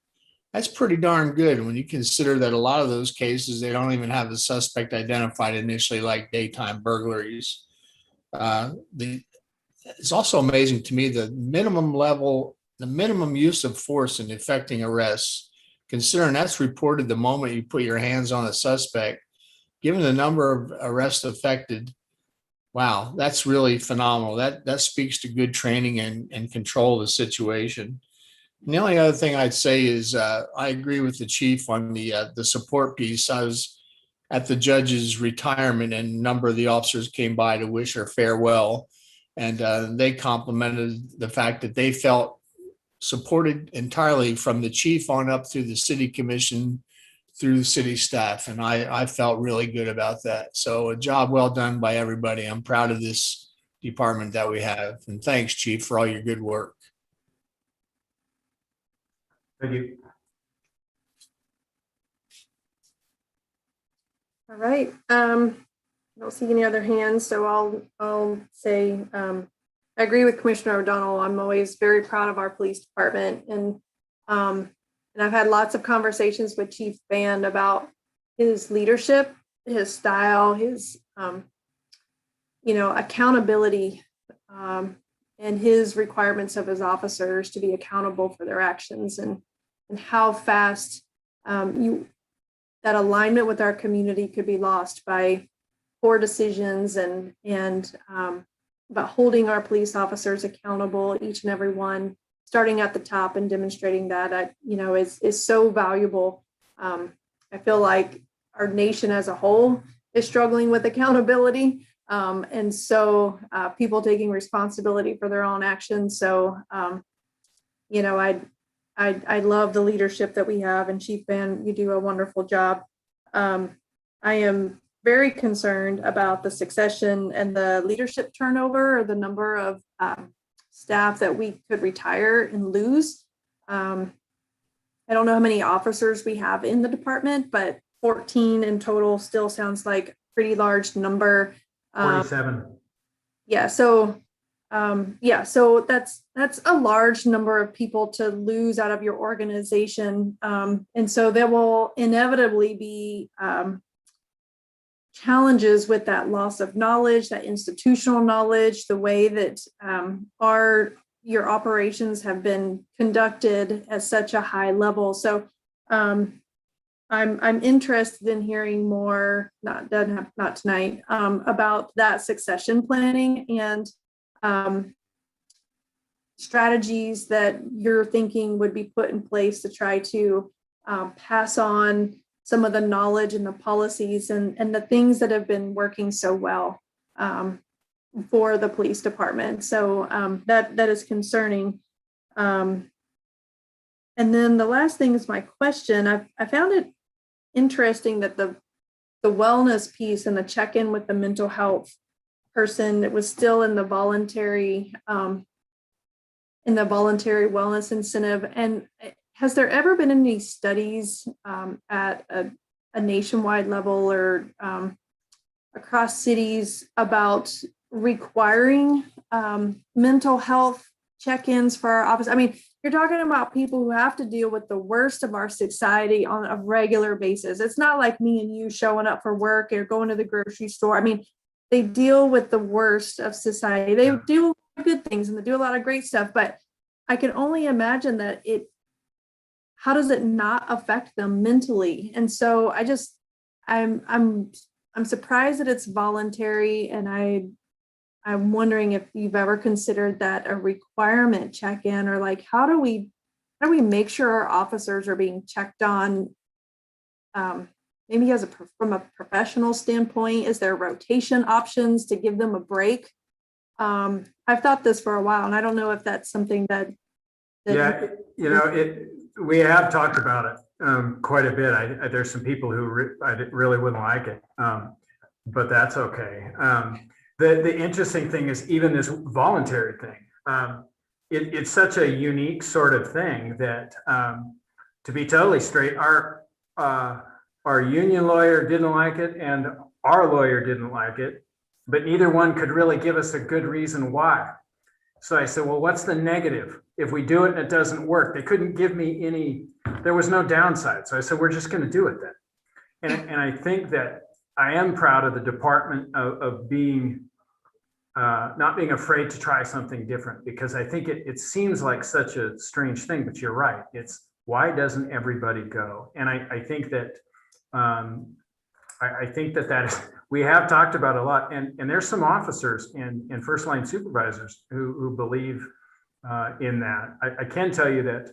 that's pretty darn good when you consider that a lot of those cases, they don't even have the suspect identified initially, like daytime burglaries. It's also amazing to me the minimum use of force in effecting arrests, considering that's reported the moment you put your hands on a suspect, given the number of arrests affected. Wow, that's really phenomenal. That speaks to good training and control of the situation. And the only other thing I'd say is I agree with the chief on the support piece. I was at the judge's retirement and a number of the officers came by to wish her farewell. And they complimented the fact that they felt supported entirely from the chief on up through the city commission, through the city staff. And I felt really good about that. So a job well done by everybody. I'm proud of this department that we have. And thanks, chief, for all your good work. Thank you. All right. I don't see any other hands, so I'll say I agree with Commissioner O'Donnell. I'm always very proud of our police department, and I've had lots of conversations with Chief Band about his leadership, his style, his accountability, and his requirements of his officers to be accountable for their actions, and how fast that alignment with our community could be lost by poor decisions and about holding our police officers accountable, each and every one, starting at the top and demonstrating that, is so valuable. I feel like our nation as a whole is struggling with accountability. And so people taking responsibility for their own actions. So, I love the leadership that we have, and Chief Band, you do a wonderful job. I am very concerned about the succession and the leadership turnover, or the number of staff that we could retire and lose. I don't know how many officers we have in the department, but 14 in total still sounds like a pretty large number. 47. So that's a large number of people to lose out of your organization. And so there will inevitably be challenges with that loss of knowledge, that institutional knowledge, the way that your operations have been conducted at such a high level. So I'm interested in hearing more, not tonight, about that succession planning and strategies that you're thinking would be put in place to try to pass on some of the knowledge and the policies and the things that have been working so well for the police department. So that is concerning. And then the last thing is my question. I found it interesting that the wellness piece and the check-in with the mental health person that was still in the voluntary wellness incentive. And has there ever been any studies at a nationwide level or across cities about requiring mental health check-ins for our office? I mean, you're talking about people who have to deal with the worst of our society on a regular basis. It's not like me and you showing up for work or going to the grocery store. I mean, they deal with the worst of society. They do good things and they do a lot of great stuff, but I can only imagine that how does it not affect them mentally? And so I'm surprised that it's voluntary, and I'm wondering if you've ever considered that a requirement check-in, or like, how do we make sure our officers are being checked on? Maybe from a professional standpoint, is there rotation options to give them a break? I've thought this for a while, and I don't know if that's something that Yeah, we have talked about it quite a bit. There's some people who really wouldn't like it, but that's okay. The interesting thing is even this voluntary thing. It's such a unique sort of thing that, to be totally straight, our union lawyer didn't like it and our lawyer didn't like it, but neither one could really give us a good reason why. So I said, well, what's the negative? If we do it and it doesn't work, they couldn't give me there was no downside. So I said, we're just going to do it then. And I think that I am proud of the department of being, not being afraid to try something different, because I think it seems like such a strange thing, but you're right. It's why doesn't everybody go? And I think that, I think that is, we have talked about a lot, and there's some officers and first line supervisors who believe in that. I can tell you that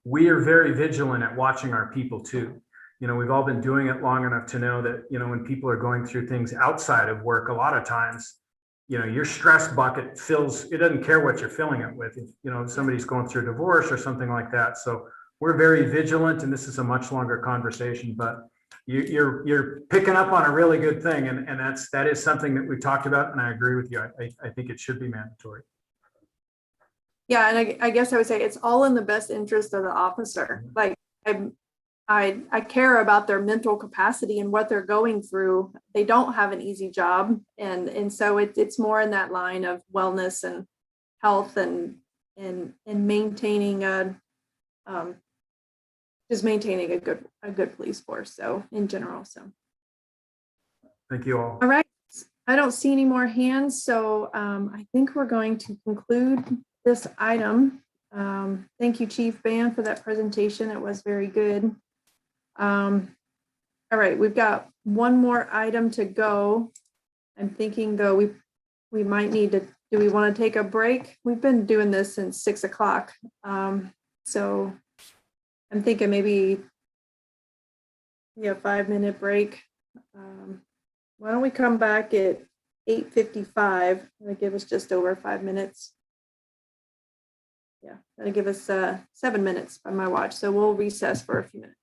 we are very vigilant at watching our people too. We've all been doing it long enough to know that, when people are going through things outside of work, a lot of times, your stress bucket fills, it doesn't care what you're filling it with. If somebody's going through a divorce or something like that. So we're very vigilant, and this is a much longer conversation, but you're picking up on a really good thing. And that is something that we've talked about. And I agree with you. I think it should be mandatory. Yeah, and I guess I would say it's all in the best interest of the officer. Like, I care about their mental capacity and what they're going through. They don't have an easy job, and so it's more in that line of wellness and health and maintaining just maintaining a good police force. So in general, so Thank you all. all right. I don't see any more hands, so I think we're going to conclude this item. Thank you, Chief Ban, for that presentation. It was very good. All right, we've got one more item to go. I'm thinking though we might need to, do we want to take a break? We've been doing this since 6 o'clock. So I'm thinking maybe a 5-minute break. Why don't we come back at 8:55? That'll give us just over 5 minutes. Yeah, that'll give us 7 minutes by my watch. So we'll recess for a few minutes.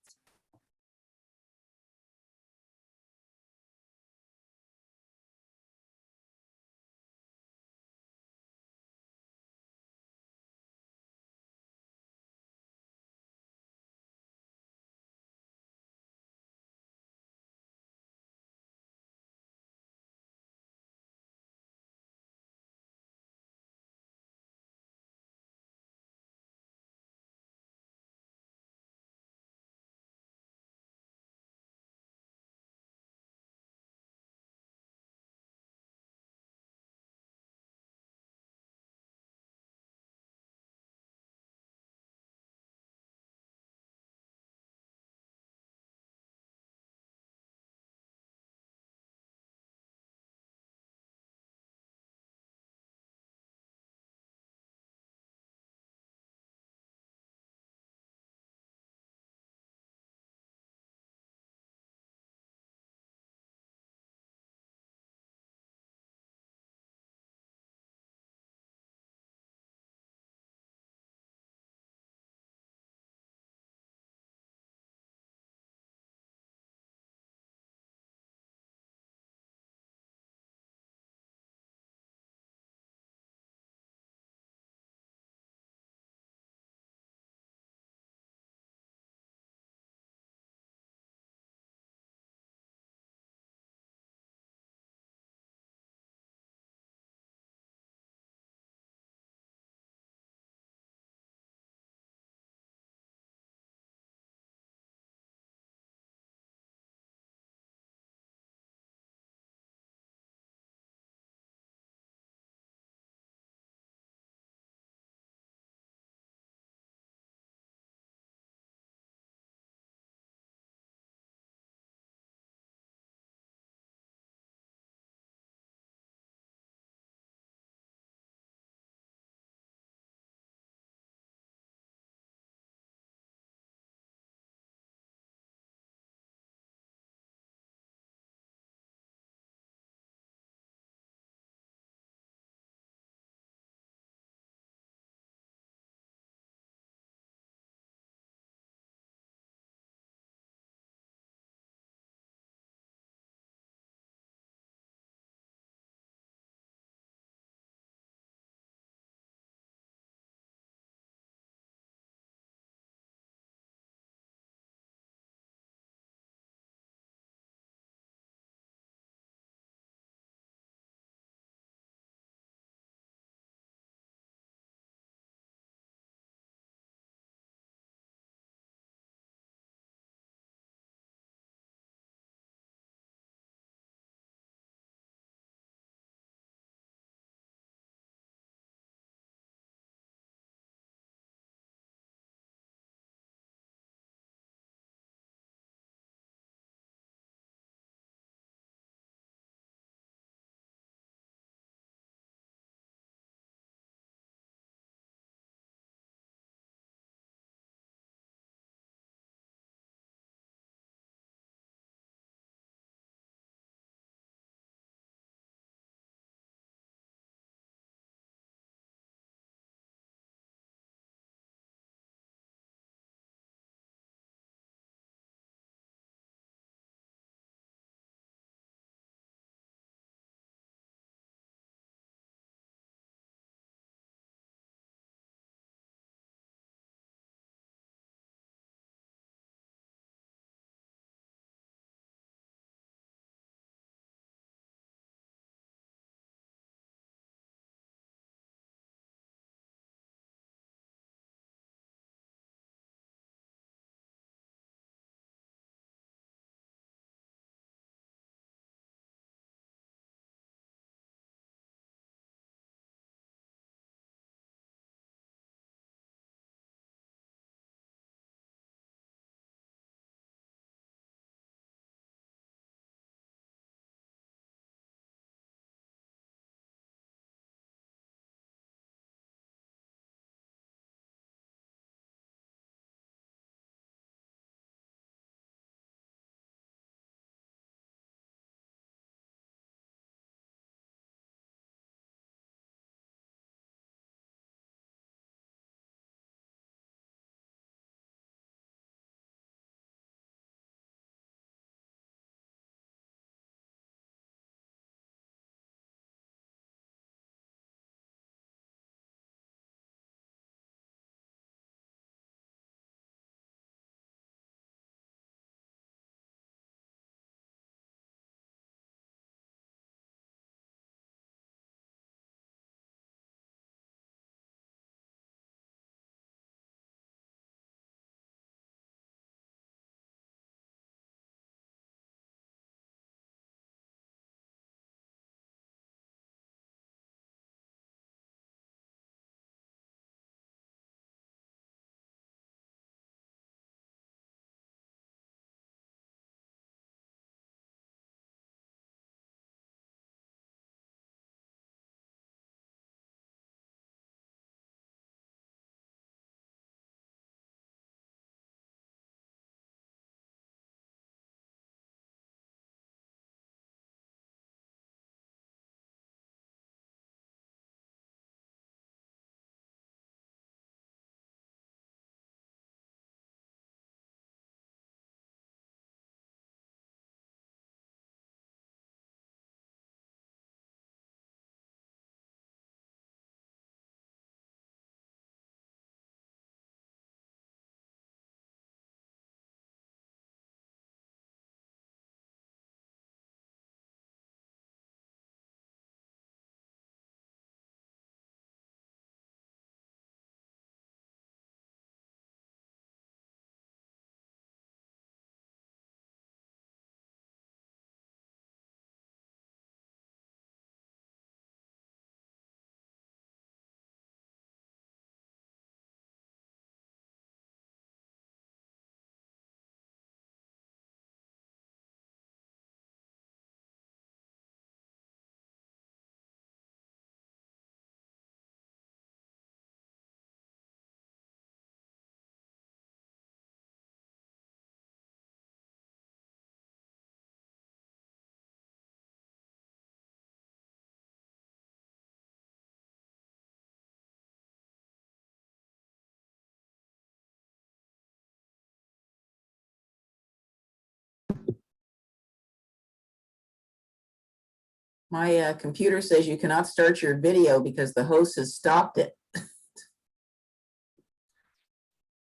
My computer says you cannot start your video because the host has stopped it.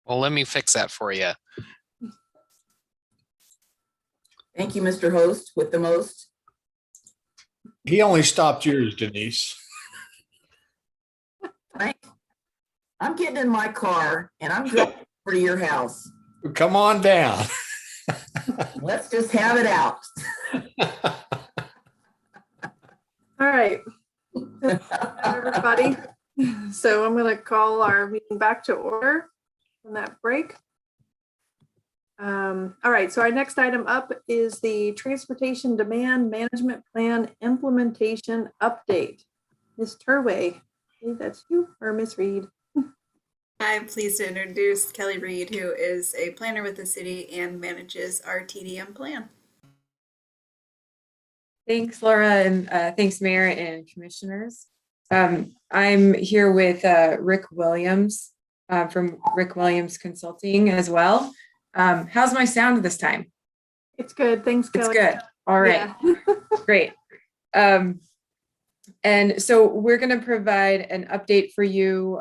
Well, let me fix that for you. Thank you, Mr. Host, with the most. He only stopped yours, Denise. I'm getting in my car and I'm driving over to your house. Come on down. Let's just have it out. All right. Everybody. So I'm going to call our meeting back to order from that break. All right, so our next item up is the Transportation Demand Management Plan Implementation Update. Ms. Turway, I believe that's you or Ms. Reed. I'm pleased to introduce Kelly Reed, who is a planner with the city and manages our TDM plan. Thanks, Laura, and thanks, Mayor and Commissioners. I'm here with Rick Williams from Rick Williams Consulting as well. How's my sound this time? It's good. Thanks, Kelly. It's good. All right. Yeah. Great. And so we're going to provide an update for you,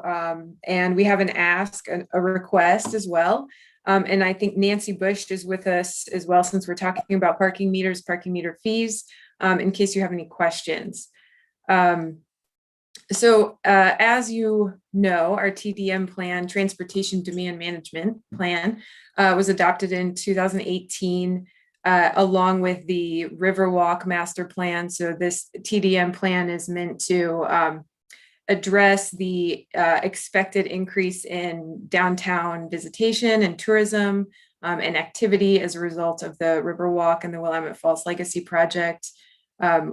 and we have an ask, a request as well. And I think Nancy Bush is with us as well, since we're talking about parking meters, parking meter fees, in case you have any questions. So as you know, our TDM plan, Transportation Demand Management Plan, was adopted in 2018, along with the Riverwalk Master Plan. So this TDM plan is meant to address the expected increase in downtown visitation and tourism and activity as a result of the Riverwalk and the Willamette Falls Legacy Project.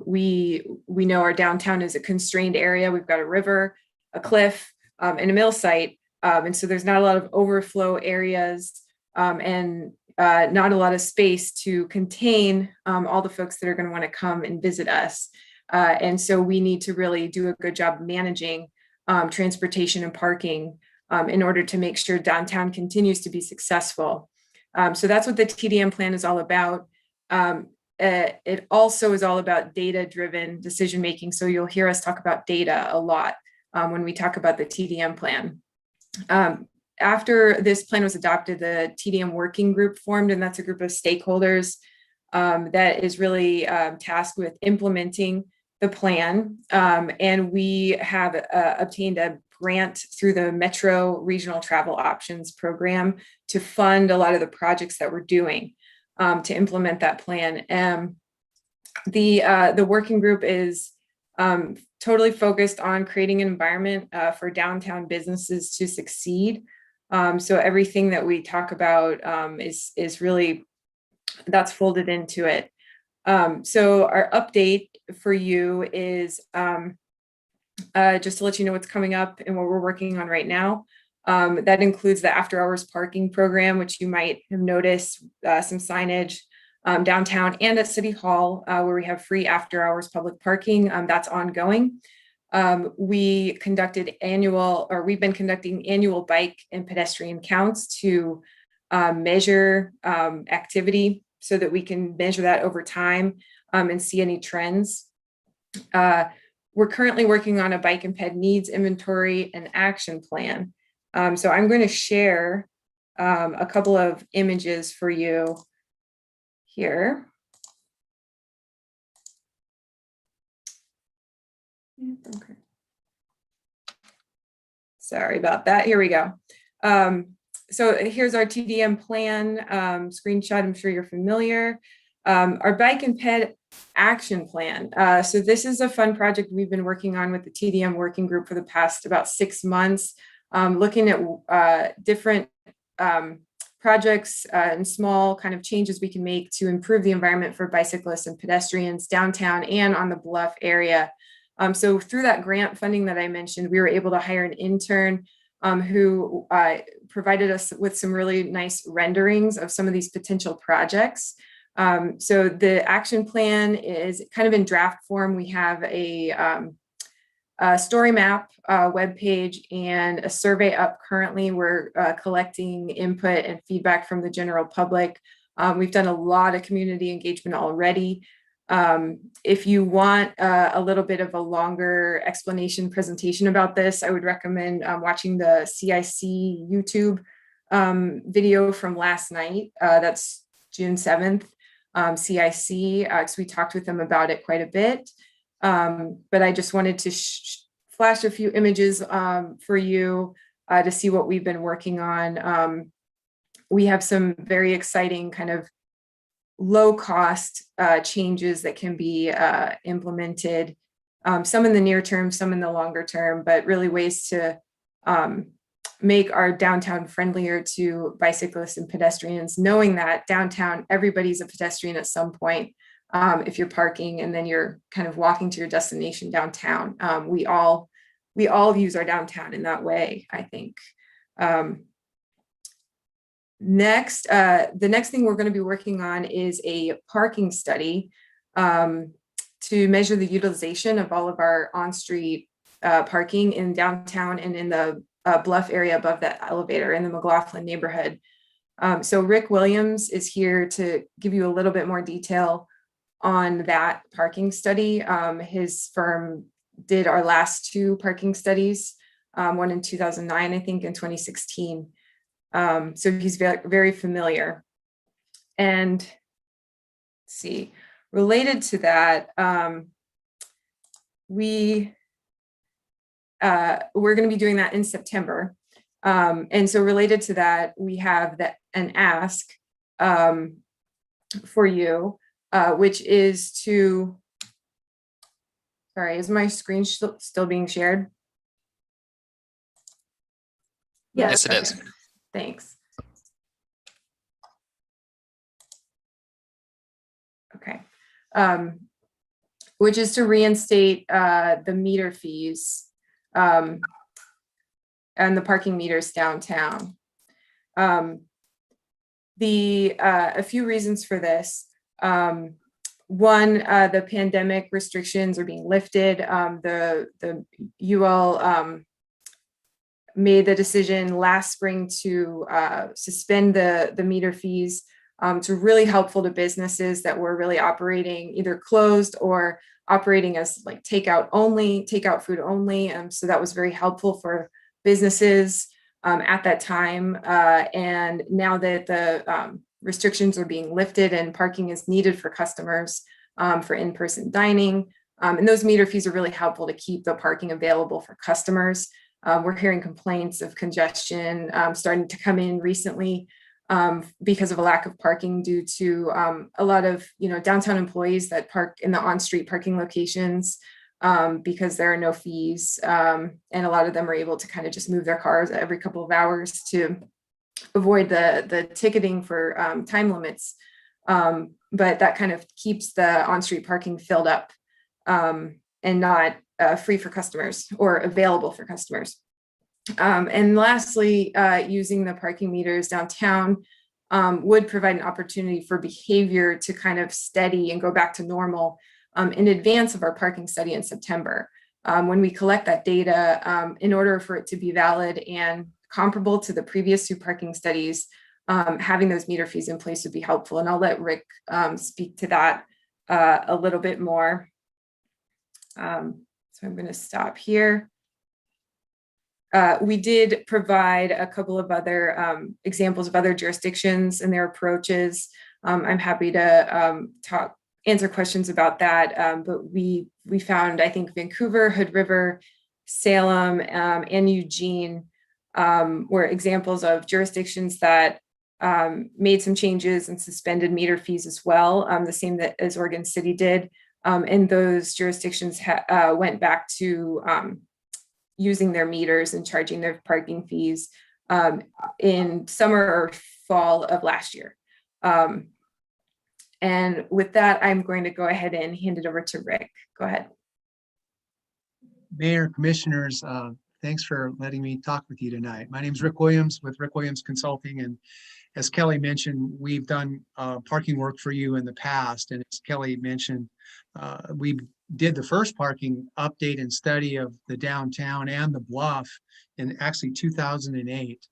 We know our downtown is a constrained area. We've got a river, a cliff, and a mill site. And so there's not a lot of overflow areas and not a lot of space to contain all the folks that are going to want to come and visit us. And so we need to really do a good job managing transportation and parking in order to make sure downtown continues to be successful. So that's what the TDM plan is all about. It also is all about data-driven decision-making. So you'll hear us talk about data a lot when we talk about the TDM plan. After this plan was adopted, the TDM working group formed, and that's a group of stakeholders that is really tasked with implementing the plan. And we have obtained a grant through the Metro Regional Travel Options Program to fund a lot of the projects that we're doing to implement that plan. The working group is totally focused on creating an environment for downtown businesses to succeed. So everything that we talk about is really, that's folded into it. So our update for you is just to let you know what's coming up and what we're working on right now. That includes the after hours parking program, which you might have noticed some signage downtown and at City Hall, where we have free after hours public parking. That's ongoing. We've been conducting annual bike and pedestrian counts to measure activity so that we can measure that over time and see any trends. We're currently working on a bike and ped needs inventory and action plan. So I'm going to share a couple of images for you here. Okay. Sorry about that. Here we go. So here's our TDM plan screenshot. I'm sure you're familiar. Our bike and ped action plan. So this is a fun project we've been working on with the TDM working group for the past about 6 months, looking at different projects and small kind of changes we can make to improve the environment for bicyclists and pedestrians downtown and on the Bluff area. So through that grant funding that I mentioned, we were able to hire an intern who provided us with some really nice renderings of some of these potential projects. So the action plan is kind of in draft form. We have a story map webpage and a survey up currently. We're collecting input and feedback from the general public. We've done a lot of community engagement already. If you want a little bit of a longer explanation presentation about this, I would recommend watching the CIC YouTube video from last night. That's June 7th, CIC, because we talked with them about it quite a bit. But I just wanted to flash a few images for you to see what we've been working on. We have some very exciting kind of low cost changes that can be implemented, some in the near term, some in the longer term, but really ways to make our downtown friendlier to bicyclists and pedestrians, knowing that downtown, everybody's a pedestrian at some point. If you're parking and then you're kind of walking to your destination downtown, we all use our downtown in that way, I think. Next, the next thing we're going to be working on is a parking study to measure the utilization of all of our on-street parking in downtown and in the bluff area above that elevator in the McLaughlin neighborhood. So Rick Williams is here to give you a little bit more detail on that parking study. His firm did our last two parking studies, one in 2009, I think, and 2016. So he's very, very familiar. And let's see, related to that, we're going to be doing that in September. And so related to that, we have an ask for you, which is to, sorry, is my screen still being shared? Yes, it is. Thanks. Okay. Which is to reinstate the meter fees and the parking meters downtown. A few reasons for this. One, the pandemic restrictions are being lifted. The UL made the decision last spring to suspend the meter fees. It's really helpful to businesses that were really operating either closed or operating as like takeout food only. So that was very helpful for businesses at that time. And now that the restrictions are being lifted and parking is needed for customers for in-person dining, and those meter fees are really helpful to keep the parking available for customers. We're hearing complaints of congestion starting to come in recently because of a lack of parking due to a lot of downtown employees that park in the on-street parking locations because there are no fees, and a lot of them are able to kind of just move their cars every couple of hours to avoid the ticketing for time limits. But that kind of keeps the on-street parking filled up and not free for customers or available for customers. And lastly, using the parking meters downtown would provide an opportunity for behavior to kind of steady and go back to normal in advance of our parking study in September. When we collect that data, in order for it to be valid and comparable to the previous two parking studies, having those meter fees in place would be helpful. And I'll let Rick speak to that a little bit more. So I'm going to stop here. We did provide a couple of other examples of other jurisdictions and their approaches. I'm happy to answer questions about that. But we found, I think, Vancouver, Hood River, Salem, and Eugene were examples of jurisdictions that made some changes and suspended meter fees as well, the same as Oregon City did. And those jurisdictions went back to using their meters and charging their parking fees in summer or fall of last year. And with that, I'm going to go ahead and hand it over to Rick. Go ahead. Mayor, Commissioners, thanks for letting me talk with you tonight. My name is Rick Williams with Rick Williams Consulting, and as Kelly mentioned, we've done parking work for you in the past. And as Kelly mentioned, we did the first parking update and study of the downtown and the bluff in actually 2008.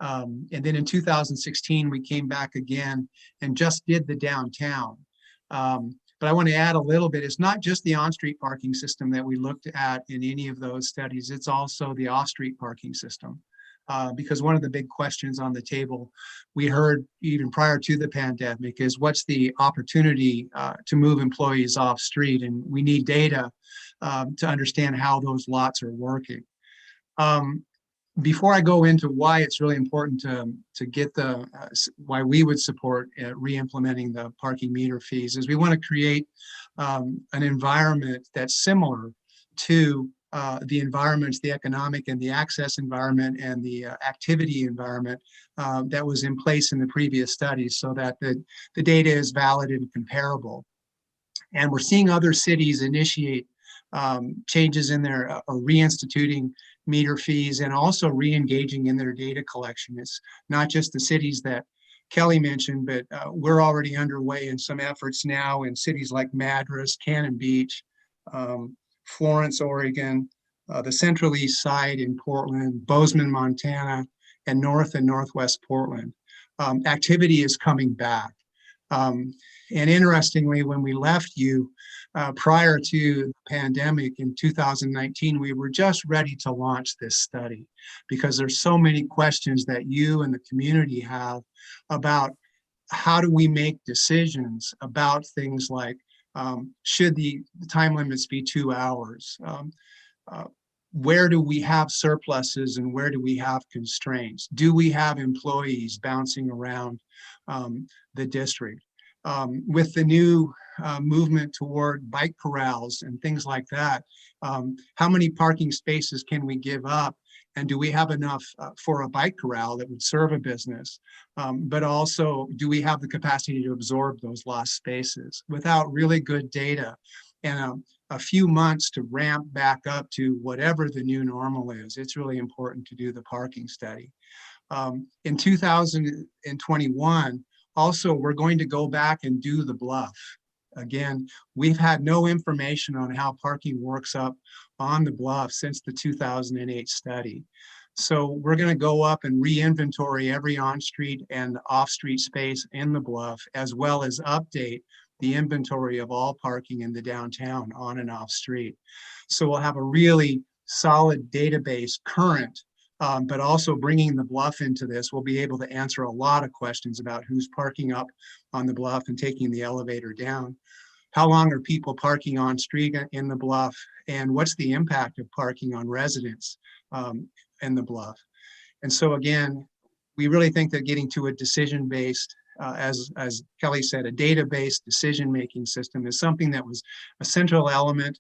And then in 2016, we came back again and just did the downtown. But I want to add a little bit. It's not just the on-street parking system that we looked at in any of those studies. It's also the off-street parking system. Because one of the big questions on the table we heard even prior to the pandemic is what's the opportunity to move employees off street, and we need data to understand how those lots are working. Before I go into why it's really important to get why we would support re-implementing the parking meter fees, is we want to create an environment that's similar to the environments, the economic and the access environment and the activity environment that was in place in the previous studies, so that the data is valid and comparable. And we're seeing other cities initiate changes in their or reinstituting meter fees and also re-engaging in their data collection. It's not just the cities that Kelly mentioned, but we're already underway in some efforts now in cities like Madras, Cannon Beach, Florence, Oregon, the Central East Side in Portland, Bozeman, Montana, and North and Northwest Portland. Activity is coming back. And interestingly, when we left you prior to the pandemic in 2019, we were just ready to launch this study because there's so many questions that you and the community have about how do we make decisions about things like should the time limits be 2 hours? Where do we have surpluses and where do we have constraints? Do we have employees bouncing around the district? With the new movement toward bike corrals and things like that, how many parking spaces can we give up? And do we have enough for a bike corral that would serve a business? But also, do we have the capacity to absorb those lost spaces? Without really good data and a few months to ramp back up to whatever the new normal is, it's really important to do the parking study. In 2021, also, we're going to go back and do the bluff. Again, we've had no information on how parking works up on the bluff since the 2008 study. So we're going to go up and re-inventory every on-street and off-street space in the bluff, as well as update the inventory of all parking in the downtown on and off street. So we'll have a really solid database current, but also bringing the bluff into this, we'll be able to answer a lot of questions about who's parking up on the bluff and taking the elevator down. How long are people parking on street in the bluff? And what's the impact of parking on residents in the bluff? And so again, we really think that getting to a decision-based, as Kelly said, a data-based decision-making system is something that was a central element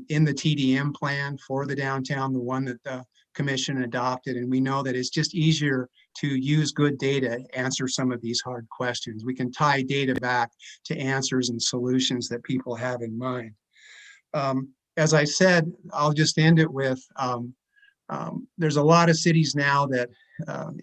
in the TDM plan for the downtown, the one that the commission adopted. And we know that it's just easier to use good data to answer some of these hard questions. We can tie data back to answers and solutions that people have in mind. As I said, I'll just end it with, there's a lot of cities now that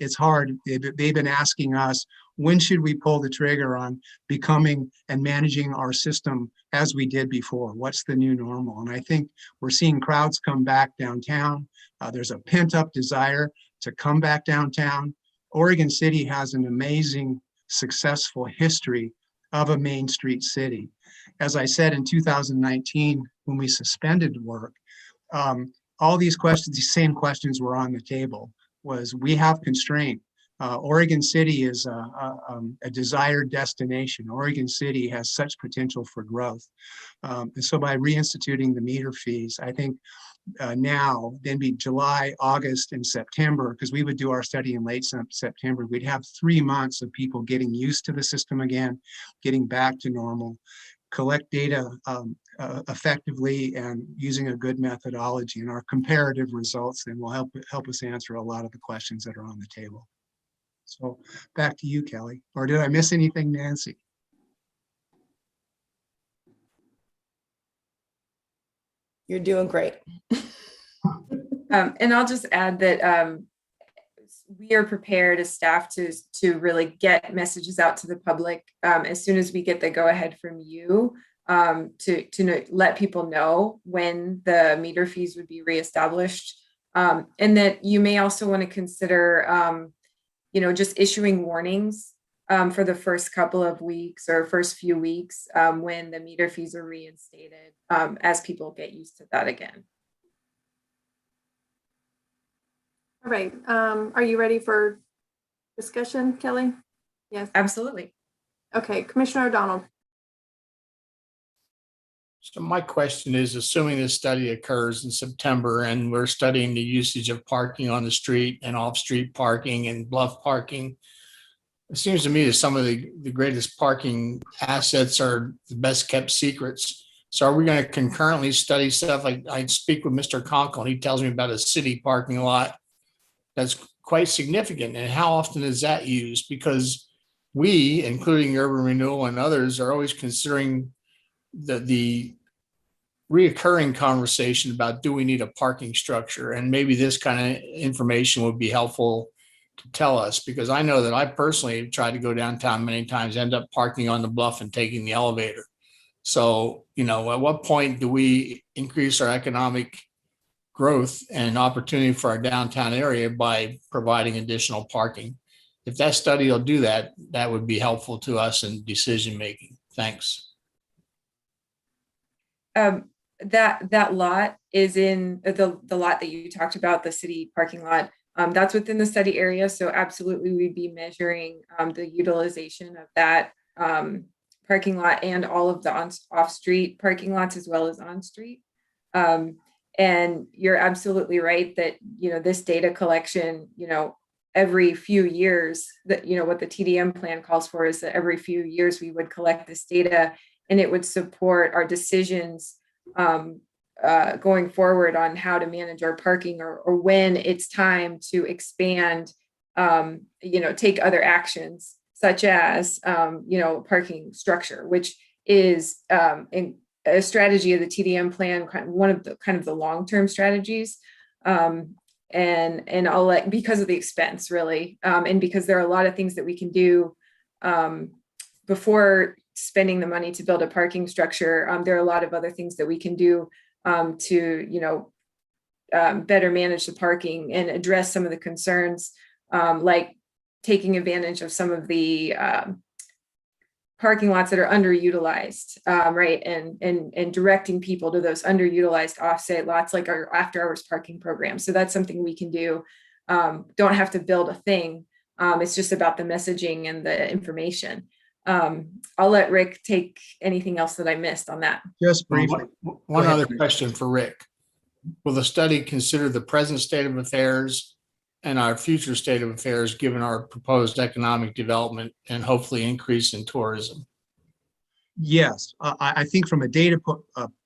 it's hard. They've been asking us, when should we pull the trigger on becoming and managing our system as we did before? What's the new normal? And I think we're seeing crowds come back downtown. There's a pent-up desire to come back downtown. Oregon City has an amazing, successful history of a Main Street city. As I said, in 2019, when we suspended work, all these questions, these same questions were on the table. Was we have constraint. Oregon City is a desired destination. Oregon City has such potential for growth. And so by reinstituting the meter fees, I think now, then be July, August, and September, because we would do our study in late September, we'd have 3 months of people getting used to the system again, getting back to normal, collect data effectively and using a good methodology, and our comparative results then will help us answer a lot of the questions that are on the table. So back to you, Kelly. Or did I miss anything, Nancy? You're doing great. And I'll just add that we are prepared as staff to really get messages out to the public as soon as we get the go-ahead from you to let people know when the meter fees would be reestablished, and that you may also want to consider, just issuing warnings for the first couple of weeks or first few weeks when the meter fees are reinstated as people get used to that again. All right. Are you ready for discussion, Kelly? Yes. Absolutely. Okay, Commissioner O'Donnell. So my question is, assuming this study occurs in September and we're studying the usage of parking on the street and off-street parking and bluff parking, it seems to me that some of the greatest parking assets are the best kept secrets. So are we going to concurrently study stuff? Like I speak with Mr. Conkle and he tells me about a city parking lot that's quite significant. And how often is that used? Because we, including Urban Renewal and others, are always considering the reoccurring conversation about, do we need a parking structure? And maybe this kind of information would be helpful to tell us, because I know that I personally have tried to go downtown many times, end up parking on the bluff and taking the elevator. So, you know, at what point do we increase our economic growth and opportunity for our downtown area by providing additional parking? If that study will do that, that would be helpful to us in decision making. Thanks. That lot is in the lot that you talked about, the city parking lot. That's within the study area. So absolutely, we'd be measuring the utilization of that parking lot and all of the off-street parking lots as well as on-street. And you're absolutely right that, you know, this data collection, you know, every few years, that, you know, what the TDM plan calls for is that every few years we would collect this data and it would support our decisions going forward on how to manage our parking, or when it's time to expand, you know, take other actions such as, you know, parking structure, which is in a strategy of the TDM plan, one of the kind of the long-term strategies. And I'll let, because of the expense really, and because there are a lot of things that we can do before spending the money to build a parking structure. There are a lot of other things that we can do to, you know, better manage the parking and address some of the concerns, like taking advantage of some of the parking lots that are underutilized, right? And directing people to those underutilized offsite lots, like our after hours parking program. So that's something we can do. Don't have to build a thing. It's just about the messaging and the information. I'll let Rick take anything else that I missed on that. Just briefly. One other question for Rick. Will the study consider the present state of affairs and our future state of affairs, given our proposed economic development and hopefully increase in tourism? Yes, I think from a data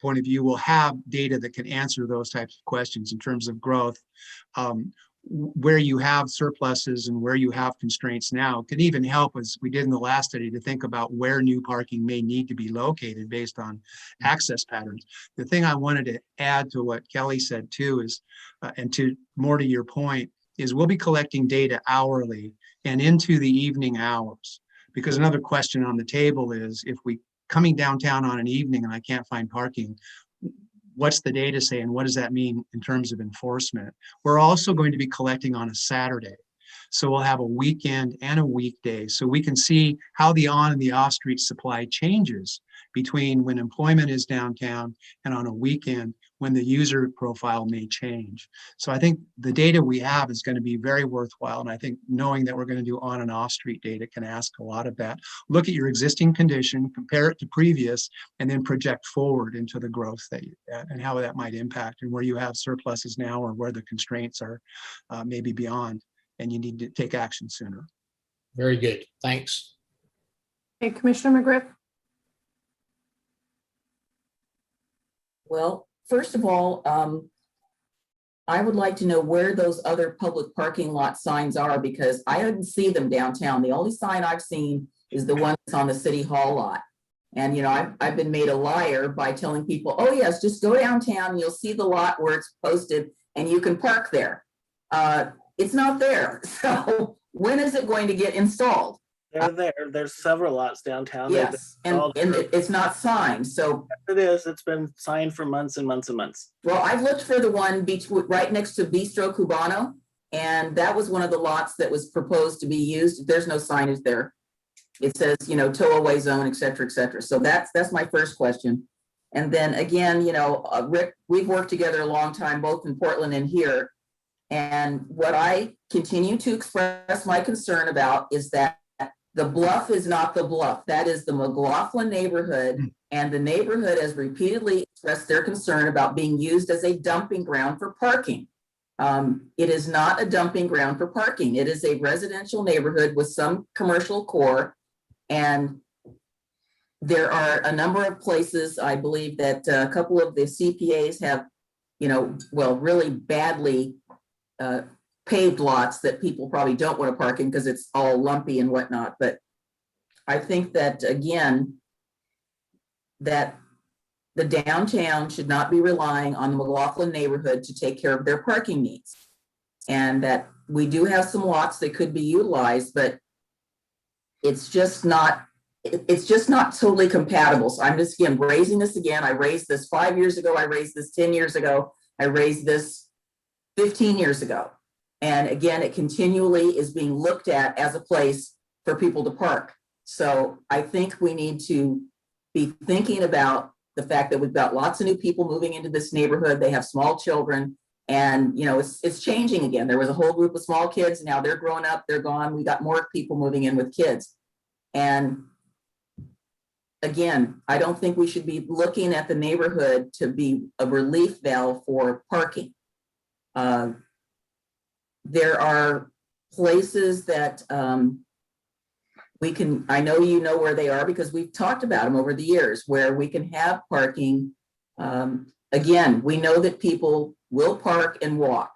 point of view, we'll have data that can answer those types of questions in terms of growth. Where you have surpluses and where you have constraints now can even help, as we did in the last study, to think about where new parking may need to be located based on access patterns. The thing I wanted to add to what Kelly said too is, and to more to your point, is we'll be collecting data hourly and into the evening hours. Because another question on the table is, if we coming downtown on an evening and I can't find parking, what's the data say and what does that mean in terms of enforcement? We're also going to be collecting on a Saturday. So we'll have a weekend and a weekday. So we can see how the on and the off street supply changes between when employment is downtown and on a weekend when the user profile may change. So I think the data we have is going to be very worthwhile. And I think knowing that we're going to do on and off street data can ask a lot of that. Look at your existing condition, compare it to previous, and then project forward into the growth that you, and how that might impact, and where you have surpluses now or where the constraints are maybe beyond, and you need to take action sooner. Very good. Thanks. Hey, Commissioner McGriff. Well, first of all, I would like to know where those other public parking lot signs are, because I didn't see them downtown. The only sign I've seen is the one that's on the City Hall lot. And, you know, I've been made a liar by telling people, oh yes, just go downtown and you'll see the lot where it's posted and you can park there. It's not there. So when is it going to get installed? They're there. There's several lots downtown. Yes, and it's not signed, so. It is. It's been signed for months and months and months. Well, I've looked for the one right next to Bistro Cubano, and that was one of the lots that was proposed to be used. There's no signage there. it says, you know, tow away zone, et cetera, et cetera. So that's my first question. And then again, you know, Rick, we've worked together a long time, both in Portland and here. And what I continue to express my concern about is that the bluff is not the bluff. That is the McLaughlin neighborhood. And the neighborhood has repeatedly expressed their concern about being used as a dumping ground for parking. It is not a dumping ground for parking. It is a residential neighborhood with some commercial core. And there are a number of places, I believe, that a couple of the CPAs have, you know, well, really badly paved lots that people probably don't want to park in because it's all lumpy and whatnot. But I think that, again, that the downtown should not be relying on the McLaughlin neighborhood to take care of their parking needs. And that we do have some lots that could be utilized, but it's just not totally compatible. So I'm just, again, raising this again. I raised this 5 years ago. I raised this 10 years ago. I raised this 15 years ago. And again, it continually is being looked at as a place for people to park. So I think we need to be thinking about the fact that we've got lots of new people moving into this neighborhood. They have small children, and you know, it's changing again. There was a whole group of small kids. Now they're growing up, they're gone. We got more people moving in with kids. And again, I don't think we should be looking at the neighborhood to be a relief valve for parking. There are places that we can, I know you know where they are because we've talked about them over the years, where we can have parking. Again, we know that people will park and walk.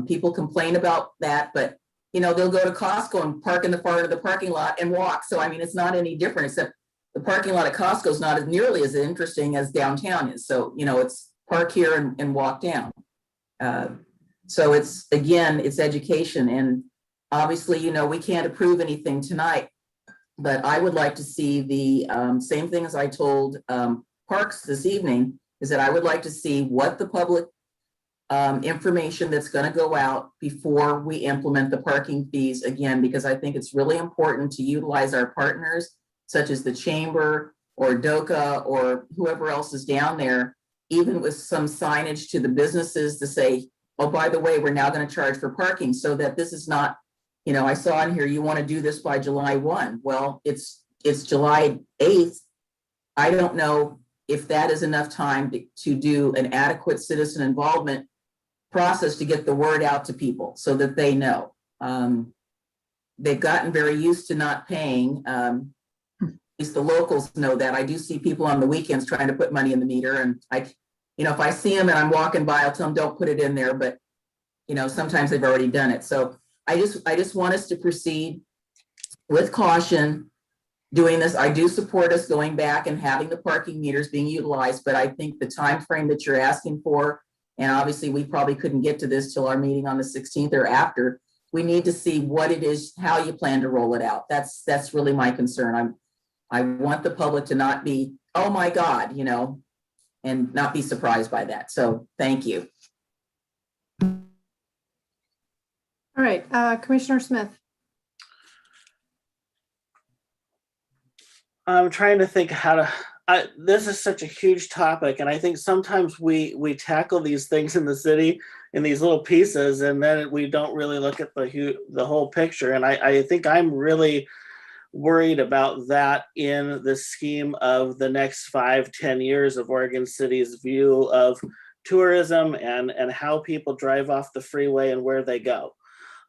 People complain about that, but you know, they'll go to Costco and park in the front of the parking lot and walk. So I mean, it's not any different, except the parking lot at Costco is not as nearly as interesting as downtown is. So, you know, it's park here and walk down. So it's, again, it's education. And obviously, you know, we can't approve anything tonight, but I would like to see the same thing as I told Parks this evening, is that I would like to see what the public information that's going to go out before we implement the parking fees again, because I think it's really important to utilize our partners, such as the chamber or DOCA or whoever else is down there, even with some signage to the businesses to say, oh, by the way, we're now going to charge for parking, so that this is not, you know, I saw in here, you want to do this by July 1. Well, it's July 8th. I don't know if that is enough time to do an adequate citizen involvement process to get the word out to people so that they know. They've gotten very used to not paying. At least the locals know that. I do see people on the weekends trying to put money in the meter, and you know, if I see them and I'm walking by, I'll tell them, don't put it in there, but you know, sometimes they've already done it. So I just want us to proceed with caution doing this. I do support us going back and having the parking meters being utilized, but I think the time frame that you're asking for, and obviously we probably couldn't get to this till our meeting on the 16th or after, we need to see what it is, how you plan to roll it out. That's really my concern. I want the public to not be, oh my God, you know, and not be surprised by that. So thank you. All right, Commissioner Smith. I'm trying to think how to, this is such a huge topic, and I think sometimes we tackle these things in the city in these little pieces, and then we don't really look at the whole picture. And I think I'm really worried about that in the scheme of the next 5-10 years of Oregon City's view of tourism and how people drive off the freeway and where they go.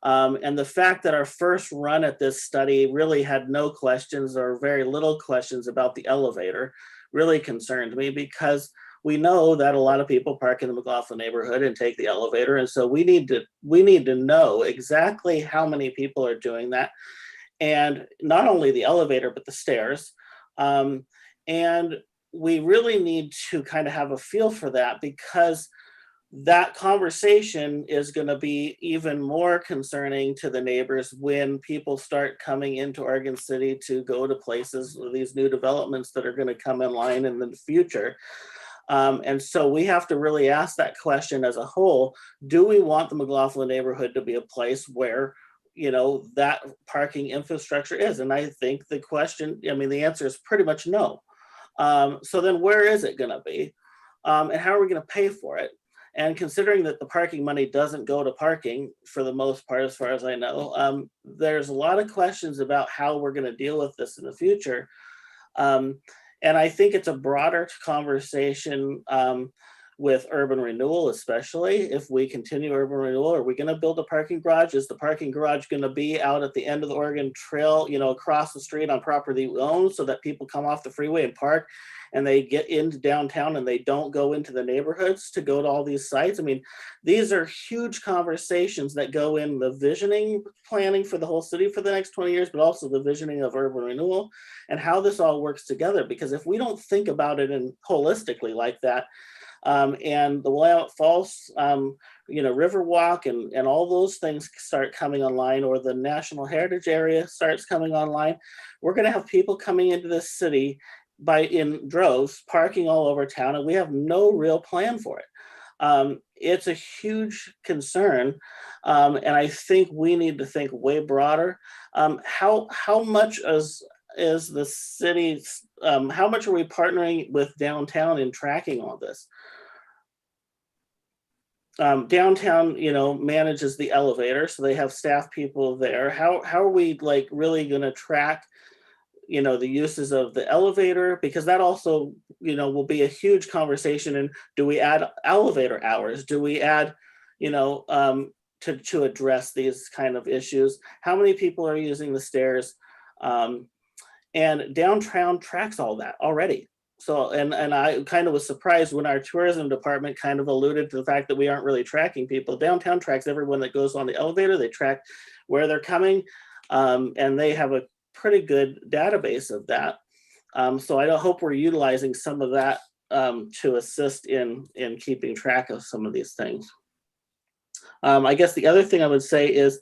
And the fact that our first run at this study really had no questions or very little questions about the elevator really concerned me, because we know that a lot of people park in the McLaughlin neighborhood and take the elevator. And so we need to know exactly how many people are doing that. And not only the elevator, but the stairs. And we really need to kind of have a feel for that, because that conversation is going to be even more concerning to the neighbors when people start coming into Oregon City to go to places, these new developments that are going to come in line in the future. And so we have to really ask that question as a whole. Do we want the McLaughlin neighborhood to be a place where that parking infrastructure is. And I think the answer is pretty much no. So then where is it going to be? And how are we going to pay for it? And considering that the parking money doesn't go to parking for the most part, as far as I know, there's a lot of questions about how we're going to deal with this in the future. And I think it's a broader conversation with urban renewal, especially if we continue urban renewal. Are we going to build a parking garage? Is the parking garage going to be out at the end of the Oregon Trail, across the street on property we own, so that people come off the freeway and park and they get into downtown and they don't go into the neighborhoods to go to all these sites? I mean, these are huge conversations that go in the visioning planning for the whole city for the next 20 years, but also the visioning of urban renewal and how this all works together. Because if we don't think about it holistically like that, and the Willamette Falls, Riverwalk and all those things start coming online, or the National Heritage Area starts coming online, we're going to have people coming into this city in droves, parking all over town, and we have no real plan for it. It's a huge concern, and I think we need to think way broader. How much is the city? How much are we partnering with downtown in tracking all this? Downtown, manages the elevator, so they have staff people there. How are we really going to track, the uses of the elevator? Because that also, will be a huge conversation. And do we add elevator hours? Do we add, to address these kind of issues? How many people are using the stairs? And downtown tracks all that already. So, and I kind of was surprised when our tourism department kind of alluded to the fact that we aren't really tracking people. Downtown tracks everyone that goes on the elevator. They track where they're coming, and they have a pretty good database of that. So I hope we're utilizing some of that to assist in keeping track of some of these things. I guess the other thing I would say is,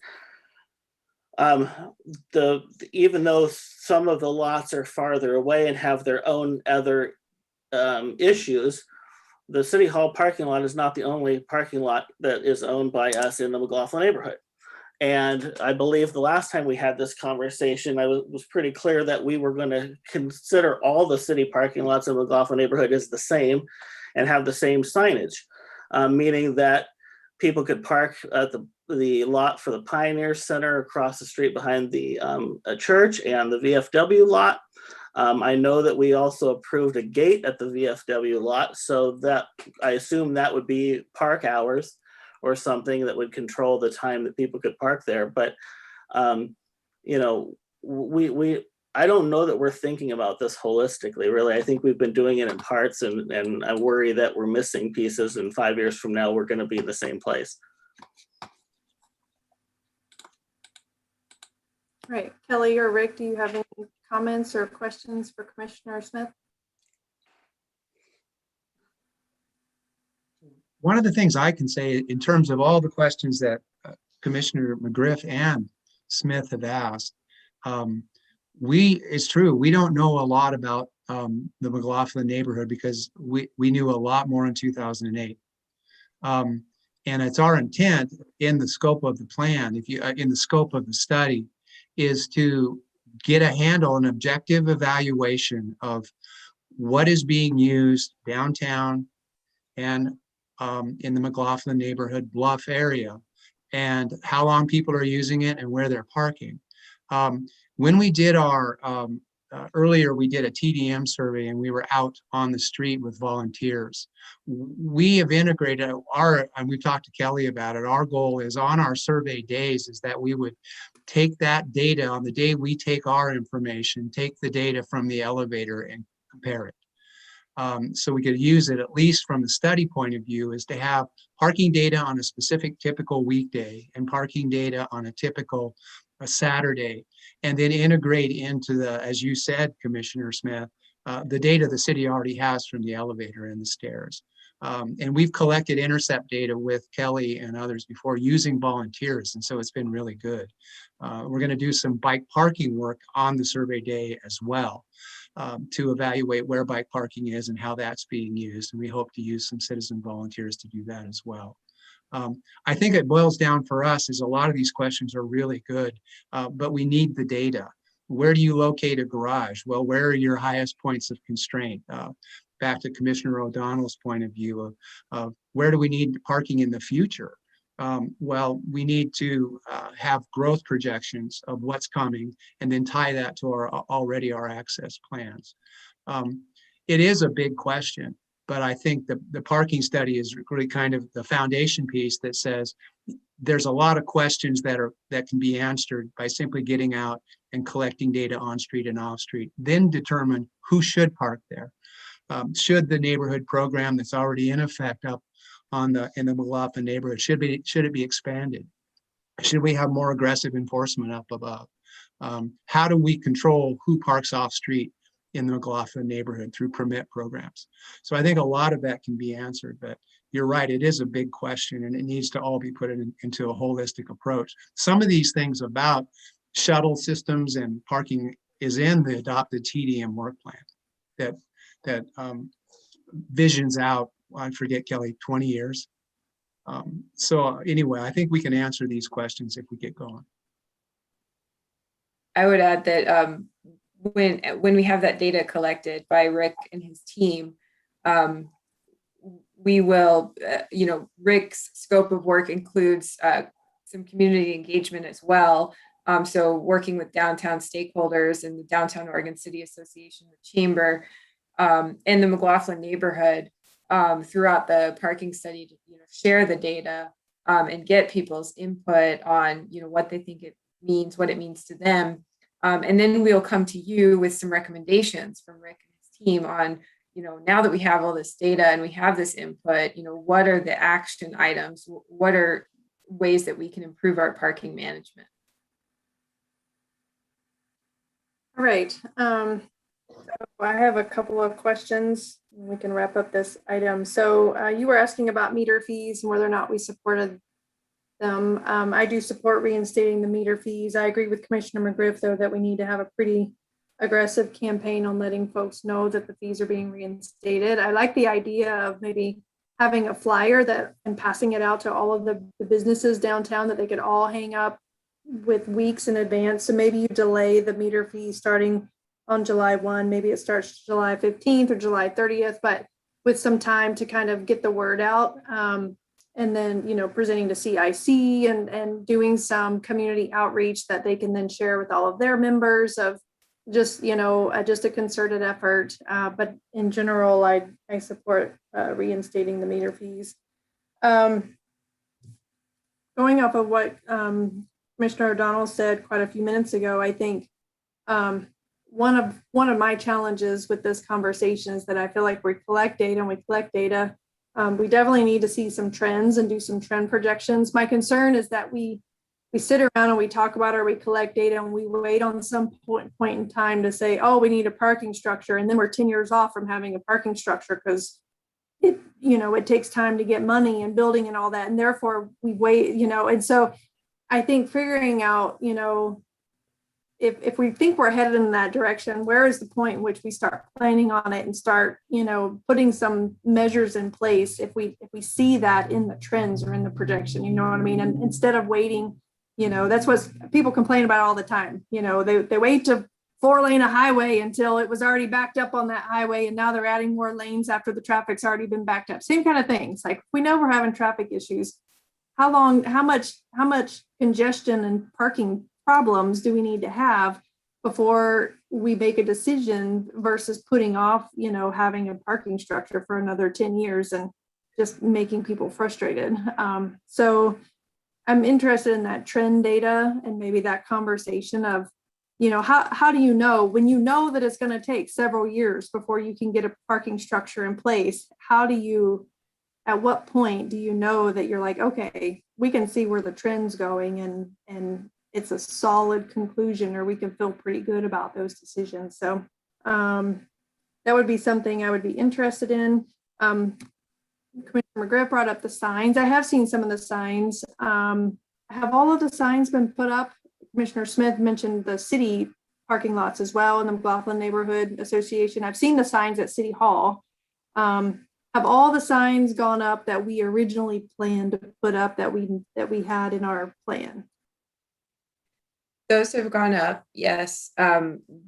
even though some of the lots are farther away and have their own other issues, the City Hall parking lot is not the only parking lot that is owned by us in the McLaughlin neighborhood. And I believe the last time we had this conversation, I was pretty clear that we were going to consider all the city parking lots in the McLaughlin neighborhood as the same and have the same signage, meaning that people could park at the lot for the Pioneer Center across the street behind the church and the VFW lot. I know that we also approved a gate at the VFW lot, so that I assume that would be park hours or something that would control the time that people could park there. But I don't know that we're thinking about this holistically, really. I think we've been doing it in parts, and I worry that we're missing pieces, and 5 years from now, we're going to be in the same place. Right. Kelly or Rick, do you have any comments or questions for Commissioner Smith? One of the things I can say in terms of all the questions that Commissioner McGriff and Smith have asked, it's true, we don't know a lot about the McLaughlin neighborhood because we knew a lot more in 2008. And it's our intent in the scope of the plan, in the scope of the study, is to get a handle, an objective evaluation of what is being used downtown and in the McLaughlin neighborhood Bluff area, and how long people are using it and where they're parking. When we did our, earlier we did a TDM survey and we were out on the street with volunteers. We have integrated and we've talked to Kelly about it, our goal is on our survey days is that we would take that data on the day we take our information, take the data from the elevator and compare it. So we could use it, at least from the study point of view, is to have parking data on a specific typical weekday and parking data on a typical Saturday, and then integrate into the, as you said, Commissioner Smith, the data the city already has from the elevator and the stairs. And we've collected intercept data with Kelly and others before using volunteers, and so it's been really good. We're going to do some bike parking work on the survey day as well, to evaluate where bike parking is and how that's being used. And we hope to use some citizen volunteers to do that as well. I think it boils down for us is a lot of these questions are really good, but we need the data. Where do you locate a garage? Well, where are your highest points of constraint? Back to Commissioner O'Donnell's point of view of where do we need parking in the future? Well, we need to have growth projections of what's coming and then tie that to our access plans. It is a big question, but I think the parking study is really kind of the foundation piece that says there's a lot of questions that can be answered by simply getting out and collecting data on street and off street, then determine who should park there. Should the neighborhood program that's already in effect up in the McLaughlin neighborhood, should it be expanded? Should we have more aggressive enforcement up above? How do we control who parks off street in the McLaughlin neighborhood through permit programs? So I think a lot of that can be answered, but you're right, it is a big question and it needs to all be put into a holistic approach. Some of these things about shuttle systems and parking is in the adopted TDM work plan that visions out, I forget, Kelly, 20 years. So anyway, I think we can answer these questions if we get going. I would add that when we have that data collected by Rick and his team, we will, Rick's scope of work includes some community engagement as well. So working with downtown stakeholders and the Downtown Oregon City Association, the Chamber, and the McLaughlin neighborhood throughout the parking study to share the data and get people's input on what they think it means, what it means to them. And then we'll come to you with some recommendations from Rick and his team on, now that we have all this data and we have this input, what are the action items? What are ways that we can improve our parking management? All right. So I have a couple of questions. We can wrap up this item. So you were asking about meter fees and whether or not we supported them. I do support reinstating the meter fees. I agree with Commissioner McGriff, though, that we need to have a pretty aggressive campaign on letting folks know that the fees are being reinstated. I like the idea of maybe having a flyer that and passing it out to all of the businesses downtown that they could all hang up with weeks in advance. So maybe you delay the meter fee starting on July 1, maybe it starts July 15th or July 30th, but with some time to kind of get the word out. And then, presenting to CIC and doing some community outreach that they can then share with all of their members of just, just a concerted effort. But in general, I support reinstating the meter fees. Going off of what Commissioner O'Donnell said quite a few minutes ago, I think one of my challenges with this conversation is that I feel like we collect data. We definitely need to see some trends and do some trend projections. My concern is that we sit around and we talk about it, or we collect data and we wait on some point in time to say, oh, we need a parking structure. And then we're 10 years off from having a parking structure because it takes time to get money and building and all that. And therefore we wait, and so I think figuring out, if we think we're headed in that direction, where is the point in which we start planning on it and start, putting some measures in place if we see that in the trends or in the projection, you know what I mean? And instead of waiting, that's what people complain about all the time. They wait to 4-lane a highway until it was already backed up on that highway, and now they're adding more lanes after the traffic's already been backed up. Same kind of things. Like, we know we're having traffic issues. How much congestion and parking problems do we need to have before we make a decision versus putting off, having a parking structure for another 10 years and just making people frustrated. So I'm interested in that trend data and maybe that conversation of, how do you know when you know that it's going to take several years before you can get a parking structure in place? At what point do you know that you're like, okay, we can see where the trend's going and it's a solid conclusion, or we can feel pretty good about those decisions. So that would be something I would be interested in. Commissioner McGriff brought up the signs. I have seen some of the signs. Have all of the signs been put up? Commissioner Smith mentioned the city parking lots as well in the McLaughlin Neighborhood Association. I've seen the signs at City Hall. have all the signs gone up that we originally planned to put up that we had in our plan? Those have gone up, yes.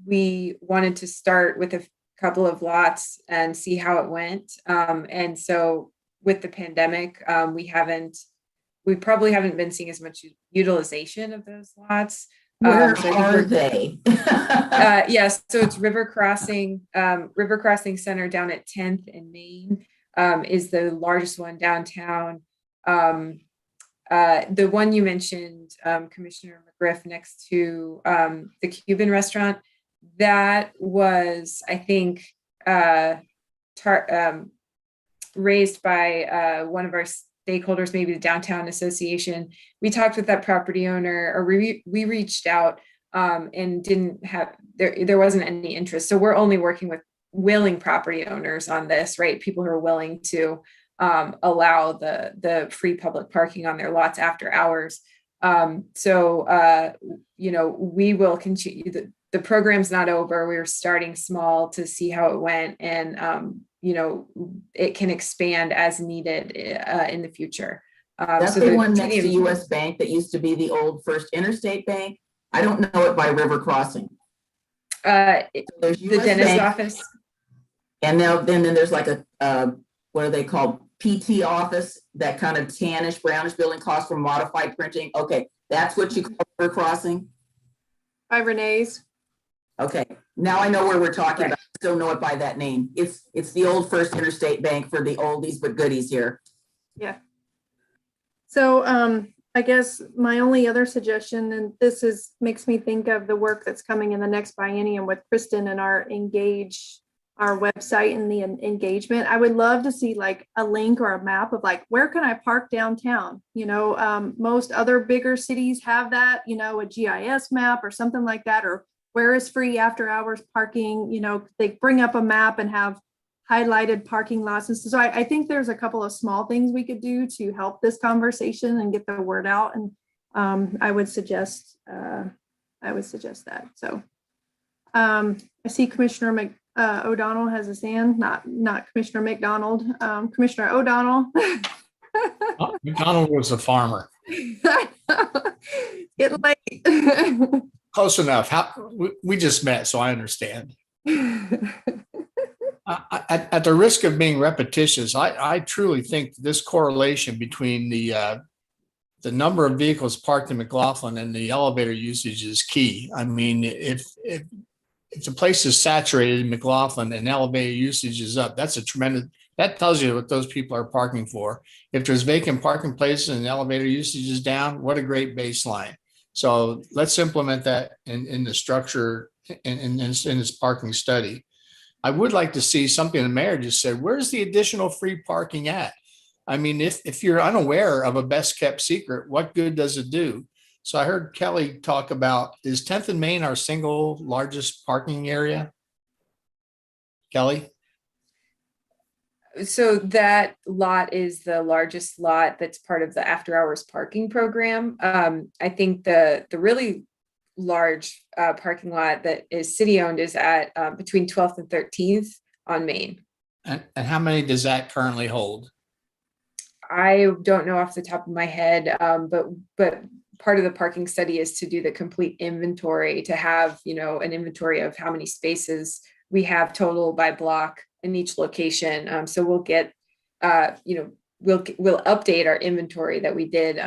We wanted to start with a couple of lots and see how it went. And so with the pandemic, we probably haven't been seeing as much utilization of those lots. Where So I think are they? yes, so it's River Crossing Center down at 10th and Main is the largest one downtown. The one you mentioned, Commissioner McGriff, next to the Cuban restaurant, that was, I think, raised by one of our stakeholders, maybe the Downtown Association. We talked with that property owner, or we reached out and didn't have, there wasn't any interest. So we're only working with willing property owners on this, right? People who are willing to allow the free public parking on their lots after hours. We will continue. The program's not over. We're starting small to see how it went, and it can expand as needed in the future. That's so the one next to US Bank that used to be the old First Interstate Bank. I don't know it by River Crossing. There's the dentist Bank, office. And now then there's like a what are they called? PT office, that kind of tannish, brownish building cost from modified printing. Okay, that's what you call River Crossing? By Renee's. Okay, now I know where we're talking about. I still know it by that name. It's the old First Interstate Bank for the oldies but goodies here. Yeah. So I guess my only other suggestion, and this makes me think of the work that's coming in the next biennium with Kristen and our website and the engagement. I would love to see like a link or a map of like, where can I park downtown? Most other bigger cities have that, a GIS map or something like that, or where is free after hours parking. They bring up a map and have highlighted parking lots. And so I think there's a couple of small things we could do to help this conversation and get the word out. And I would suggest that. So I see Commissioner O'Donnell has his hand, not Commissioner McDonald, Commissioner O'Donnell. McDonald was a farmer. Getting late. Close enough. We just met, so I understand. At the risk of being repetitious, I truly think this correlation between the number of vehicles parked in McLaughlin and the elevator usage is key. I mean, if the place is saturated in McLaughlin and elevator usage is up, that tells you what those people are parking for. If there's vacant parking places and elevator usage is down, what a great baseline. So let's implement that in the structure in this parking study. I would like to see something the mayor just said, where's the additional free parking at? I mean, if you're unaware of a best kept secret, what good does it do? So I heard Kelly talk about, is 10th and Main our single largest parking area? Kelly? So that lot is the largest lot that's part of the after hours parking program. I think the really large parking lot that is city owned is at between 12th and 13th on Main. And how many does that currently hold? I don't know off the top of my head, but part of the parking study is to do the complete inventory, to have, an inventory of how many spaces we have total by block in each location. So we'll get, we'll update our inventory that we did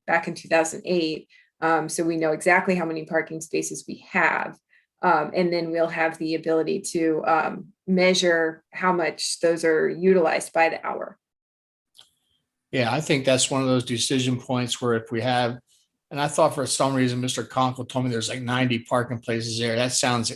back in 2008. So we know exactly how many parking spaces we have. And then we'll have the ability to measure how much those are utilized by the hour. Yeah, I think that's one of those decision points where if we have, and I thought for some reason, Mr. Conkle told me there's like 90 parking places there. That sounds,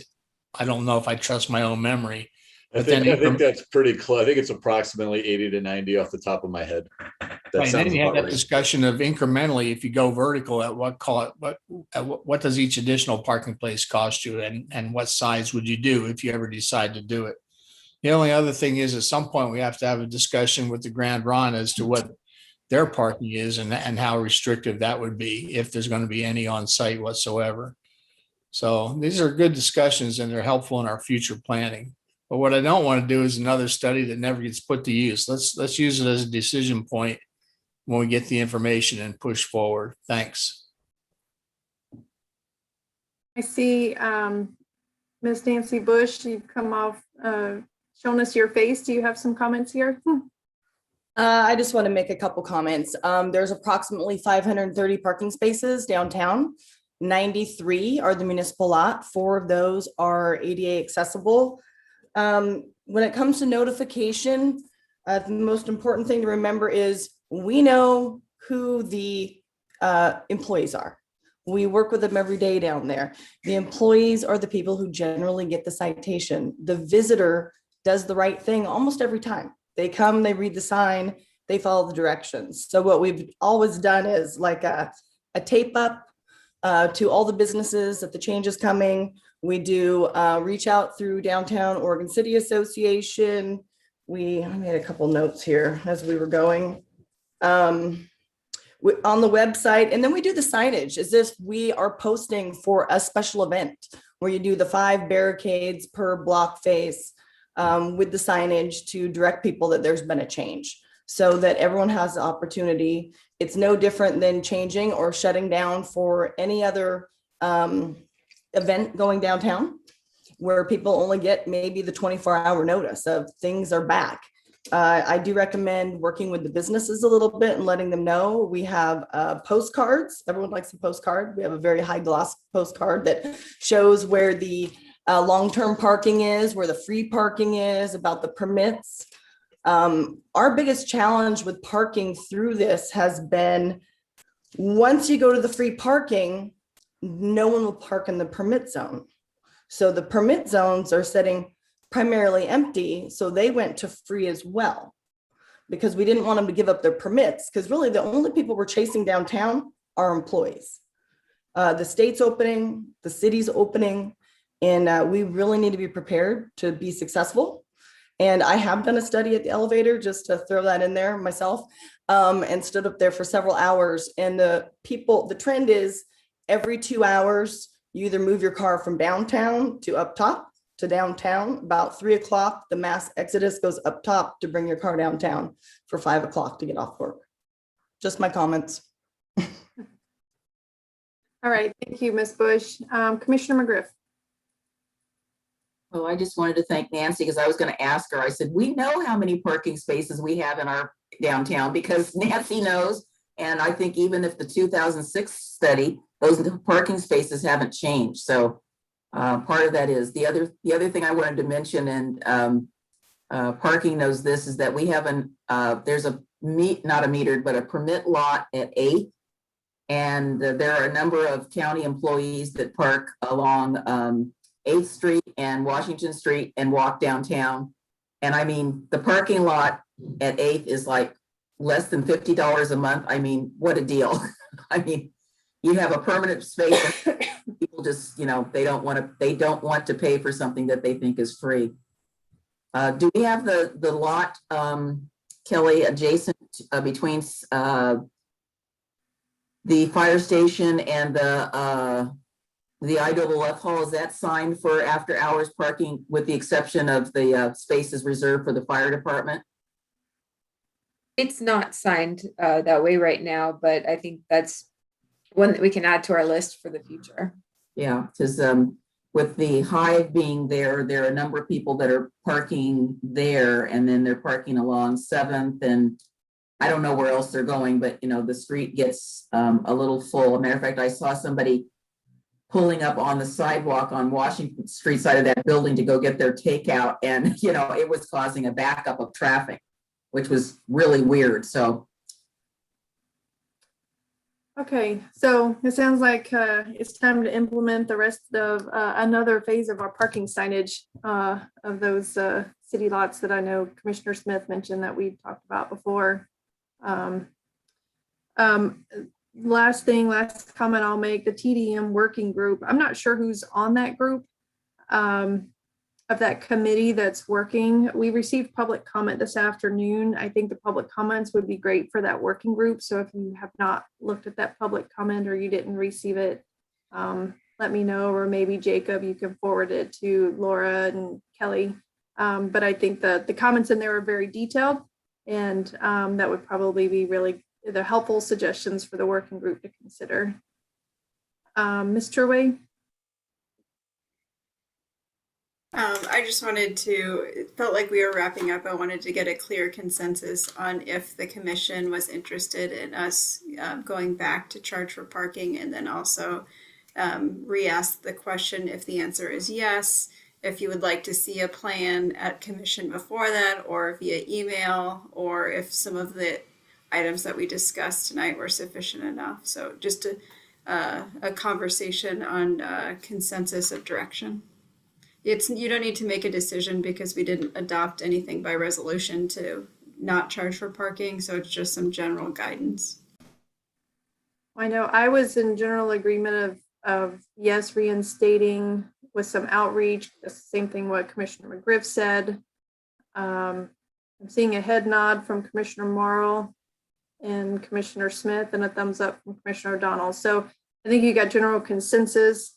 I don't know if I trust my own memory. I think that's pretty close. I think it's approximately 80 to 90 off the top of my head. Right, then you have that discussion of incrementally, if you go vertical, at what does each additional parking place cost you, and what size would you do if you ever decide to do it? The only other thing is, at some point we have to have a discussion with the Grand Ron as to what their parking is and how restrictive that would be, if there's going to be any on site whatsoever. So these are good discussions and they're helpful in our future planning. But what I don't want to do is another study that never gets put to use. Let's use it as a decision point when we get the information and push forward. Thanks. I see Ms. Nancy Bush, you've come off, shown us your face. Do you have some comments here? I just want to make a couple comments. There's approximately 530 parking spaces downtown. 93 are the municipal lot. 4 of those are ADA accessible. When it comes to notification, the most important thing to remember is we know who the employees are. We work with them every day down there. The employees are the people who generally get the citation. The visitor does the right thing almost every time. They come, they read the sign, they follow the directions. So what we've always done is like a tape up to all the businesses that the change is coming. We do reach out through Downtown Oregon City Association. I made a couple notes here as we were going. On the website, and then we do the signage as if we are posting for a special event where you do the 5 barricades per block face with the signage to direct people that there's been a change so that everyone has the opportunity. It's no different than changing or shutting down for any other event going downtown where people only get maybe the 24-hour notice of things are back. I do recommend working with the businesses a little bit and letting them know. We have postcards. Everyone likes a postcard. We have a very high gloss postcard that shows where the long-term parking is, where the free parking is, about the permits. Our biggest challenge with parking through this has been once you go to the free parking, no one will park in the permit zone. So the permit zones are setting primarily empty, so they went to free as well because we didn't want them to give up their permits, because really the only people we're chasing downtown are employees. The state's opening, the city's opening, and we really need to be prepared to be successful. And I have done a study at the elevator, just to throw that in there myself, and stood up there for several hours. And the trend is every 2 hours, you either move your car from downtown to up top to downtown. About 3 o'clock, the mass exodus goes up top to bring your car downtown for 5 o'clock to get off work. Just my comments. All right, thank you, Ms. Bush. Commissioner McGriff. Oh, I just wanted to thank Nancy because I was going to ask her. I said, we know how many parking spaces we have in our downtown because Nancy knows. And I think even if the 2006 study, those parking spaces haven't changed. So part of that is the other thing I wanted to mention, and parking knows this, is that we have there's not a metered, but a permit lot at 8th. And there are a number of county employees that park along 8th Street and Washington Street and walk downtown. And I mean, the parking lot at 8th is like less than $50 a month. I mean, what a deal. I mean, you have a permanent space. People just, they don't want to pay for something that they think is free. Do we have the lot, Kelly, adjacent between the fire station and the IWF hall? Is that signed for after hours parking with the exception of the spaces reserved for the fire department? It's not signed that way right now, but I think that's one that we can add to our list for the future. Yeah, because with the Hive being there, there are a number of people that are parking there, and then they're parking along 7th, and I don't know where else they're going, but the street gets a little full. As a matter of fact, I saw somebody pulling up on the sidewalk on Washington Street side of that building to go get their takeout, and it was causing a backup of traffic, which was really weird. So Okay, so it sounds like it's time to implement the rest of another phase of our parking signage of those city lots that I know Commissioner Smith mentioned that we've talked about before. Last comment I'll make, the TDM working group. I'm not sure who's on that group of that committee that's working. We received public comment this afternoon. I think the public comments would be great for that working group. So if you have not looked at that public comment or you didn't receive it, let me know, or maybe Jacob, you can forward it to Laura and Kelly. But I think that the comments in there are very detailed, and that would probably be really the helpful suggestions for the working group to consider. Ms. Turway? I just wanted to, it felt like we were wrapping up. I wanted to get a clear consensus on if the commission was interested in us going back to charge for parking, and then also re-ask the question if the answer is yes, if you would like to see a plan at commission before that or via email, or if some of the items that we discussed tonight were sufficient enough. So just a conversation on consensus of direction. You don't need to make a decision because we didn't adopt anything by resolution to not charge for parking. So it's just some general guidance. I know I was in general agreement of yes, reinstating with some outreach. The same thing what Commissioner McGriff said. I'm seeing a head nod from Commissioner Morrow and Commissioner Smith, and a thumbs up from Commissioner O'Donnell. So I think you got general consensus.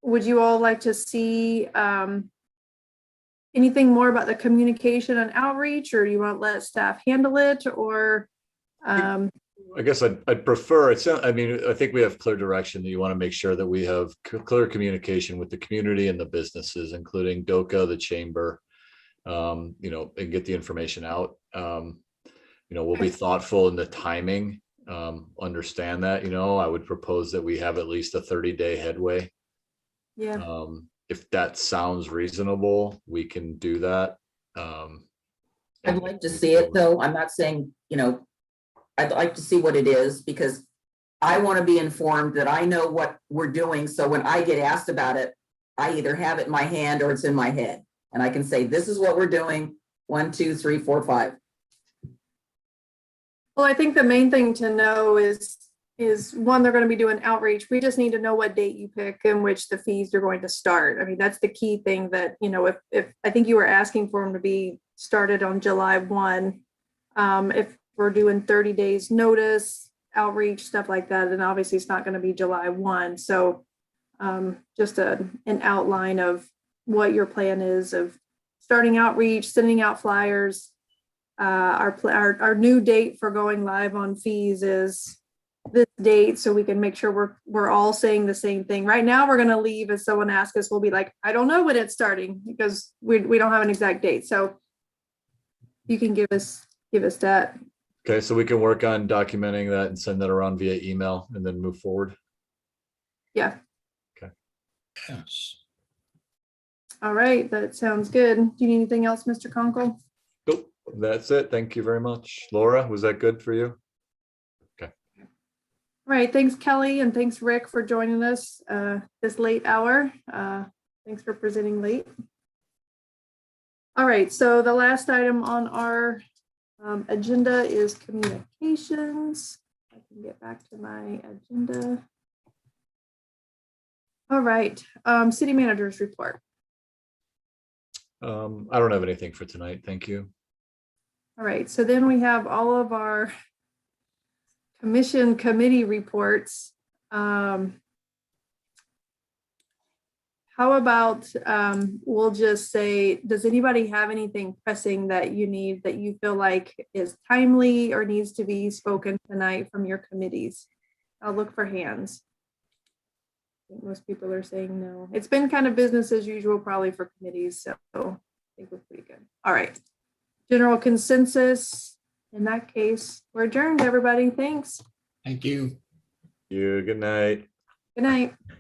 Would you all like to see anything more about the communication and outreach, or do you want to let staff handle it, or? I guess I'd prefer, I mean, I think we have clear direction that you want to make sure that we have clear communication with the community and the businesses, including DOCA, the chamber, and get the information out. We'll be thoughtful in the timing, understand that, I would propose that we have at least a 30-day headway. Yeah. If that sounds reasonable, we can do that. I'd like to see it though. I'm not saying, I'd like to see what it is, because I want to be informed that I know what we're doing. So when I get asked about it, I either have it in my hand or it's in my head, and I can say, this is what we're doing. 1, 2, 3, 4, 5. Well, I think the main thing to know is one, they're going to be doing outreach. We just need to know what date you pick in which the fees are going to start. I mean, that's the key thing that, if I think you were asking for them to be started on July 1, if we're doing 30 days notice, outreach, stuff like that, then obviously it's not going to be July 1. So just an outline of what your plan is of starting outreach, sending out flyers. Our new date for going live on fees is this date, so we can make sure we're all saying the same thing. Right now, we're going to leave as someone asks us, we'll be like, I don't know when it's starting, because we don't have an exact date. So you can give us that. Okay, so we can work on documenting that and send that around via email and then move forward. Yeah. Okay. Yes. All right, that sounds good. Do you need anything else, Mr. Conkle? Nope, that's it. Thank you very much. Laura, was that good for you? Okay. All right, thanks, Kelly, and thanks, Rick, for joining us this late hour. Thanks for presenting late. All right, so the last item on our agenda is communications. I can get back to my agenda. All right, city manager's report. I don't have anything for tonight. Thank you. All right, so then we have all of our commission committee reports. How about we'll just say, does anybody have anything pressing that you feel like is timely or needs to be spoken tonight from your committees? I'll look for hands. I think most people are saying no. It's been kind of business as usual probably for committees, so I think we're pretty good. All right. General consensus. In that case, we're adjourned, everybody. Thanks. Thank you. Good night. Good night.